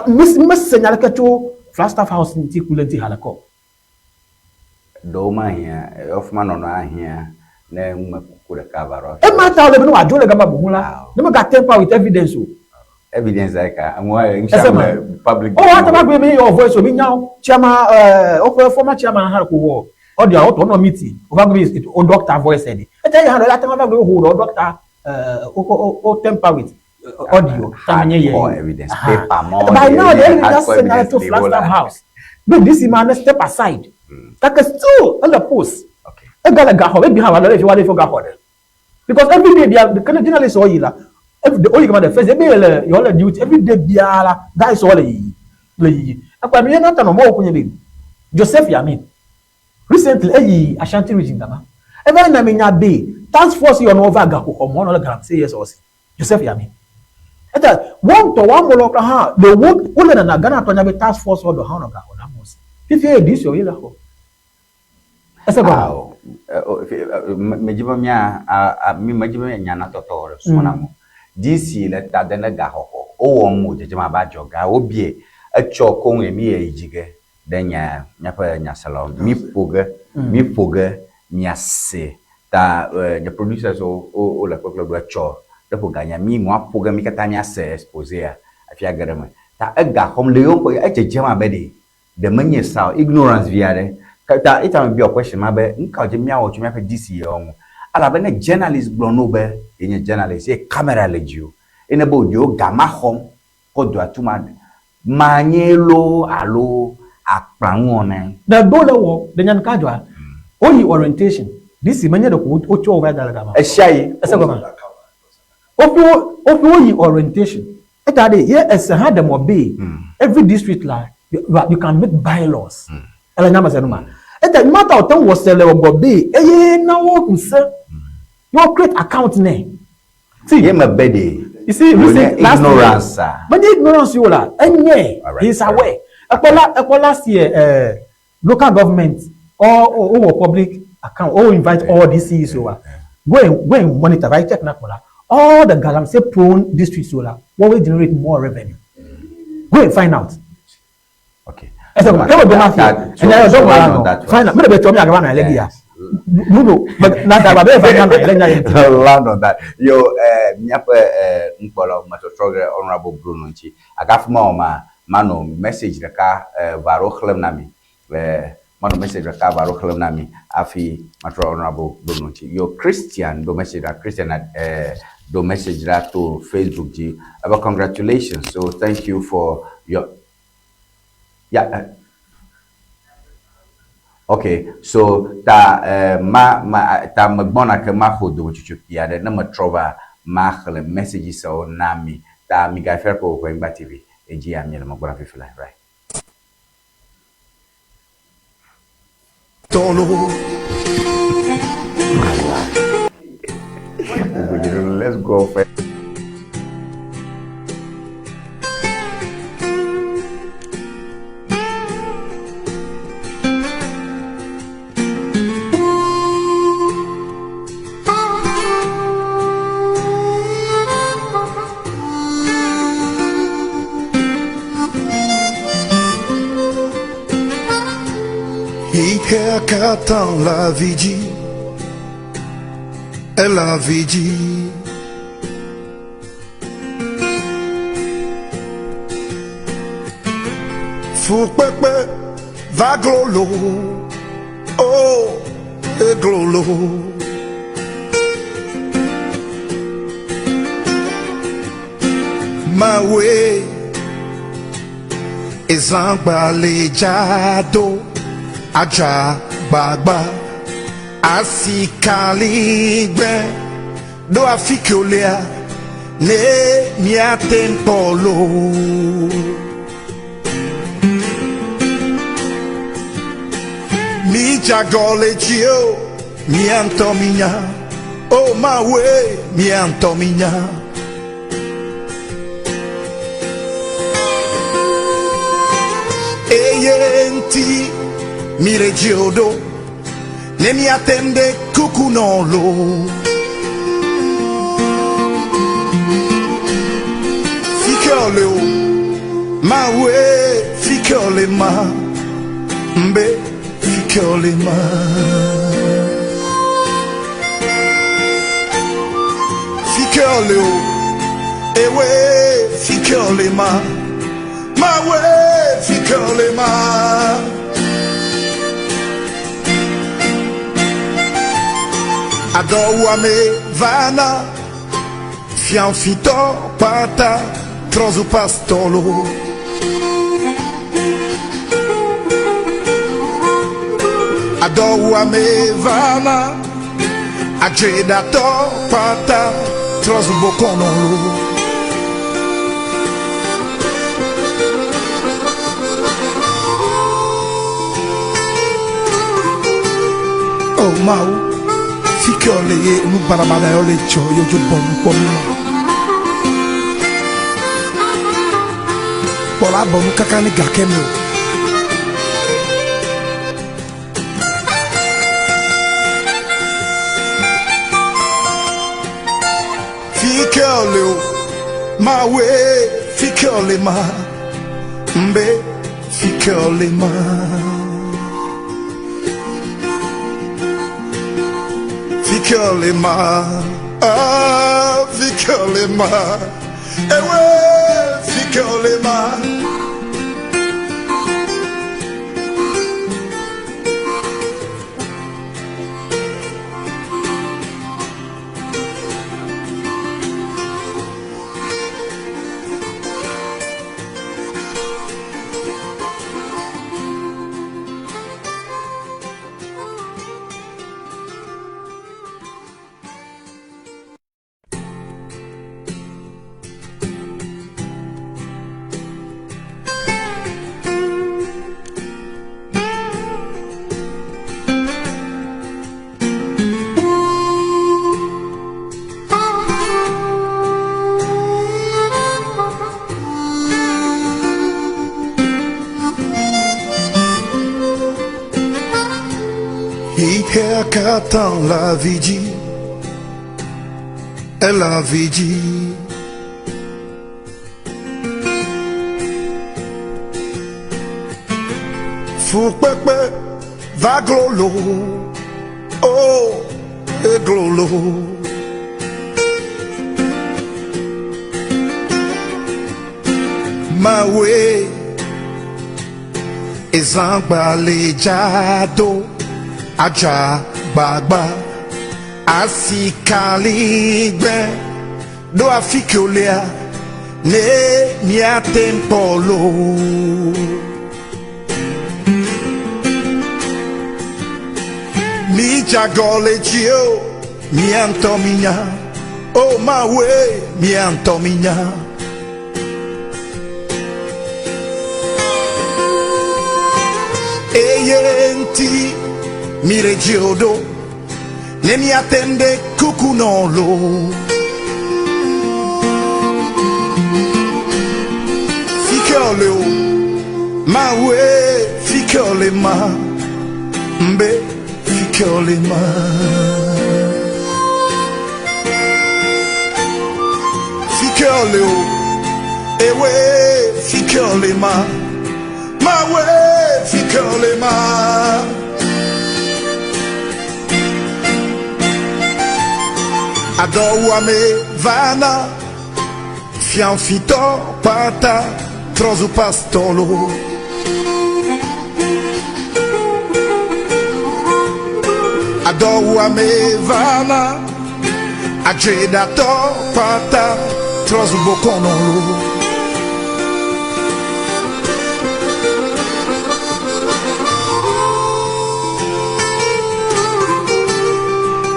Miss senyal kecho Flagstaff House in Tikulenti halako Do ma here of man on here na ku the cover e ma ta le be no adole gama buhula no me got temper with evidence o evidence like am inshallah public oh what about me your voice o mi nyaw chairman former chairman halako wo o dia o to no meeting over go be o doctor voice e tell you how that time go hold o doctor o temper with audio more evidence paper more by now the evidence send to Flagstaff House but this man step aside that is still on the post okay e gala ga ho e bi ha wa if you want to go ho because every day they are the kind of journalists o yila every day only come the first day you all duty every day biara guys all yi akwa me na tano mo kunye be Joseph Yamin recently Ashanti region dama even na me nya be task force you no over ga ko mo no gram say yes or Joseph Yamin eta one to one mo ha the work only na Ghana to nya be task force or do ha no ga o na mo if you this you la ko esa ba mejiba mia mi mejiba nya na totoro so na mo this le ta de na ga ho o wo mo je ma ba joga obie echo kon emi ejige denya nyapa nya salon mi poge nya se ta the producers o la koklo do echo de poga nya mi ngwa poge mi kata nya se expose a afia garama ta ega hom le yon ko eche ma be de manye sao ignorance via de ta ita me be question ma be nka je mi awo chumi afa DC yon ala be na journalist blono be enye journalist e camera legio ene bo dio gama hom ko do atuma manyelo alo akpanwone the dole wo de nyan kadwa only orientation this manye de ko ocho over dala gama ehia esa gama ofi orientation eta de here esa ha dem obey every district like you can make bylaws ela nyama se no ma eta matter of time was sele obey na wo kunse you create account name see ye mabede you see ignorance but the ignorance you la enye is aware last year local government or public account or invite all these CEOs over go and monitor right check na all the galamsey prone districts what will generate more revenue go and find out okay find out me be tell me agaba na legi ya no but na da ba be find out na land on that yo nyapa nkpolo matotroge honorable Bruno nchi agafuma o mano message reka varo khlem nami mano message reka varo khlem nami afi matro honorable Bruno nchi yo Christian do message do message to Facebook ji about congratulations, so thank you for your okay, so ta ta magbona ke ma khodo chuchupia de na matrova ma khle messages o nami ta mi ga fer ko Ewenyigba TV eji amile magbona fifila right let's go for Qu'attend la vie et la vie Fou pepe va glolo oh et glolo ma way is balejado aja gbagba asikaligbe do afikolea ne miatempolo mi jagole chio mi antominya oh my way mi antominya eyenti mi regiodo ne mi attende cucunolo Ficole o ma we ficole ma mbe ficole ma Ficole o ewe ficole ma we ficole ma Adouame vana fianfito pata trozo pastolo Adouame vana ajedato pata trozo boconolo. Oh mau, fica olhe no paramada olhe cho yo jo bom pomo. Pola bom kakani gakemo. Fica olhe ma we, fica olhe ma mbe, fica olhe ma. Vicolema, ah, Vicolema, ewe, Vicolema. E qu'attend la vigie, et la vigie. Fou pepe, va glolo, oh, et glolo. Ma way is embalejado. Aja bagba asikaligbe do afikolea ne mia tempolo mi jagole gio mi antominya oh my way mi antominya eyenti Mire Giodo, ne mi attende cucunolo. Ficole, ma we, ficole ma, mbe, ficole ma. Ficole, ewe, ficole ma we, ficole ma. Adoua-me vana, fianfito pata, trozo pastolo. Adoua-me vana, aggedato pata, trozo boconolo.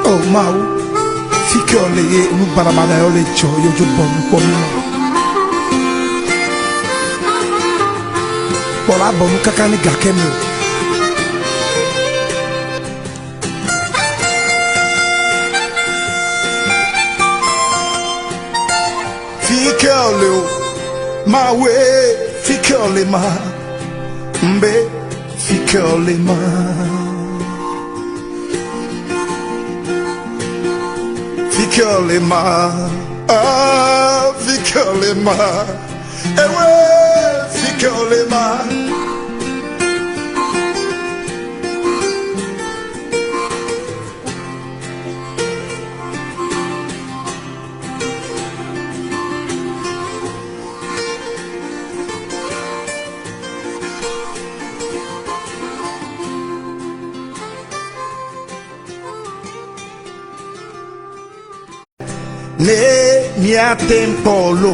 Oh mau. Ficolé, nous paramada olé cho yo jo bon pomo. Pola bom kakani gakemo. Ficolé, ma we, ficolé ma, mbe, ficolé ma. Vicolema, ah, Vicolema, ewe, Vicolema. Ne mia tempolo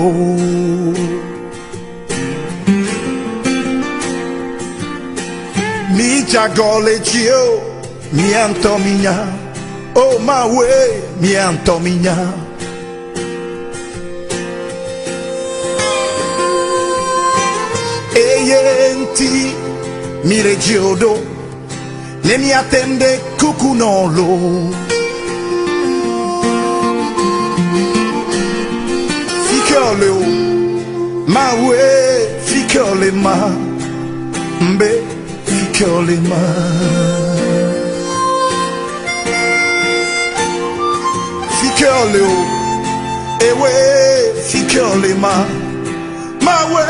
mi jagole gio mi antominya oh my way mi antominya yenti mi regiodo ne mi attende cucunolo fichioleo ma we fichiole ma mbe fichiole ma fichioleo ewe fichiole ma we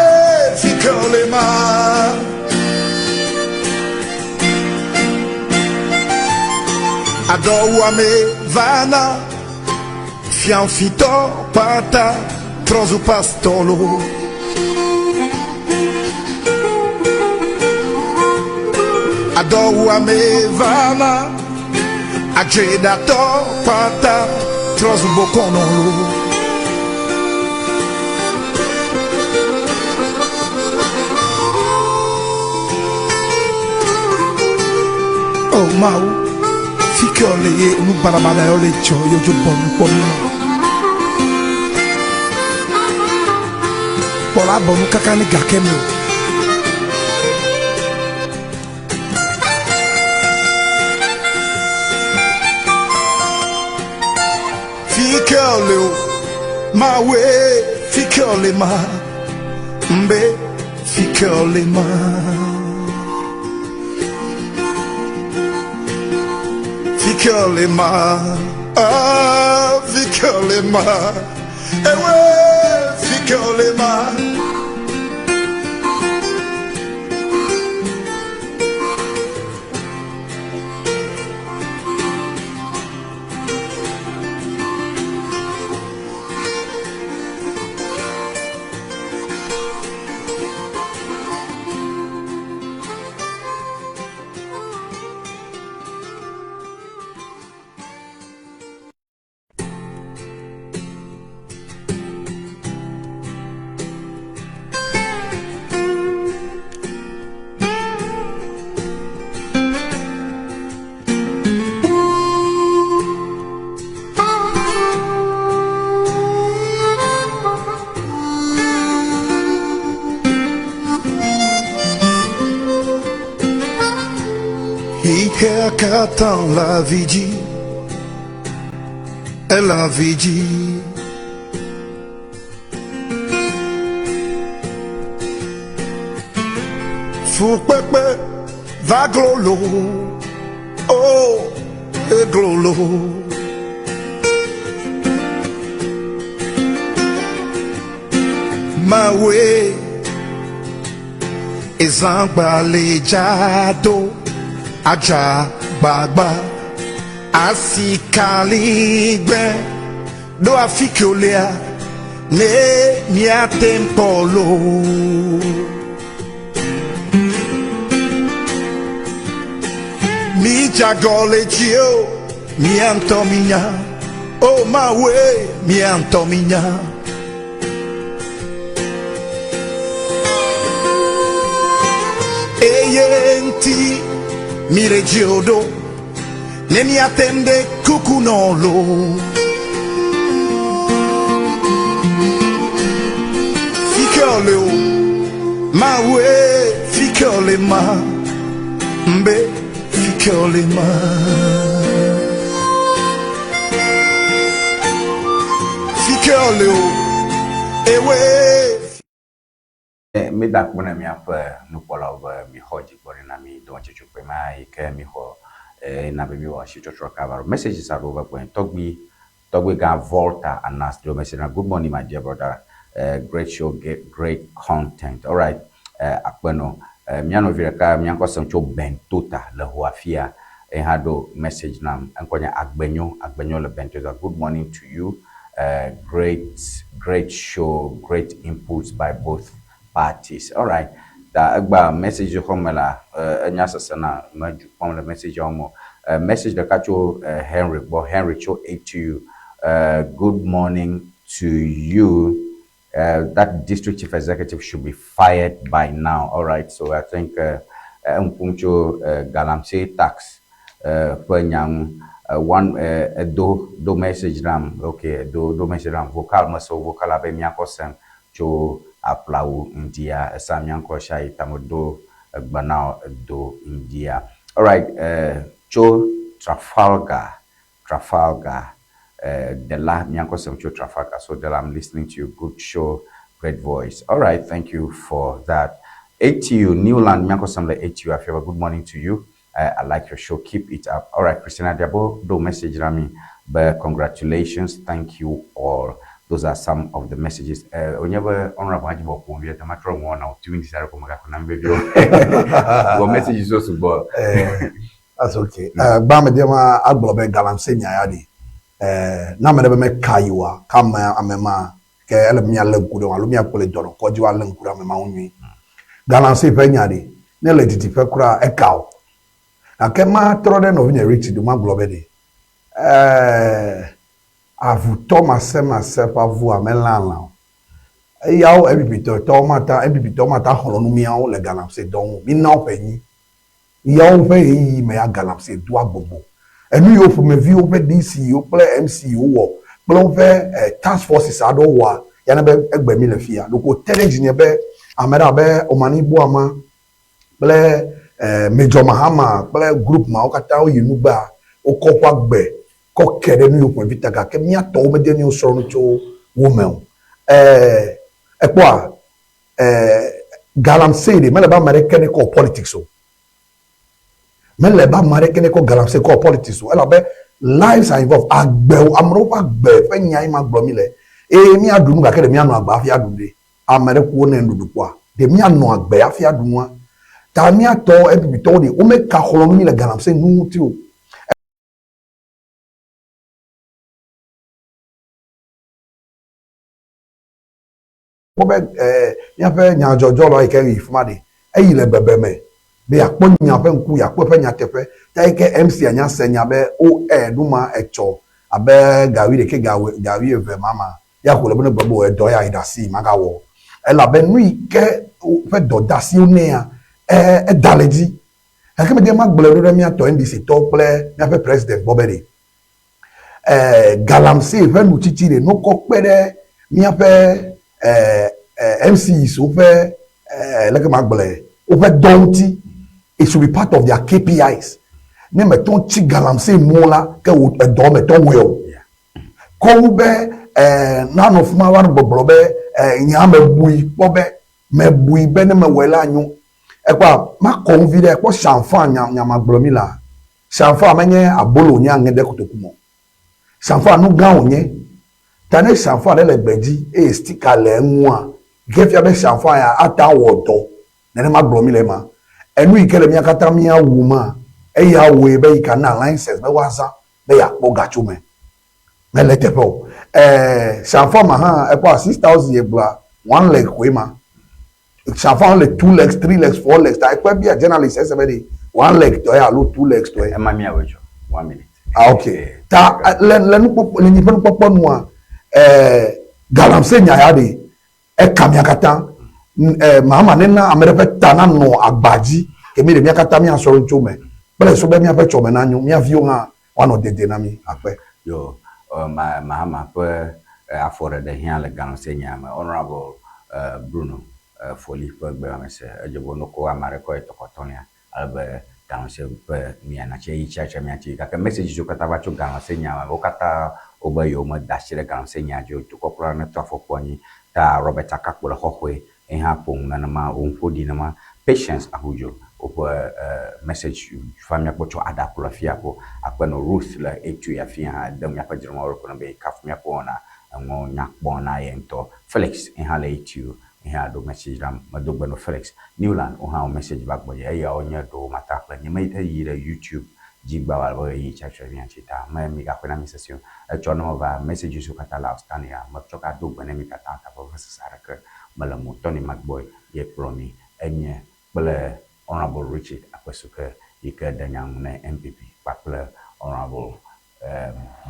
fichiole ma adowa me vana fianfito pata trozu pastolo adowa me vana aggedato pata trozu boconolo oh mau fichiole e un baramana ole cho io giù bon pola bonu kakani gakemi fichiole ma we fichiole ma mbe fichiole ma fichiole ma ah fichiole ma ewe fichiole ma qu'attend la vigie et la vigie fou pepe va glolo oh et glolo ma we ezambalejado aja gbagba asikaligbe do afikiolea ne mia tempolo mi jagole gio mi antominya oh ma we mi antominya eyenti mi regiodo ne mi attende cucunolo fichioleo ma we fichiole ma mbe fichiole ma fichioleo ewe mi da kuna mi apa no pola over mi hoji bori na mi don chechu pe mai ke mi ho na be mi wa shi chocho cover messages are over point togbi ga volta and ask your message. Good morning my dear brother, great show, great content. All right, akpeno mi ano vira ka mi anko sem cho bentota le hoafia e hado message nam ankonya agbenyo le bentota. Good morning to you. Great show, great inputs by both parties. All right, the agba message homela nyasa sana maju pomla message omo message the kacho Henry cho to you. Good morning to you. That district chief executive should be fired by now. All right, so I think umpuncho galamse tax penyang one do message ram okay do message ram vocal maso vocal abe miakosem cho aplau India Samyanko Shai Tamodo Banao do India. All right, Joe Trafalgar, Della Nyanko Semcho Trafalgar. So Della, I'm listening to you. Good show, great voice. All right, thank you for that. ATU Newland Nyanko Semle ATU Afewa. Good morning to you. I like your show. Keep it up. All right, Christina Diabo, do message Rami, but congratulations. Thank you all. Those are some of the messages. Whenever honorable Hajibo Kumbi, the matter of one or two in Sarah Kumaka, your message is also good. That's okay. Bama agbobe galamse nyayadi. Na me me kaiwa kama amema ke ele mi alenkudo alumi akole doro koji wa alenkudo amema unwi. Galamse pe nyade. Ne le titi pe kura ekao. Na ke ma trode no vine rich do ma globe de. Avuto myself avu amelanla. Yawo ebipito to mata holonu mi yawo le galamse don mi na openyi. Yawo fe yi me ya galamse do agbogbo. Enu yo fu me vi o pe DC o ple MC o wo. Ple o fe task forces ado wa ya na be egbe mi le fia. Loko tele ne be amera be omani bo ama ple Major Mahama ple group ma o kata o yinugba o kokwa gbe ko kere nu yo fu vitaga ke mi ato me de ni o so no cho woman. Ekwa galamse de me le ba American ko politics o. Men le ba mare kene ko galamse ko politics o. Ela be lives are involved. Agbe amro agbe fe nyai ma gbo mi le. Mi adunu ga kele mi anu agba afi adunde. Amere ko na ndudu kwa. De mi anu agbe afi adunwa. Ta mi ato ebi to de o me ka holonu mi le galamse nu ti o. Ko be ya fe nya jojo lo ike ri fuma de. Eyi le bebe me. Be akpo nya fe nku ya kpo fe nya tefe ta ike MC anya senya be o duma echo abe gawi de ke gawi eve mama ya ko le bone gbogbo e do ya idasi maga wo e la be nu ike fe do dasi o ne ya daleji e ke me de magbele do mi ato NDC to ple mi ape president bobede galamse fe nu chichi de no ko pere mi ape MC so fe le ke magbele o fe donti. It should be part of their KPIs. Ne meton chi galamse mola ke o do meton well. Ko be none of my one boblobe nya me bui bobe me bui be ne me wela anyu. E kwa ma convide ko chanfa nya maglomi la. Chanfa amenye abolo nya ngede kotokumo. Chanfa nu ga onye. Tane chanfa le gbeji e sticker le nwa. Gefia be chanfa ya ata wodo. Ne maglomi le ma. Enu ikele mi akata mi awuma eya we be ikana license be wasa be ya po gachume me letepo sanfa ma ha e kwa 6000 ye bla one leg we ma sanfa le 2 legs 3 legs 4 legs ta e kwa bi a journalist ese be dey one leg to ya lo 2 legs to e ma mi awejo 1 minute okay ta le nu popo le ni popo nu a galamse nya ya de e kam yakata mama nena amerepe tana no agbaji kemi de miakata mi asoro nchome bele so be mi ape chome na nyu mi avio ha one of the dynamic ape yo mama pe afore de hian le galamse nya ma honorable Bruno Foli pe gbe ma se ejebo no ko amare ko etokotonia albe galamse pe mi ana che icha mi ati ka message jo kata ba cho galamse nya ma o kata obayo ma dashire galamse nya jo to kokora na to afokoni ta Robert Akakpo hohwe en hapon na ma onfodi na ma patience ahujo opo message famia kpocho adapola fiapo akpeno Ruth la etu ya fia dem ya pajirma oro kono be kafmia pona ngo nyakbo na yento Felix en hala etu en ha do message ram madogbe no Felix Newland o ha message back boy e ya onya do matakla ni maita yire YouTube jigba wala boy yi chacho mi anchita ma mi ga kwena misesio e chono va message su kata la stania ma choka do bene mi kata ta bo sara ke malamu Tony McBoy ye promi enye bele honorable Richard Akwesuke yike danyang ne MPP pakle honorable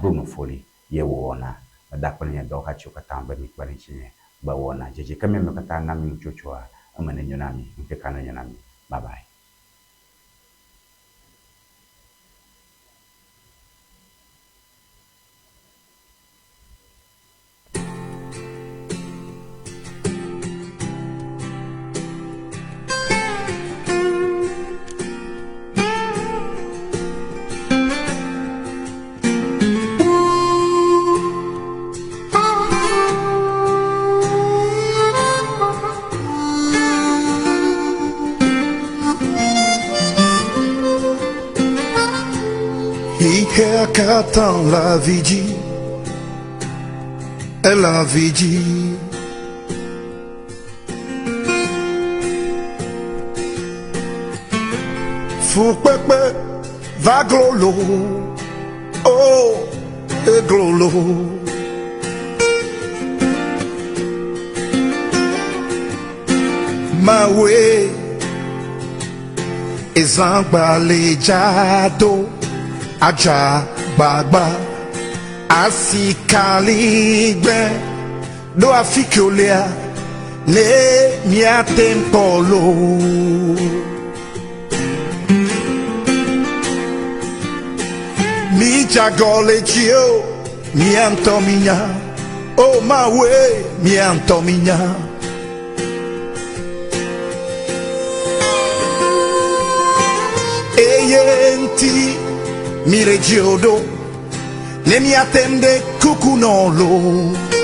Bruno Foli ye wona dakpele nye doka chuka tambe mikbani chine ba wona jeje kame mekata nami mchochwa amane nyonami mtekana nyonami bye bye. qu'attend la vigie, et la vigie. Fou pepe va glolo, oh, et glolo. Ma way is balejado, aja baba, asikaligbe, do afikolea, le mia tempolo. Mi jagole chio, mi antominya, oh my way, mi antominya. Eyenti, mi regiodo, ne mi attende cucunolo.